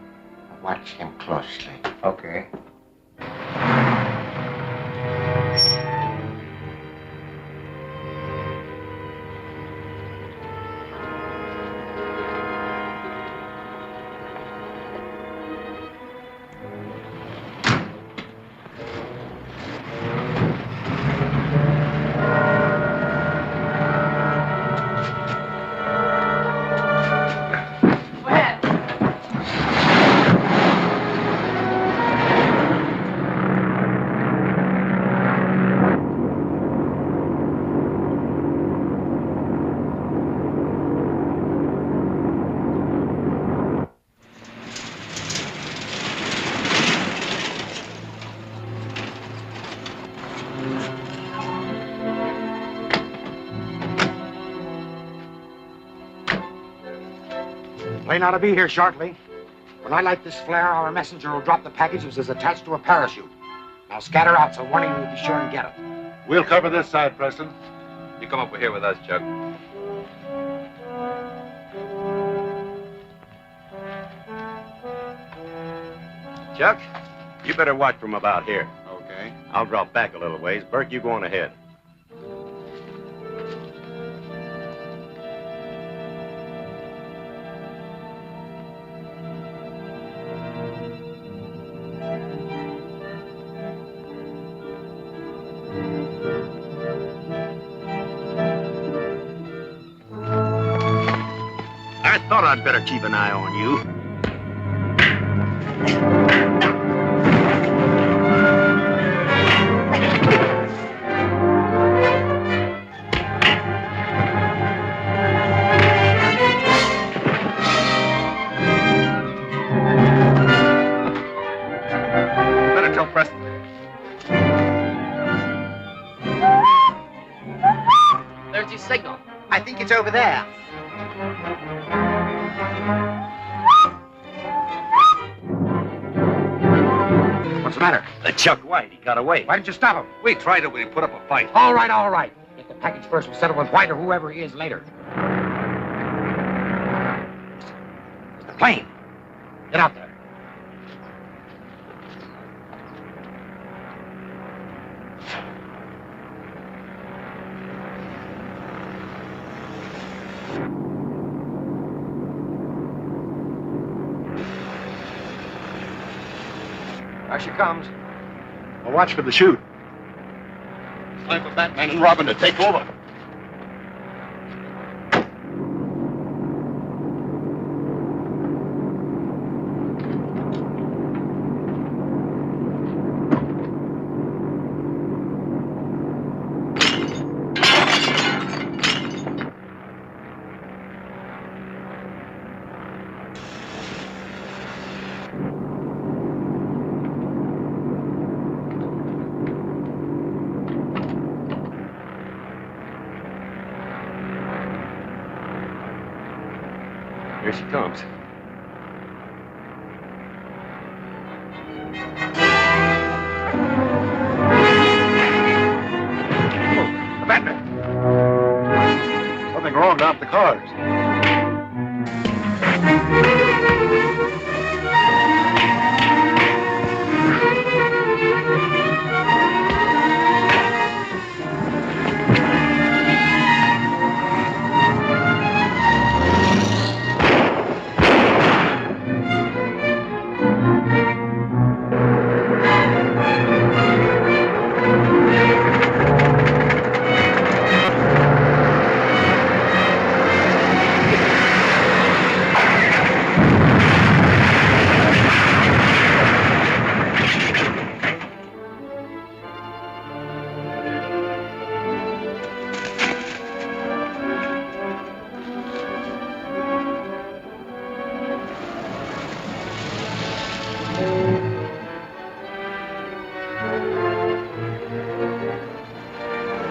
Watch him closely. Okay. Go ahead. Plane ought to be here shortly. When I light this flare, our messenger will drop the package which is attached to a parachute. Now scatter out so one of you will be sure and get it. We'll cover this side, Preston. You come over here with us, Chuck. Chuck, you better watch from about here. Okay. I'll drop back a little ways. Burke, you go on ahead. I thought I'd better keep an eye on you. Better tell Preston. There's your signal. I think it's over there. What's the matter? Chuck White, he got away. Why didn't you stop him? We tried it when he put up a fight. All right, all right. Get the package first. We'll settle with White or whoever he is later. It's the plane. Get out there. There she comes. Well, watch for the chute. Time for Batman and Robin to take over. Here she comes. Batman! Something wrong down at the cars.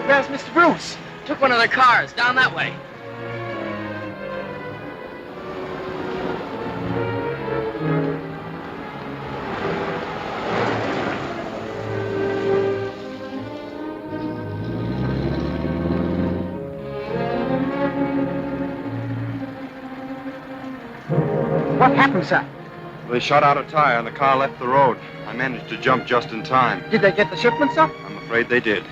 Where's Mr. Bruce? Took one of the cars down that way. What happened, sir? They shot out a tire and the car left the road. I managed to jump just in time. Did they get the shipment, sir? I'm afraid they did.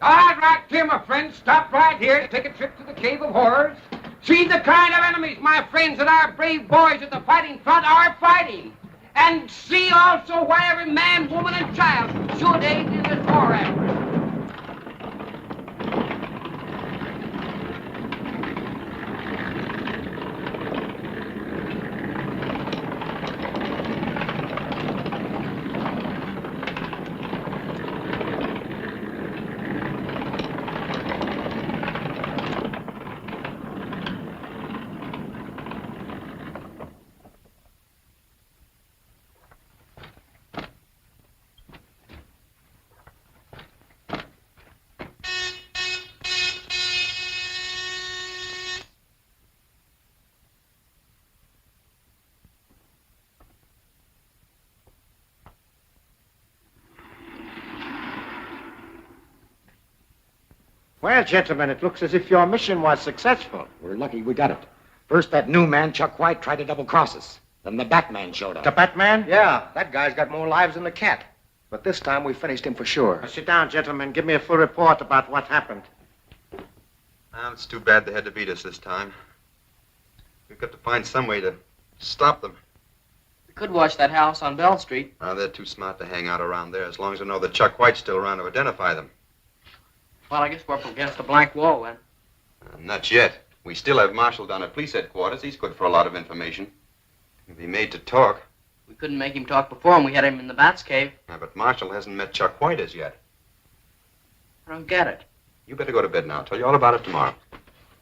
All right, here, my friends. Stop right here to take a trip to the Cave of Horrors. See the kind of enemies, my friends, that our brave boys at the fighting front are fighting. And see also why every man, woman, and child should aid in this war effort. Well, gentlemen, it looks as if your mission was successful. We're lucky we got it. First, that new man, Chuck White, tried to double-cross us. Then the Batman showed up. The Batman? Yeah, that guy's got more lives than the cat. But this time we finished him for sure. Now, sit down, gentlemen. Give me a full report about what happened. It's too bad they had to beat us this time. We've got to find some way to stop them. We could watch that house on Bell Street. They're too smart to hang out around there, as long as they know that Chuck White's still around to identify them. Well, I guess we're up against a blank wall then. Not yet. We still have Marshall down at police headquarters. He's good for a lot of information. He'll be made to talk. We couldn't make him talk before when we had him in the Bat's cave. Yeah, but Marshall hasn't met Chuck White as yet. I don't get it. You better go to bed now. I'll tell you all about it tomorrow.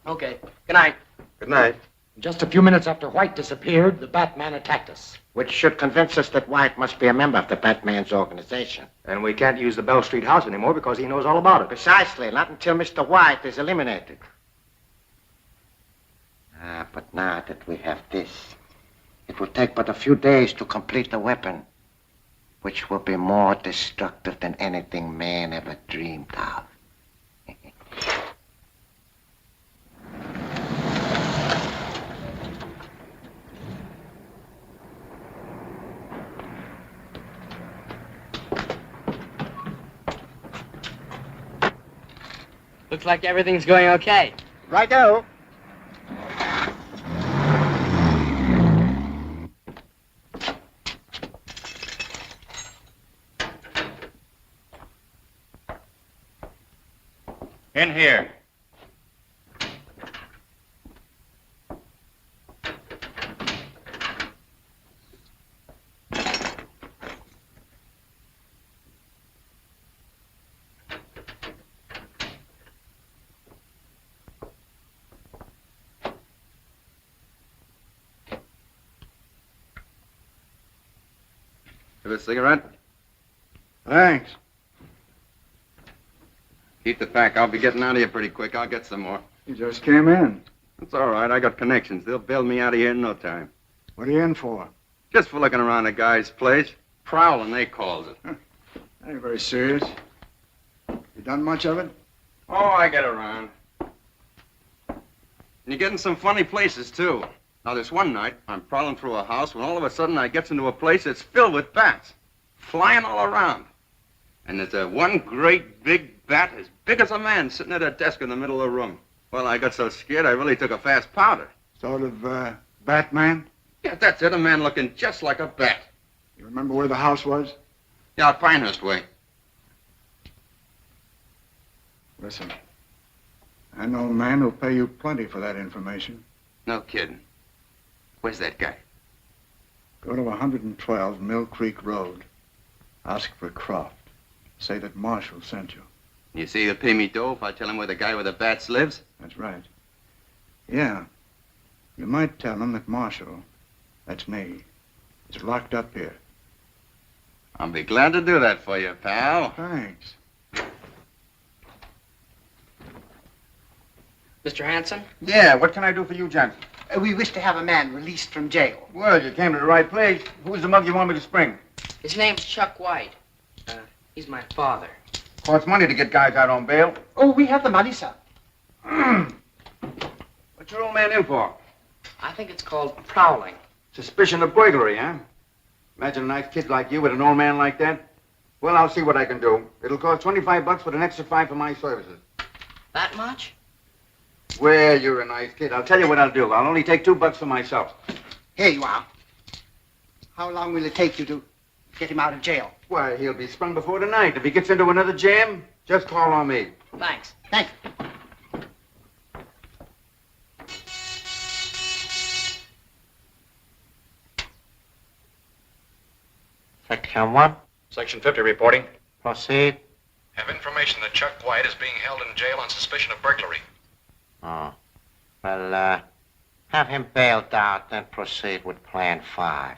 Okay. Good night. Good night. Just a few minutes after White disappeared, the Batman attacked us. Which should convince us that White must be a member of the Batman's organization. And we can't use the Bell Street house anymore because he knows all about it. Precisely. Not until Mr. White is eliminated. But now that we have this, it will take but a few days to complete the weapon, which will be more destructive than anything man ever dreamed of. Looks like everything's going okay. Righto. In here. Have a cigarette? Thanks. Keep the pack. I'll be getting out of here pretty quick. I'll get some more. You just came in. It's all right. I got connections. They'll bail me out of here in no time. What are you in for? Just for looking around a guy's place. Prowling, they calls it. That ain't very serious. You done much of it? Oh, I get around. And you get in some funny places, too. Now, this one night, I'm prowling through a house when all of a sudden I gets into a place that's filled with bats. Flying all around. And there's a one great big bat as big as a man sitting at a desk in the middle of the room. Well, I got so scared I really took a fast powder. Sort of, Batman? Yeah, that's it. A man looking just like a bat. You remember where the house was? Yeah, out Pinehurst way. Listen, I know a man who'll pay you plenty for that information. No kidding. Where's that guy? Go to 112 Mill Creek Road. Ask for Croft. Say that Marshall sent you. You say he'll pay me dough if I tell him where the guy with the bats lives? That's right. Yeah. You might tell him that Marshall, that's me, is locked up here. I'll be glad to do that for you, pal. Thanks. Mr. Hanson? Yeah, what can I do for you, Johnson? We wish to have a man released from jail. Well, you came to the right place. Who's the mug you want me to spring? His name's Chuck White. He's my father. Costs money to get guys out on bail. Oh, we have the money, sir. What's your old man in for? I think it's called prowling. Suspicion of burglary, huh? Imagine a nice kid like you with an old man like that. Well, I'll see what I can do. It'll cost $25 with an extra 5 for my services. That much? Well, you're a nice kid. I'll tell you what I'll do. I'll only take $2 for myself. Here you are. How long will it take you to get him out of jail? Why, he'll be sprung before tonight. If he gets into another jam, just call on me. Thanks. Thank you. Section 1. Section 50 reporting. Proceed. Have information that Chuck White is being held in jail on suspicion of burglary. Oh. Well, have him bailed out, then proceed with Plan 5.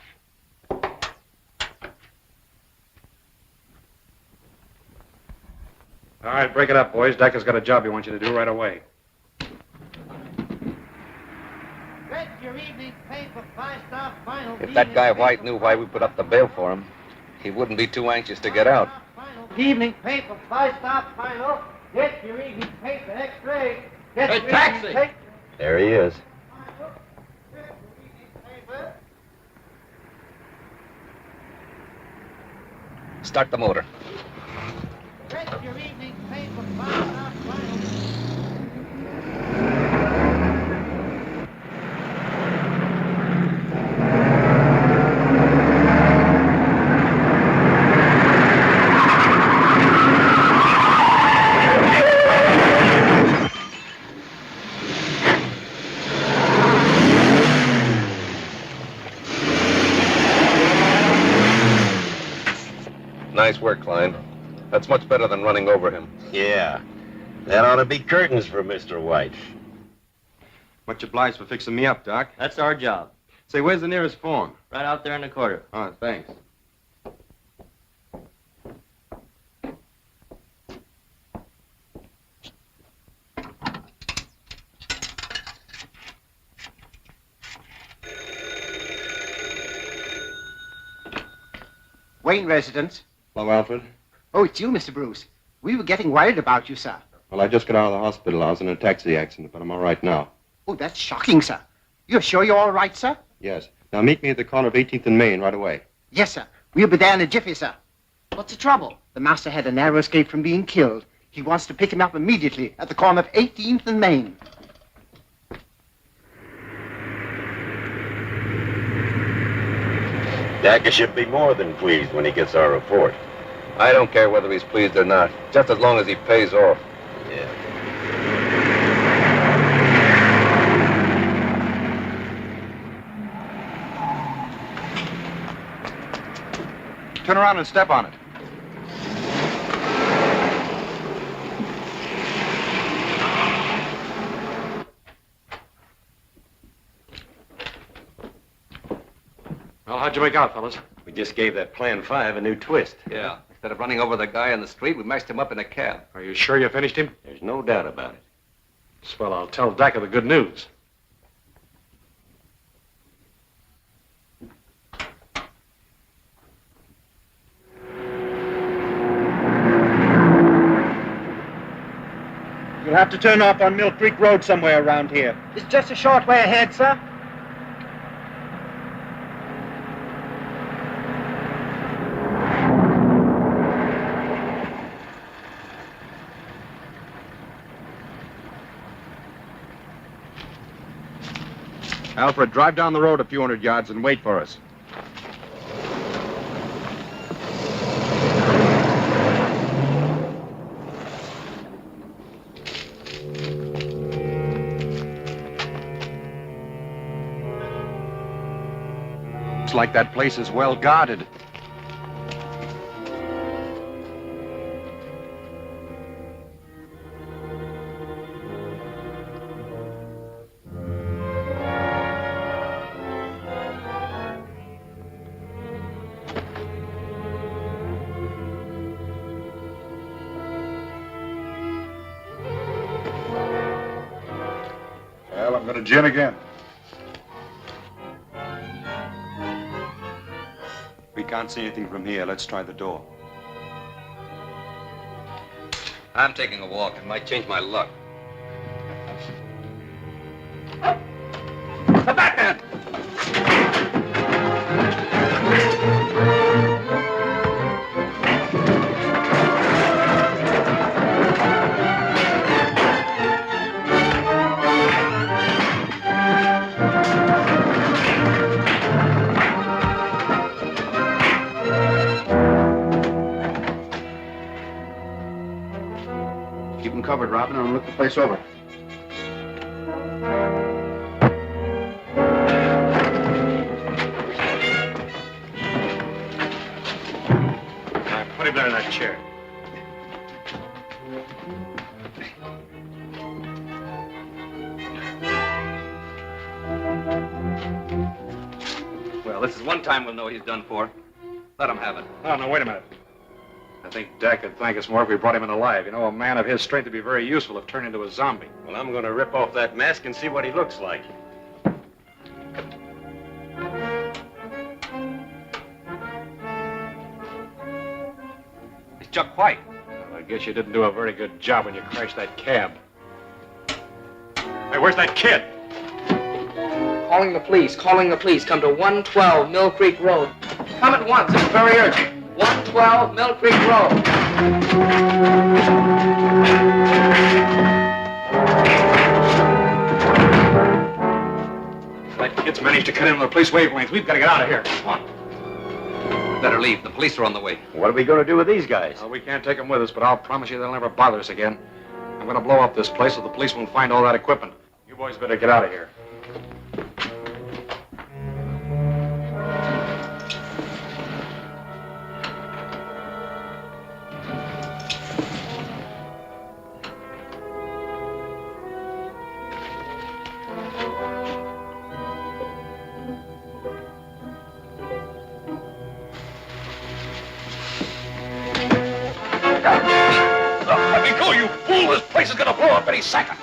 All right, break it up, boys. Decker's got a job he wants you to do right away. If that guy White knew why we put up the bail for him, he wouldn't be too anxious to get out. Evening paper, 5-star final. Get your evening paper, X-ray. Hey, taxi! There he is. Start the motor. Get your evening paper, file, Nice work, Klein. That's much better than running over him. Yeah. That ought to be curtains for Mr. White. Much obliged for fixing me up, Doc. That's our job. Say, where's the nearest phone? Right out there in the corner. Oh, thanks. Wayne residence. Hello, Alfred. Oh, it's you, Mr. Bruce. We were getting worried about you, sir. Well, I just got out of the hospital. I was in a taxi accident, but I'm all right now. Oh, that's shocking, sir. You're sure you're all right, sir? Yes. Now meet me at the corner of 18th and Main right away. Yes, sir. We'll be there in a jiffy, sir. What's the trouble? The master had a narrow escape from being killed. He wants to pick him up immediately at the corner of 18th and Main. Dacca should be more than pleased when he gets our report. I don't care whether he's pleased or not, just as long as he pays off. Yeah. Turn around and step on it. Well, how'd you make out, fellas? We just gave that Plan 5 a new twist. Yeah. Instead of running over the guy in the street, we mashed him up in a cab. Are you sure you finished him? There's no doubt about it. Well, I'll tell Dacca the good news. You'll have to turn off on Mill Creek Road somewhere around here. It's just a short way ahead, sir. Alfred, drive down the road a few hundred yards and wait for us. Looks like that place is well guarded. Well, I'm going to gin again. We can't see anything from here. Let's try the door. I'm taking a walk. It might change my luck. The Batman! Keep them covered, Robin, and look the place over. Put him there in that chair. Well, this is one time we'll know he's done for. Let him have it. Oh, no, wait a minute. I think Dak could thank us more if we brought him in alive. You know, a man of his strength would be very useful if turned into a zombie. Well, I'm going to rip off that mask and see what he looks like. It's Chuck White. Well, I Guess you didn't do a very good job when you crashed that cab. Hey, where's that kid? Calling the police. Come to 112 Mill Creek Road. Come at once. It's very urgent. 112 Mill Creek Road. That kid's managed to cut into the police wavelength. We've got to get out of here. Come on. Better leave. The police are on the way. What are we going to do with these guys? Well, we can't take them with us, but I'll promise you they'll never bother us again. I'm going to blow up this place so the police won't find all that equipment. You boys better get out of here. Let me go, you fool! This place is gonna blow up any second.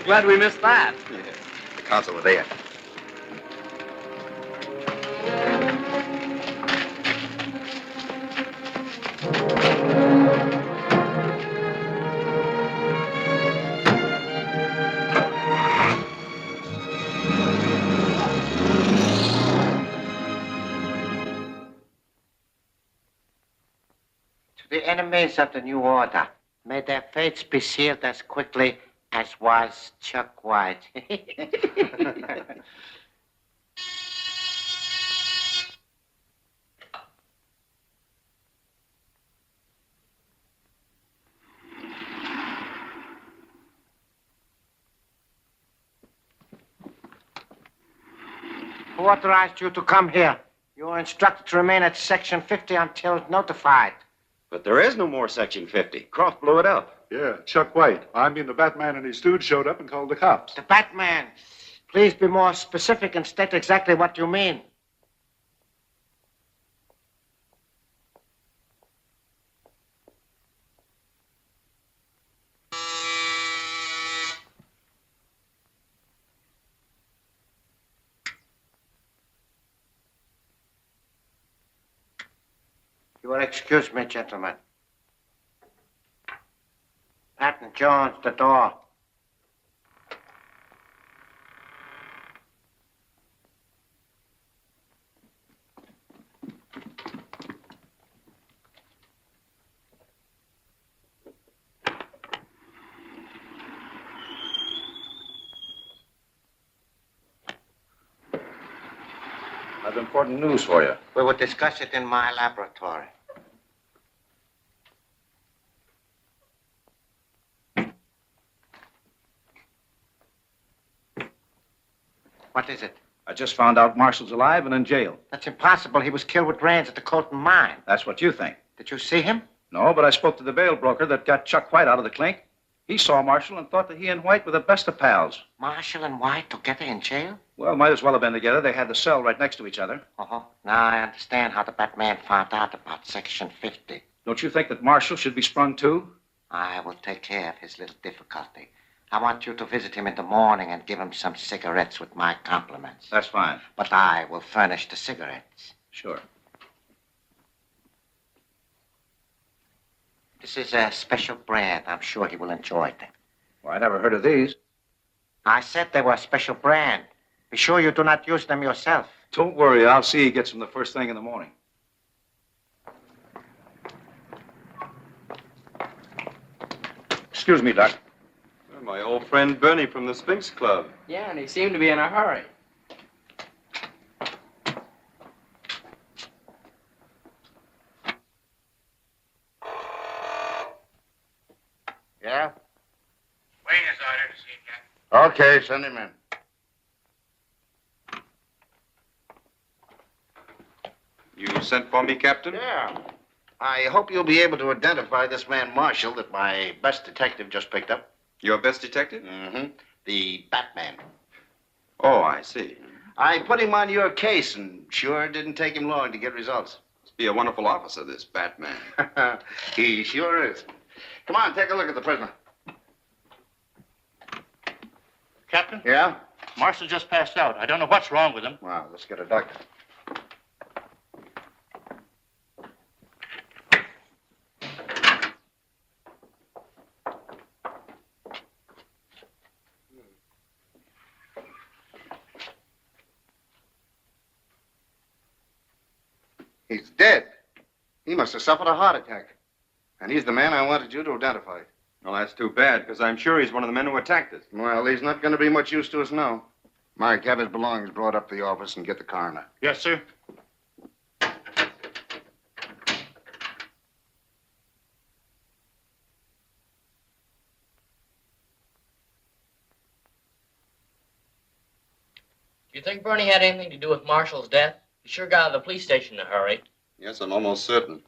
Glad we missed that. The car's over there. To the enemies of the new order, may their fates be sealed as quickly as was Chuck White. Who authorized you to come here? You are instructed to remain at Section 50 until notified. But there is no more Section 50. Croft blew it up. Yeah, Chuck White. I mean, the Batman and his stooge showed up and called the cops. The Batman. Please be more specific and state exactly what you mean. You will excuse me, gentlemen. Patton Jones, the door. I've important news for you. We will discuss it in my laboratory. What is it? I just found out Marshall's alive and in jail. That's impossible. He was killed with rains at the Colton mine. That's what you think. Did you see him? No, but I spoke to the bail broker that got Chuck White out of the clink. He saw Marshall and thought that he and White were the best of pals. Marshall and White together in jail? Well, might as well have been together. They had the cell right next to each other. Uh-huh. Now I understand how the Batman found out about Section 50. Don't you think that Marshall should be sprung too? I will take care of his little difficulty. I want you to visit him in the morning and give him some cigarettes with my compliments. That's fine. But I will furnish the cigarettes. Sure. This is a special brand. I'm sure he will enjoy them. Well, I never heard of these. I said they were a special brand. Be sure you do not use them yourself. Don't worry. I'll see he gets them the first thing in the morning. Excuse me, Doc. My old friend Bernie from the Sphinx Club. Yeah, and he seemed to be in a hurry. Yeah? Wayne is ordered to see Captain. Okay, send him in. You sent for me, Captain? Yeah. I hope you'll be able to identify this man Marshall that my best detective just picked up. Your best detective? Mm-hmm. The Batman. Oh, I see. I put him on your case, and sure didn't take him long to get results. Must be a wonderful officer, this Batman. He sure is. Come on, take a look at the prisoner. Captain? Yeah? Marshall just passed out. I don't know what's wrong with him. Well, let's get a doctor. He's dead. He must have suffered a heart attack. And he's the man I wanted you to identify. Well, that's too bad, because I'm sure he's one of the men who attacked us. Well, he's not going to be much use to us now. Mark, have his belongings brought up to the office and get the coroner. Yes, sir. Do you think Bernie had anything to do with Marshall's death? He sure got out of the police station in a hurry. Yes, I'm almost certain.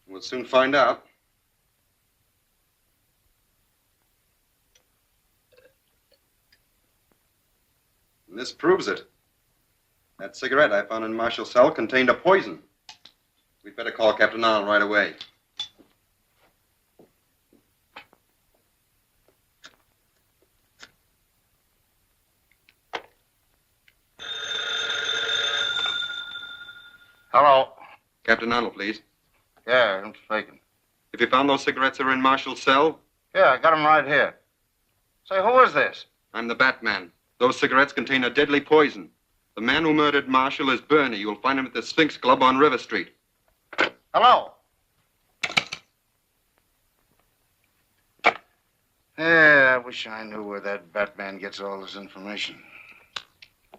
We'll soon find out. And this proves it. That cigarette I found in Marshall's cell contained a poison. We'd better call Captain Arnold right away. Hello. Captain Arnold, please. Yeah, I'm speaking. If you found those cigarettes that were in Marshall's cell, Yeah, I got him right here. Say, who is this? I'm the Batman. Those cigarettes contain a deadly poison. The man who murdered Marshall is Bernie. You'll find him at the Sphinx Club on River Street. Hello. Yeah, I wish I knew where that Batman gets all this information.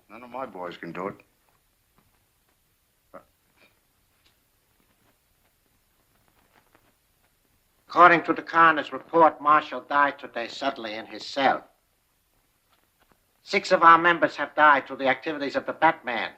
None of my boys can do it. According to the coroner's report, Marshall died today suddenly in his cell. 6 of our members have died through the activities of the Batman.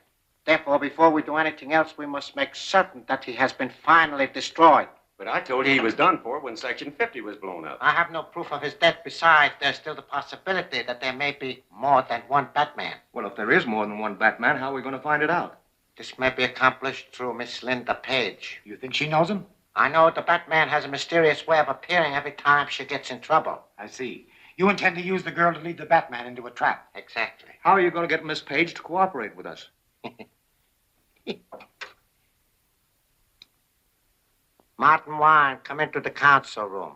Therefore, before we do anything else, we must make certain that he has been finally destroyed. But I told you he was done for when Section 50 was blown up. I have no proof of his death. Besides, there's still the possibility that there may be more than one Batman. Well, if there is more than one Batman, how are we going to find it out? This may be accomplished through Miss Linda Page. You think she knows him? I know the Batman has a mysterious way of appearing every time she gets in trouble. I see. You intend to use the girl to lead the Batman into a trap. Exactly. How are you going to get Miss Page to cooperate with us? Martin Wine, come into the council room.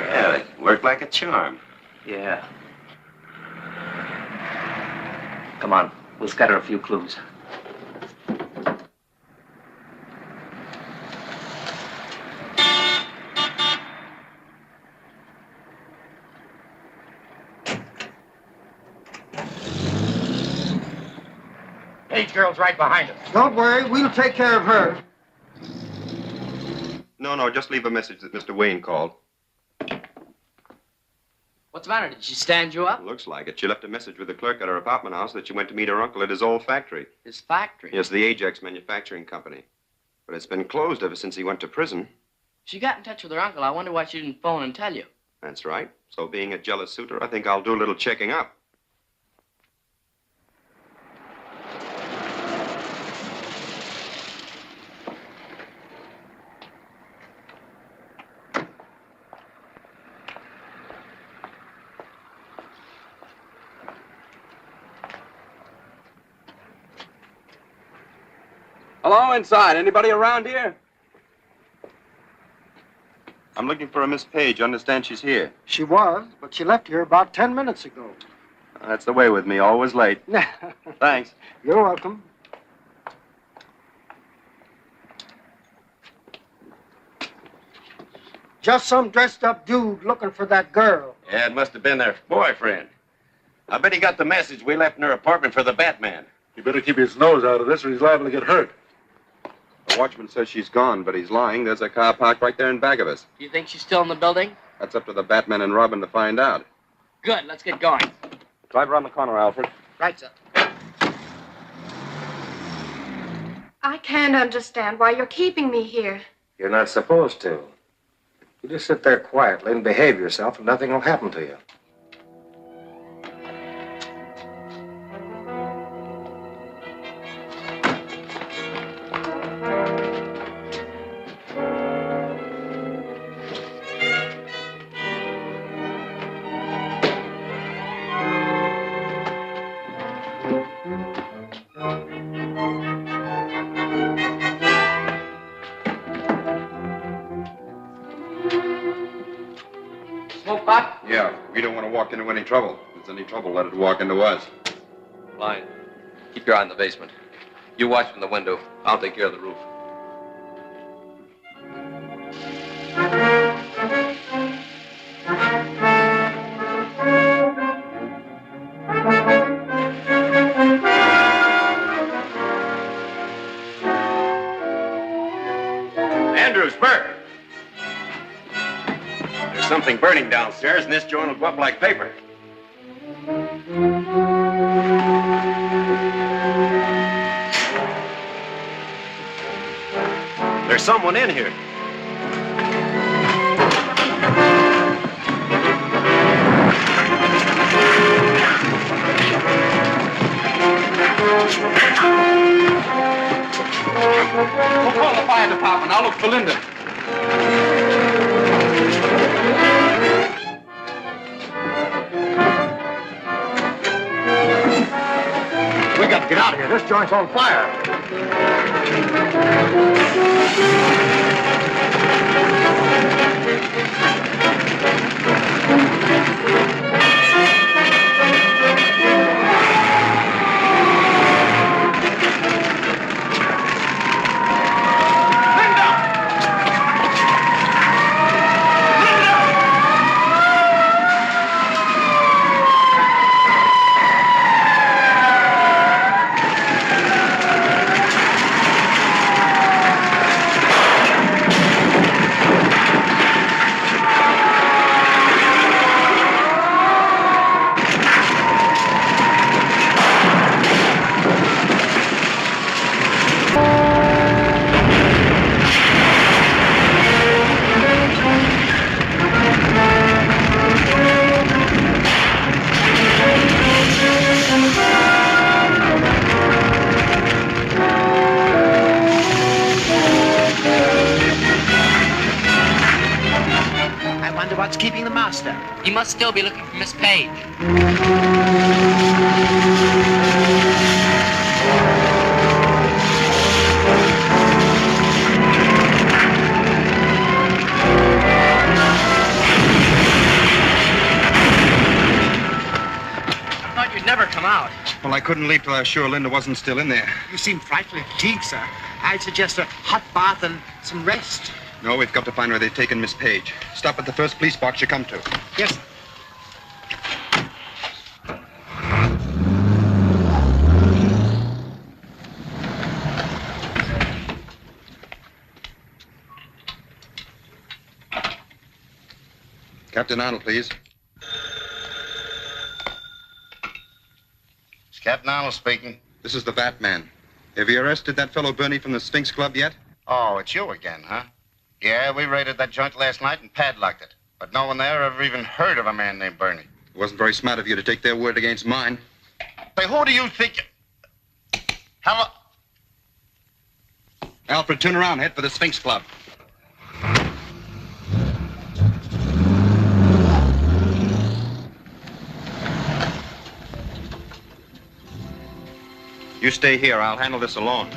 Yeah, it worked like a charm. Yeah. Come on, we'll scatter a few clues. Page girl's right behind us. Don't worry, we'll take care of her. No, just leave a message that Mr. Wayne called. What's the matter? Did she stand you up? Looks like it. She left a message with the clerk at her apartment house that she went to meet her uncle at his old factory. His factory? Yes, the Ajax Manufacturing Company. But it's been closed ever since he went to prison. She got in touch with her uncle. I wonder why she didn't phone and tell you. That's right. So being a jealous suitor, I think I'll do a little checking up. Hello, inside. Anybody around here? I'm looking for a Miss Page. Understand she's here. She was, but she left here about 10 minutes ago. That's the way with me, always late. Thanks. You're welcome. Just some dressed-up dude looking for that girl. Yeah, it must have been their boyfriend. I bet he got the message we left in her apartment for the Batman. You better keep his nose out of this or he's liable to get hurt. The watchman says she's gone, but he's lying. There's a car parked right there in back of us. Do you think she's still in the building? That's up to the Batman and Robin to find out. Good, let's get going. Drive around the corner, Alfred. Right, sir. I can't understand why you're keeping me here. You're not supposed to. You just sit there quietly and behave yourself, and nothing will happen to you. Smoke pot? Yeah, we don't want to walk into any trouble. If there's any trouble, let it walk into us. Fine. Keep your eye on the basement. You watch from the window. I'll take care of the roof. Andrews, Burke. There's something burning downstairs, and this joint will go up like paper. There's someone in here. We'll call the fire department. I'll look for Linda. We got to get out of here. This joint's on fire. I wonder what's keeping the master. You must still be looking for Miss Page. I thought you'd never come out. Well, I couldn't leave till I was sure Linda wasn't still in there. You seem frightfully fatigued, sir. I'd suggest a hot bath and some rest. No, we've got to find where they've taken Miss Page. Stop at the first police box you come to. Yes, sir. Captain Arnold, please. It's Captain Arnold speaking. This is the Batman. Have you arrested that fellow Bernie from the Sphinx Club yet? Oh, it's you again, huh? Yeah, we raided that joint last night and padlocked it. But no one there ever even heard of a man named Bernie. It wasn't very smart of you to take their word against mine. Say, who do you think? Hello? Alfred, turn around. Head for the Sphinx Club. You stay here. I'll handle this alone.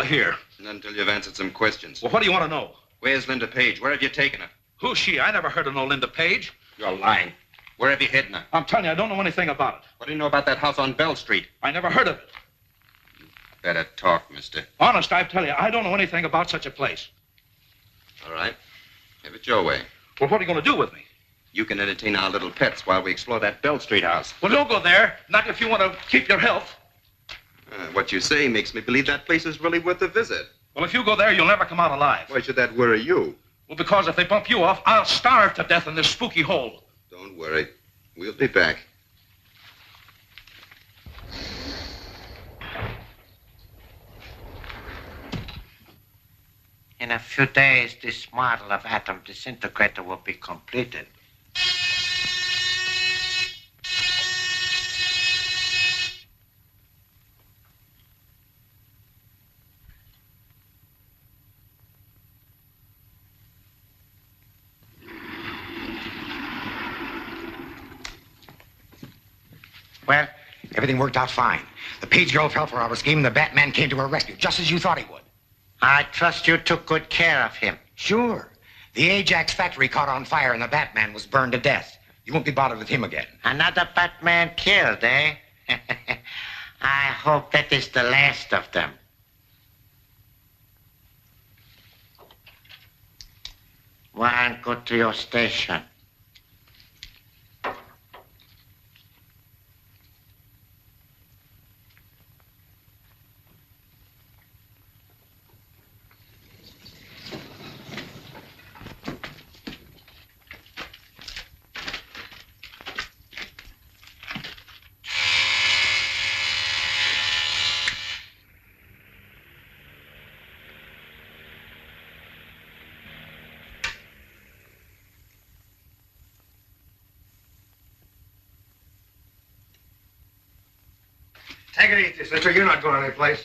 of here? Not until you've answered some questions. Well, what do you want to know? Where's Linda Page? Where have you taken her? Who's she? I never heard of no Linda Page. You're lying. Where have you hidden her? I'm telling you, I don't know anything about it. What do you know about that house on Bell Street? I never heard of it. Better talk, mister. Honest, I tell you, I don't know anything about such a place. All right. Have it your way. Well, what are you going to do with me? You can entertain our little pets while we explore that Bell Street house. Well, don't go there. Not if you want to keep your health. What you say makes me believe that place is really worth a visit. Well, if you go there, you'll never come out alive. Why should that worry you? Well, because if they bump you off, I'll starve to death in this spooky hole. Don't worry. We'll be back. In a few days, this model of atom disintegrator will be completed. Well, everything worked out fine. The Page girl fell for our scheme, and the Batman came to her rescue, just as you thought he would. I trust you took good care of him. Sure. The Ajax factory caught on fire, and the Batman was burned to death. You won't be bothered with him again. Another Batman killed, eh? I hope that is the last of them. Warren, go to your station. Take it easy, sister. You're not going anyplace.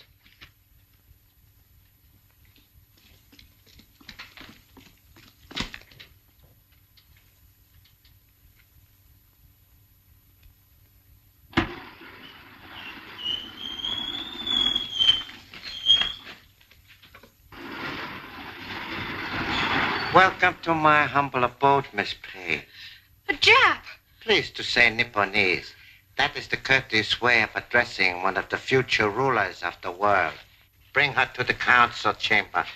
Welcome to my humble abode, Miss Page. A Jap! Pleased to say Nipponese. That is the courteous way of addressing one of the future rulers of the world. Bring her to the council chamber.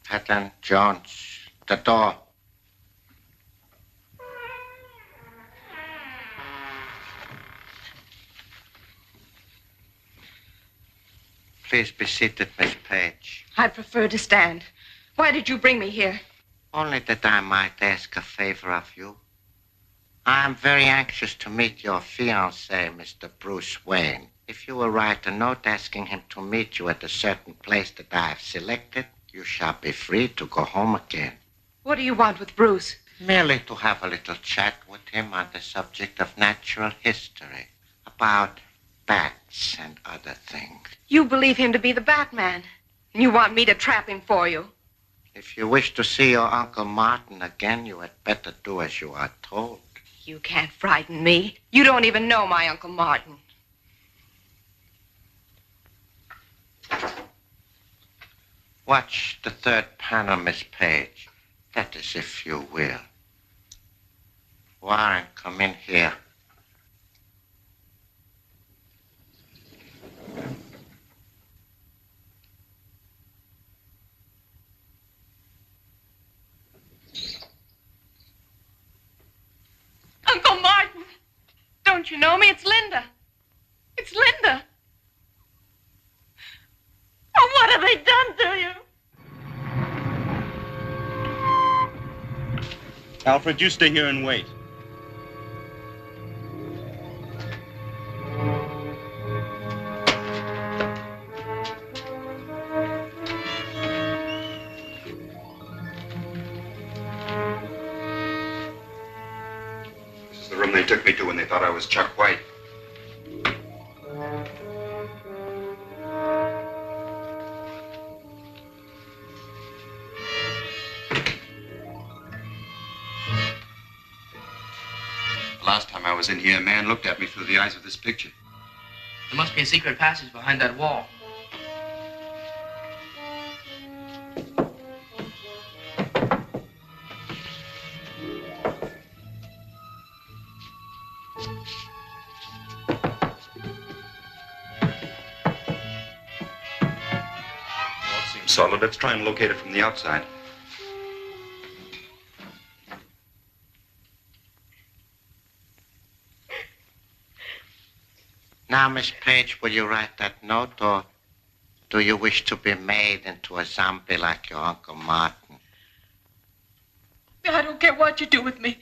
Helen Jones, the door. Please be seated, Miss Page. I prefer to stand. Why did you bring me here? Only that I might ask a favor of you. I am very anxious to meet your fiancé, Mr. Bruce Wayne. If you will write a note asking him to meet you at a certain place that I have selected, you shall be free to go home again. What do you want with Bruce? Merely to have a little chat with him on the subject of natural history, about bats and other things. You believe him to be the Batman, and you want me to trap him for you. If you wish to see your Uncle Martin again, you had better do as you are told. You can't frighten me. You don't even know my Uncle Martin. Watch the third panel, Miss Page. That is, if you will. Warren, come in here. Uncle Martin! Don't you know me? It's Linda. It's Linda. Oh, what have they done to you? Alfred, you stay here and wait. This is the room they took me to when they thought I was Chuck White. was in here, a man looked at me through the eyes of this picture. There must be a secret passage behind that wall. All seems solid. Let's try and locate it from the outside. Now, Miss Page, will you write that note, or do you wish to be made into a zombie like your Uncle Martin? I don't care what you do with me,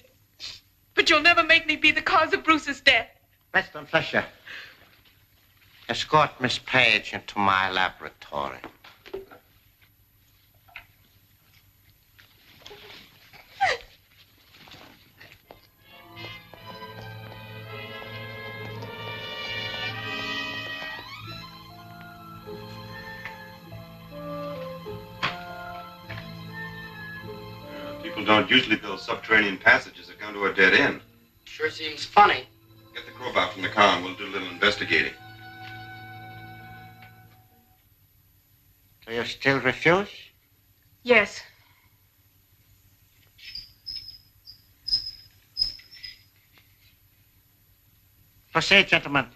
but you'll never make me be the cause of Bruce's death. Weston Fisher, escort Miss Page into my laboratory. People don't usually build subterranean passages that come to a dead end. Sure seems funny. Get the crowbar from the car and we'll do a little investigating. Do you still refuse? Yes. Proceed, gentlemen.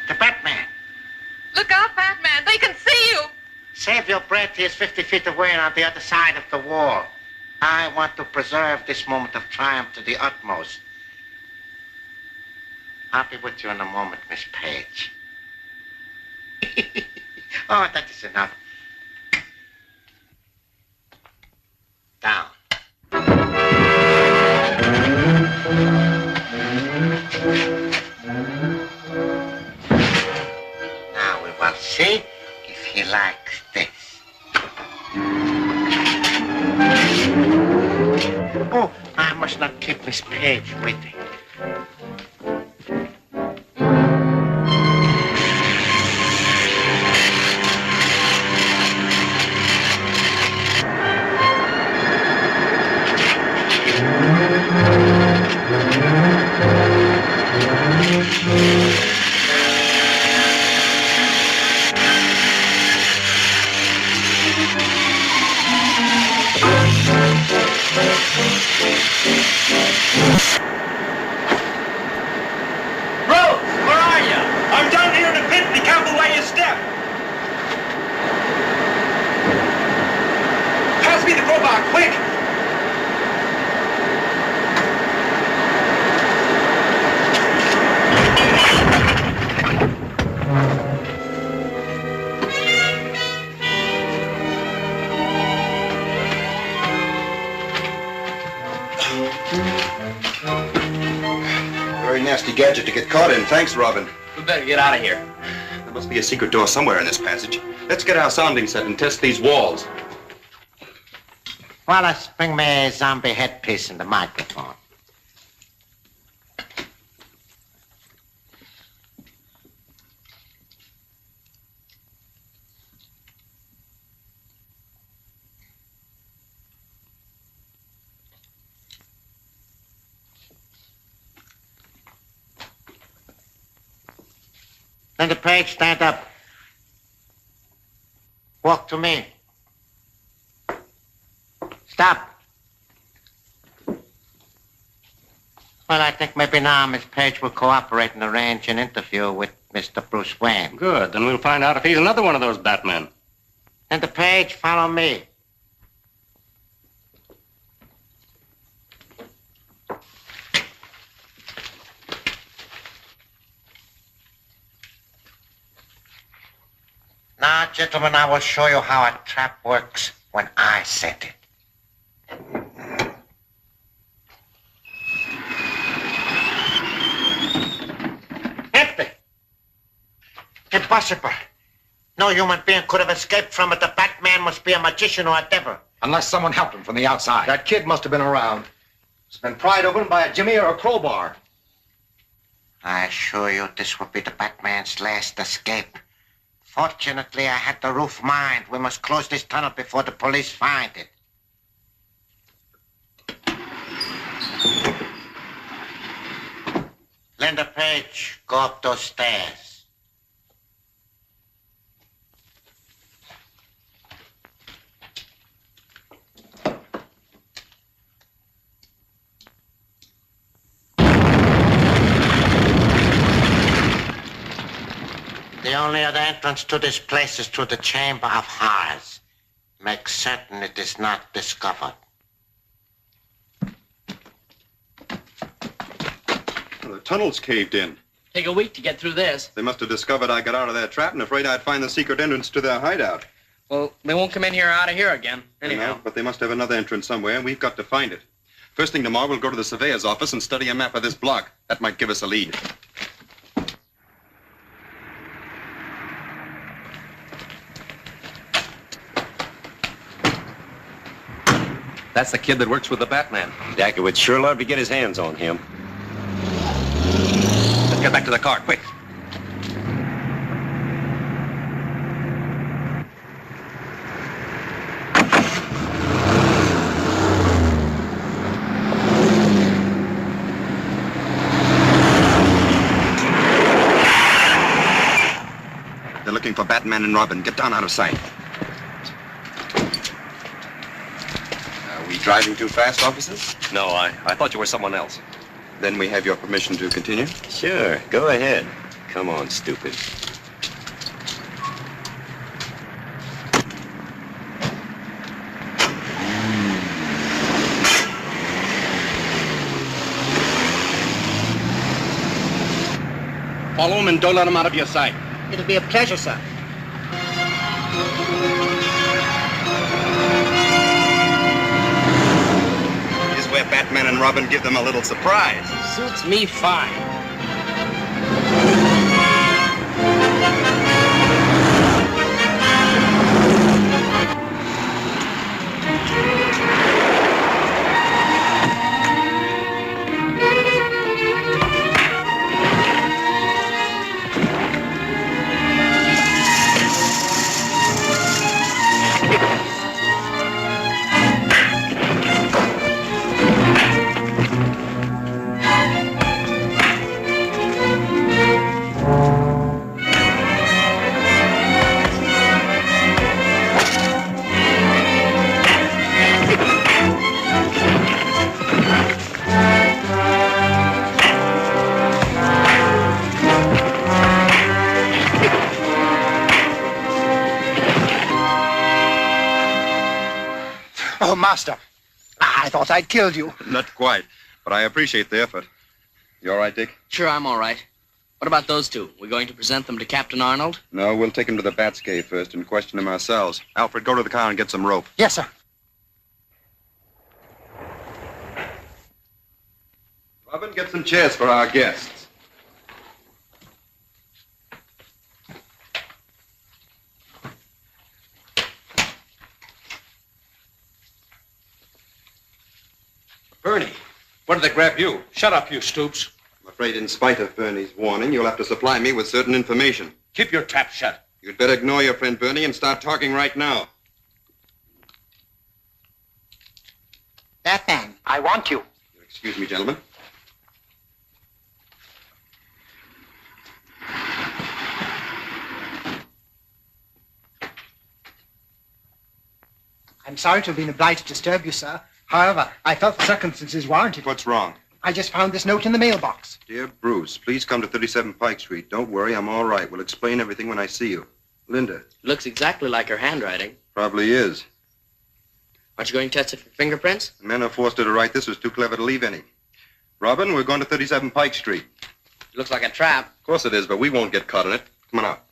The Batman. Look out, Batman. They can see you. Save your breath. He is 50 feet away and on the other side of the wall. I want to preserve this moment of triumph to the utmost. I'll be with you in a moment, Miss Page. Oh, that is enough. Down. Now we will see if he likes this. Oh, I must not keep Miss Page waiting. Rose, where are you? I'm down here in the pit. Be careful where you step. Pass me the crowbar, quick. Very nasty gadget to get caught in. Thanks, Robin. We better get out of here. There must be a secret door somewhere in this passage. Let's get our sounding set and test these walls. Wallace, bring me a zombie headpiece and the microphone. Then the Page, stand up. Walk to me. Stop. Well, I think maybe now Miss Page will cooperate and arrange an interview with Mr. Bruce Wayne. Good. Then we'll find out if he's another one of those Batmen. Then the Page, follow me. Now, gentlemen, I will show you how a trap works when I set it. Empty. Impossible. No human being could have escaped from it. The Batman must be a magician or a devil. Unless someone helped him from the outside. That kid must have been around. It's been pried open by a jimmy or a crowbar. I assure you this will be the Batman's last escape. Fortunately, I had the roof mined. We must close this tunnel before the police find it. Linda Page, go up those stairs. The only other entrance to this place is through the Chamber of Horrors. Make certain it is not discovered. The tunnel's caved in. Take a week to get through this. They must have discovered I got out of their trap and afraid I'd find the secret entrance to their hideout. Well, they won't come in here or out of here again. Anyhow. No, but they must have another entrance somewhere, and we've got to find it. First thing tomorrow, we'll go to the surveyor's office and study a map of this block. That might give us a lead. That's the kid that works with the Batman. Dacca would sure love to get his hands on him. Let's get back to the car, quick. They're looking for Batman and Robin. Get down out of sight. Are we driving too fast, officers? No, I thought you were someone else. Then we have your permission to continue? Sure, go ahead. Come on, stupid. Follow him and don't let him out of your sight. It'll be a pleasure, sir. Here's where Batman and Robin give them a little surprise. Suits me fine. Oh, Master. I thought I'd killed you. Not quite, but I appreciate the effort. You all right, Dick? Sure, I'm all right. What about those two? We're going to present them to Captain Arnold? No, we'll take him to the Bat's cave first and question him ourselves. Alfred, go to the car and get some rope. Yes, sir. Robin, get some chairs for our guests. Bernie, what did they grab you? Shut up, you stoops. I'm afraid in spite of Bernie's warning, you'll have to supply me with certain information. Keep your trap shut. You'd better ignore your friend Bernie and start talking right now. Batman, I want you. Excuse me, gentlemen. I'm sorry to have been obliged to disturb you, sir. However, I felt the circumstances warranted. What's wrong? I just found this note in the mailbox. Dear Bruce, please come to 37 Pike Street. Don't worry, I'm all right. We'll explain everything when I see you. Linda. Looks exactly like her handwriting. Probably is. Aren't you going to test it for fingerprints? The man who forced her to write this was too clever to leave any. Robin, we're going to 37 Pike Street. Looks like a trap. Of course it is, but we won't get caught in it. Come on out.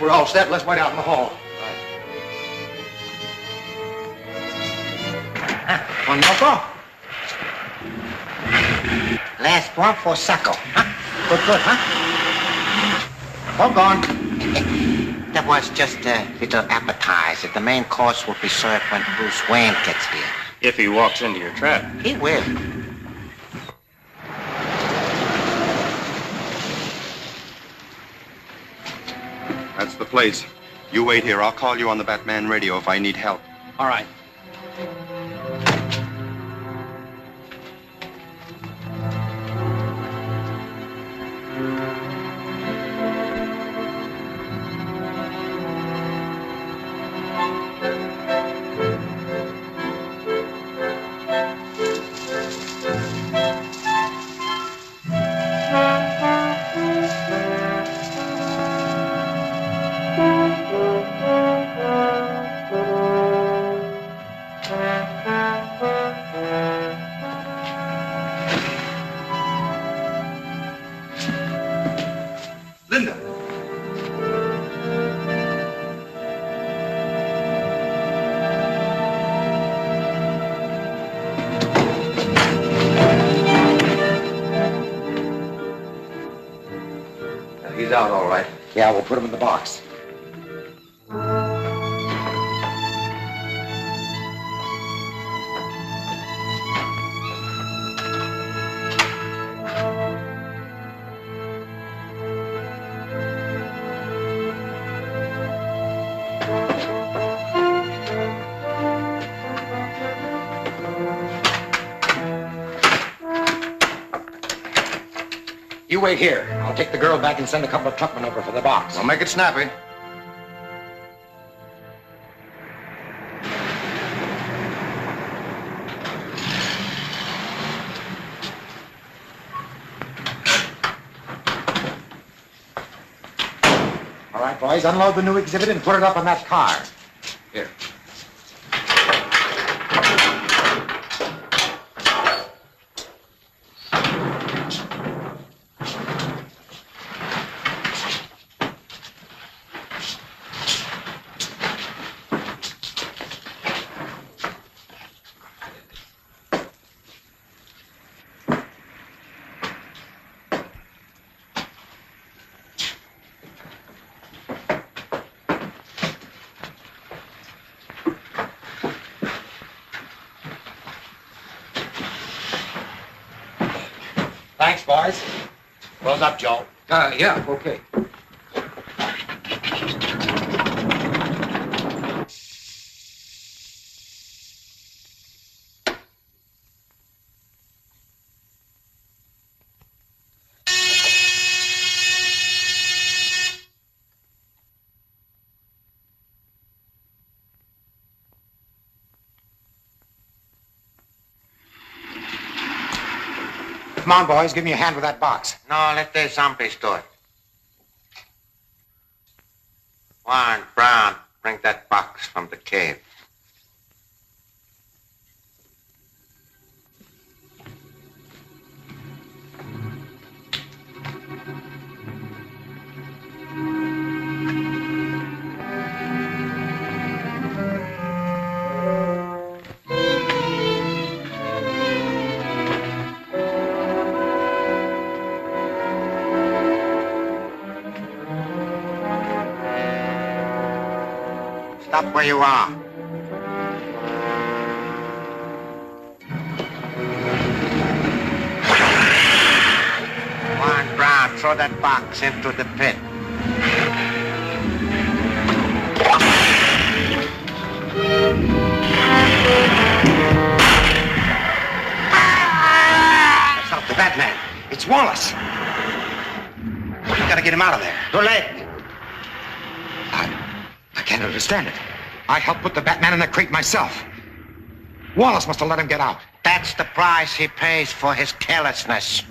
we're all set. Let's wait out in the hall. One loco? Last one for Sacco. Huh? Good, huh? Hold on. That was just a little appetizer. The main course will be served when Bruce Wayne gets here. If he walks into your trap. He will. That's the place. You wait here. I'll call you on the Batman radio if I need help. All right. Linda. He's out all right. Yeah, we'll put him in the box. You wait here. I'll take the girl back and send a couple of truckmen over for the box. Well, make it snappy. All right, boys, unload the new exhibit and put it up on that car. Here. Thanks, boys. Close up, Joe. Yeah, okay. Come on, boys, give me a hand with that box. No, let the zombies do it. Warren, Brown, bring that box from the cave. Stop where you are. Warren Brown, throw that box into the pit. It's not the Batman. It's Wallace. We gotta get him out of there. Too late. I can't understand it. I helped put the Batman in the crate myself. Wallace must have let him get out. That's the price he pays for his carelessness.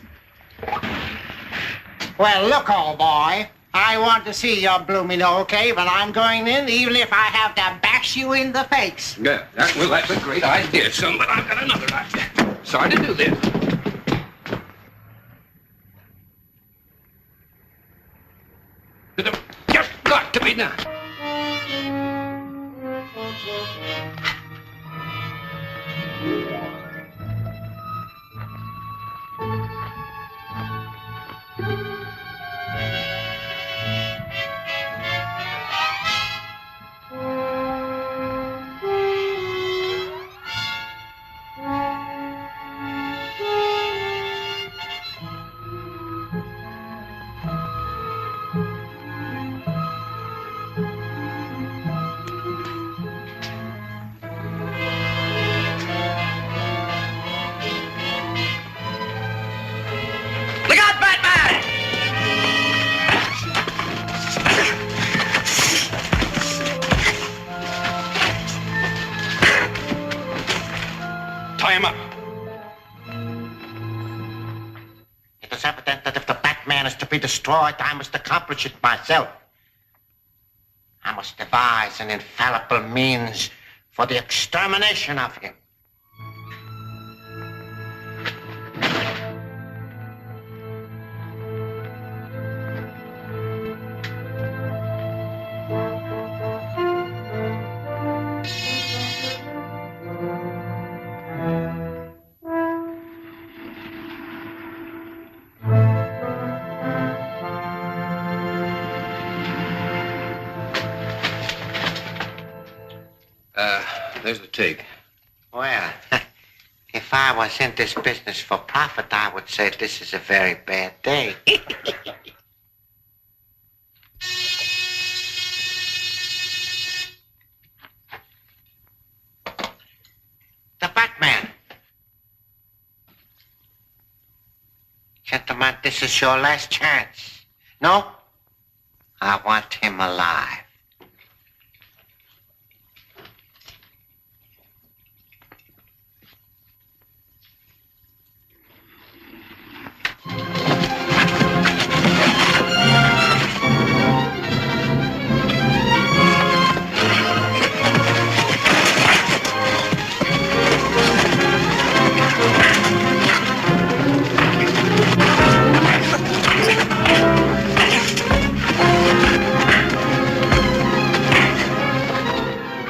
Well, look, old boy. I want to see your blooming old cave, and I'm going in even if I have to bash you in the face. Yeah, that's a great idea, son, but I've got another idea. Sorry to do this. Just got to be done. Tie him up. It is evident that if the Batman is to be destroyed, I must accomplish it myself. I must devise an infallible means for the extermination of him. There's the take. Well, if I was in this business for profit, I would say this is a very bad day. The Batman. Gentlemen, this is your last chance. No? I want him alive.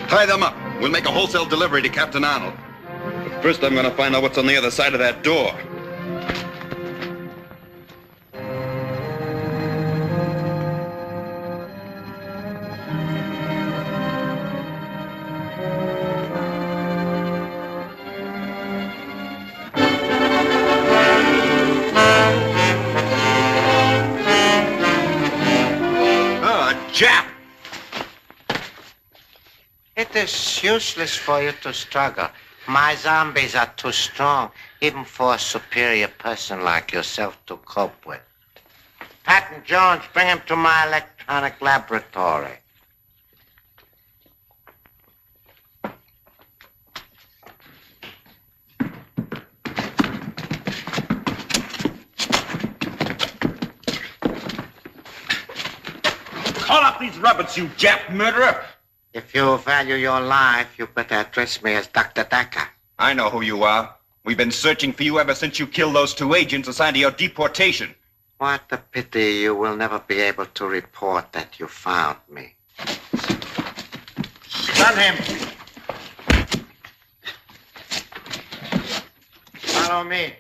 Tie them up. We'll make a wholesale delivery to Captain Arnold. But first, I'm going to find out what's on the other side of that door. Jap! It is useless for you to struggle. My zombies are too strong, even for a superior person like yourself to cope with. Patton Jones, bring him to my electronic laboratory. Call up these rabbits, you Jap murderer! If you value your life, you better address me as Dr. Decker. I know who you are. We've been searching for you ever since you killed those 2 agents assigned to your deportation. What a pity you will never be able to report that you found me. Stun him! Follow me.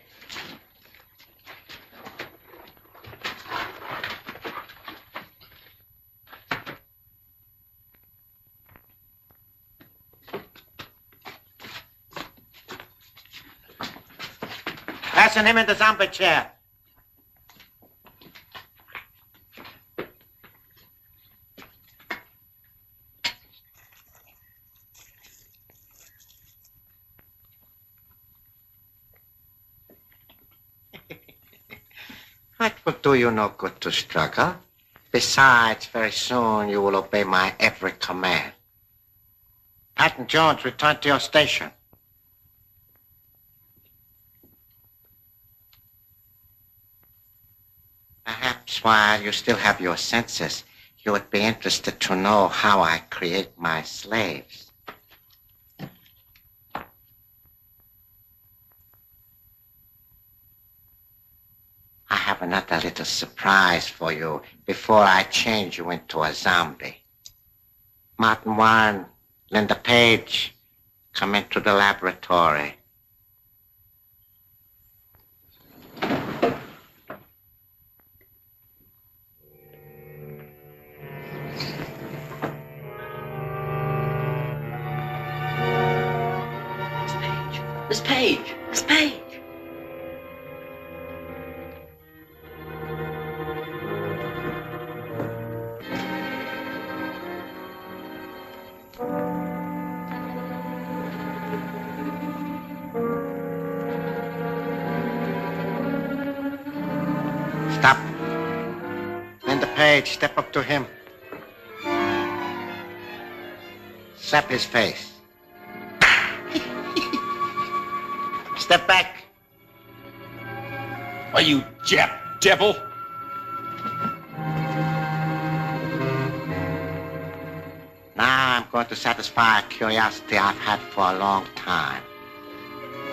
Fasten him in the zombie chair. It will do you no good to struggle. Besides, very soon you will obey my every command. Patton Jones, return to your station. Perhaps while you still have your senses, you would be interested to know how I create my slaves. I have another little surprise for you before I change you into a zombie. Martin Warren, Linda Page, come into the laboratory. Miss Page! Miss Page! Stop. Linda Page, step up to him. Slap his face. Step back. Are you Jap devil? Now I'm going to satisfy a curiosity I've had for a long time.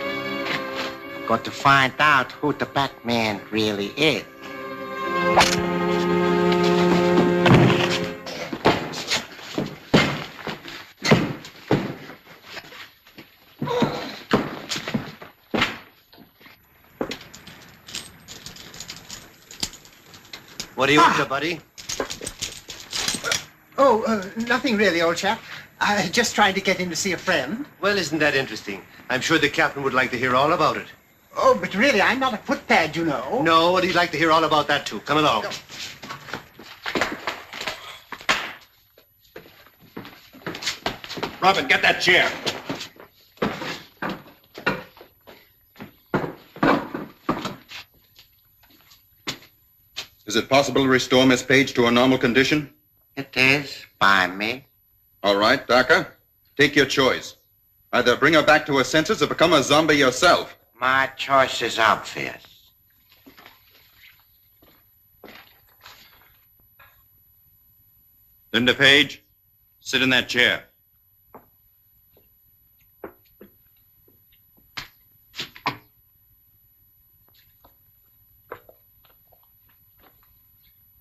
I'm going to find out who the Batman really is. What are you up to, buddy? Oh, nothing really, old chap. I just tried to get in to see a friend. Well, isn't that interesting? I'm sure the captain would like to hear all about it. Oh, but really, I'm not a footpad, you know. No, and he'd like to hear all about that, too. Come along. No. Robin, get that chair. Is it possible to restore Miss Page to a normal condition? It is, by me. All right, Doctor. Take your choice. Either bring her back to her senses or become a zombie yourself. My choice is obvious. Linda Page, sit in that chair.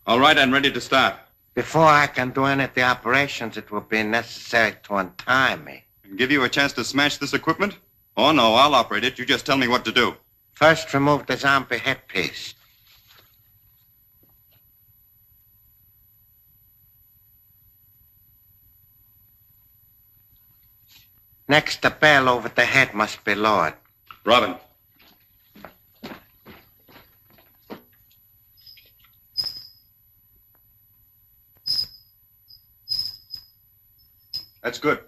All right, I'm ready to start. Before I can do any of the operations, it will be necessary to untie me. And give you a chance to smash this equipment? Oh, no, I'll operate it. You just tell me what to do. First, remove the zombie headpiece. Next, the bell over the head must be lowered. Robin. That's good.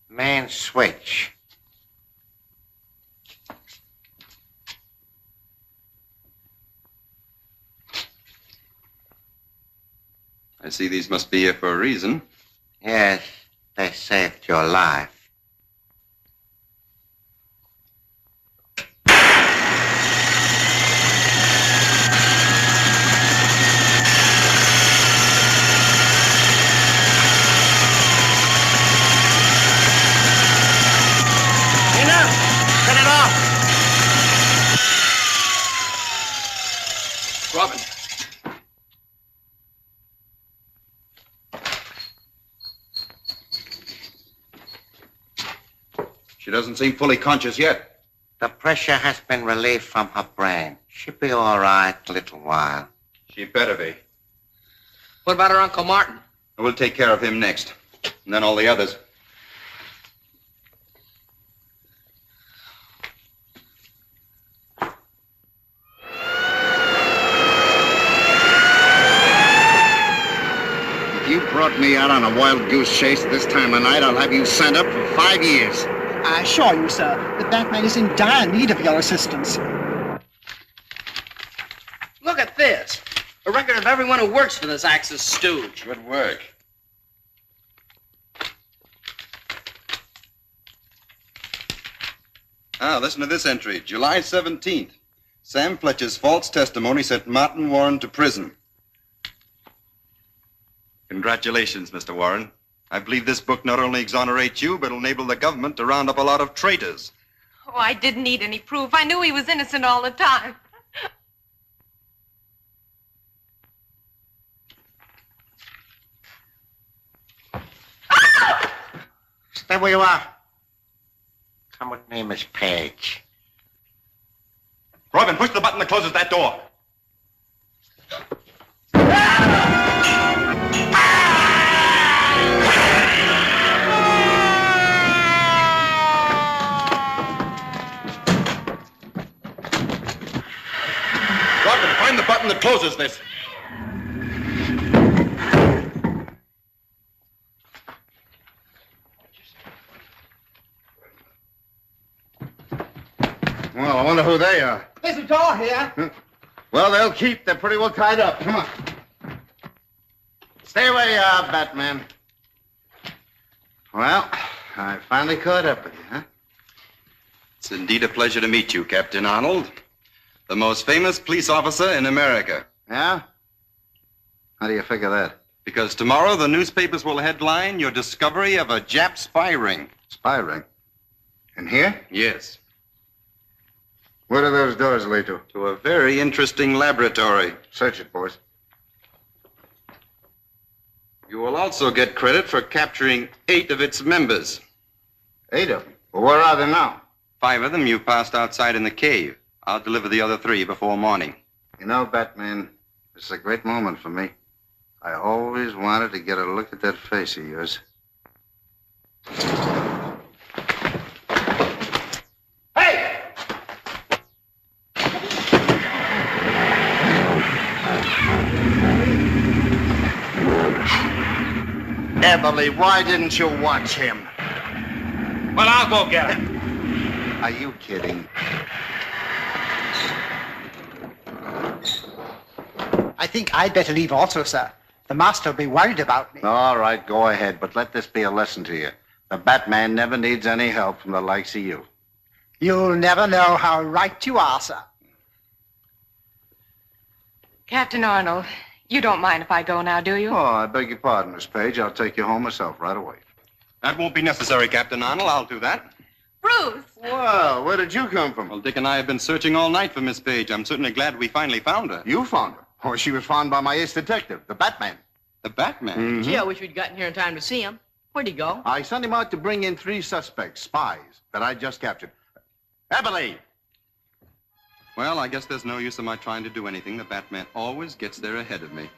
Main switch. I see these must be here for a reason. Yes, they saved your life. Robin. She doesn't seem fully conscious yet. The pressure has been relieved from her brain. She'll be all right a little while. She better be. What about her Uncle Martin? We'll take care of him next. And then all the others. If you brought me out on a wild goose chase this time of night, I'll have you sent up for 5 years. I assure you, sir, that Batman is in dire need of your assistance. Look at this. A record of everyone who works for this Axis stooge. Good work. Listen to this entry. July 17th. Sam Fletcher's false testimony sent Martin Warren to prison. Congratulations, Mr. Warren. I believe this book not only exonerates you, but will enable the government to round up a lot of traitors. Oh, I didn't need any proof. I knew he was innocent all the time. Stay where you are. Come with me, Miss Page. Robin, push the button that closes that door. Robin, find the button that closes this. Well, I wonder who they are. There's a door here. Well, they'll keep. They're pretty well tied up. Come on. Stay where you are, Batman. Well, I finally caught up with you, huh? indeed a pleasure to meet you, Captain Arnold. The most famous police officer in America. Yeah? How do you figure that? Because tomorrow the newspapers will headline your discovery of a Jap spy ring. Spy ring? In here? Yes. Where do those doors lead to? To a very interesting laboratory. Search it, boys. You will also get credit for capturing 8 of its members. 8 of them? Well, where are they now? 5 of them you passed outside in the cave. I'll deliver the other 3 before morning. You know, Batman, this is a great moment for me. I always wanted to get a look at that face of yours. Emily, why didn't you watch him? Well, I'll go get him. Are you kidding? I think I'd better leave also, sir. The master will be worried about me. All right, go ahead, but let this be a lesson to you. The Batman never needs any help from the likes of you. You'll never know how right you are, sir. Captain Arnold, you don't mind if I go now, do you? Oh, I beg your pardon, Miss Page. I'll take you home myself right away. That won't be necessary, Captain Arnold. I'll do that. Bruce! Well, where did you come from? Well, Dick and I have been searching all night for Miss Page. I'm certainly glad we finally found her. You found her? Oh, she was found by my ace detective, the Batman. The Batman? Mm-hmm. Gee, I wish we'd gotten here in time to see him. Where'd he go? I sent him out to bring in 3 suspects, spies, that I just captured. Emily! Well, I guess there's no use of my trying to do anything. The Batman always gets there ahead of me.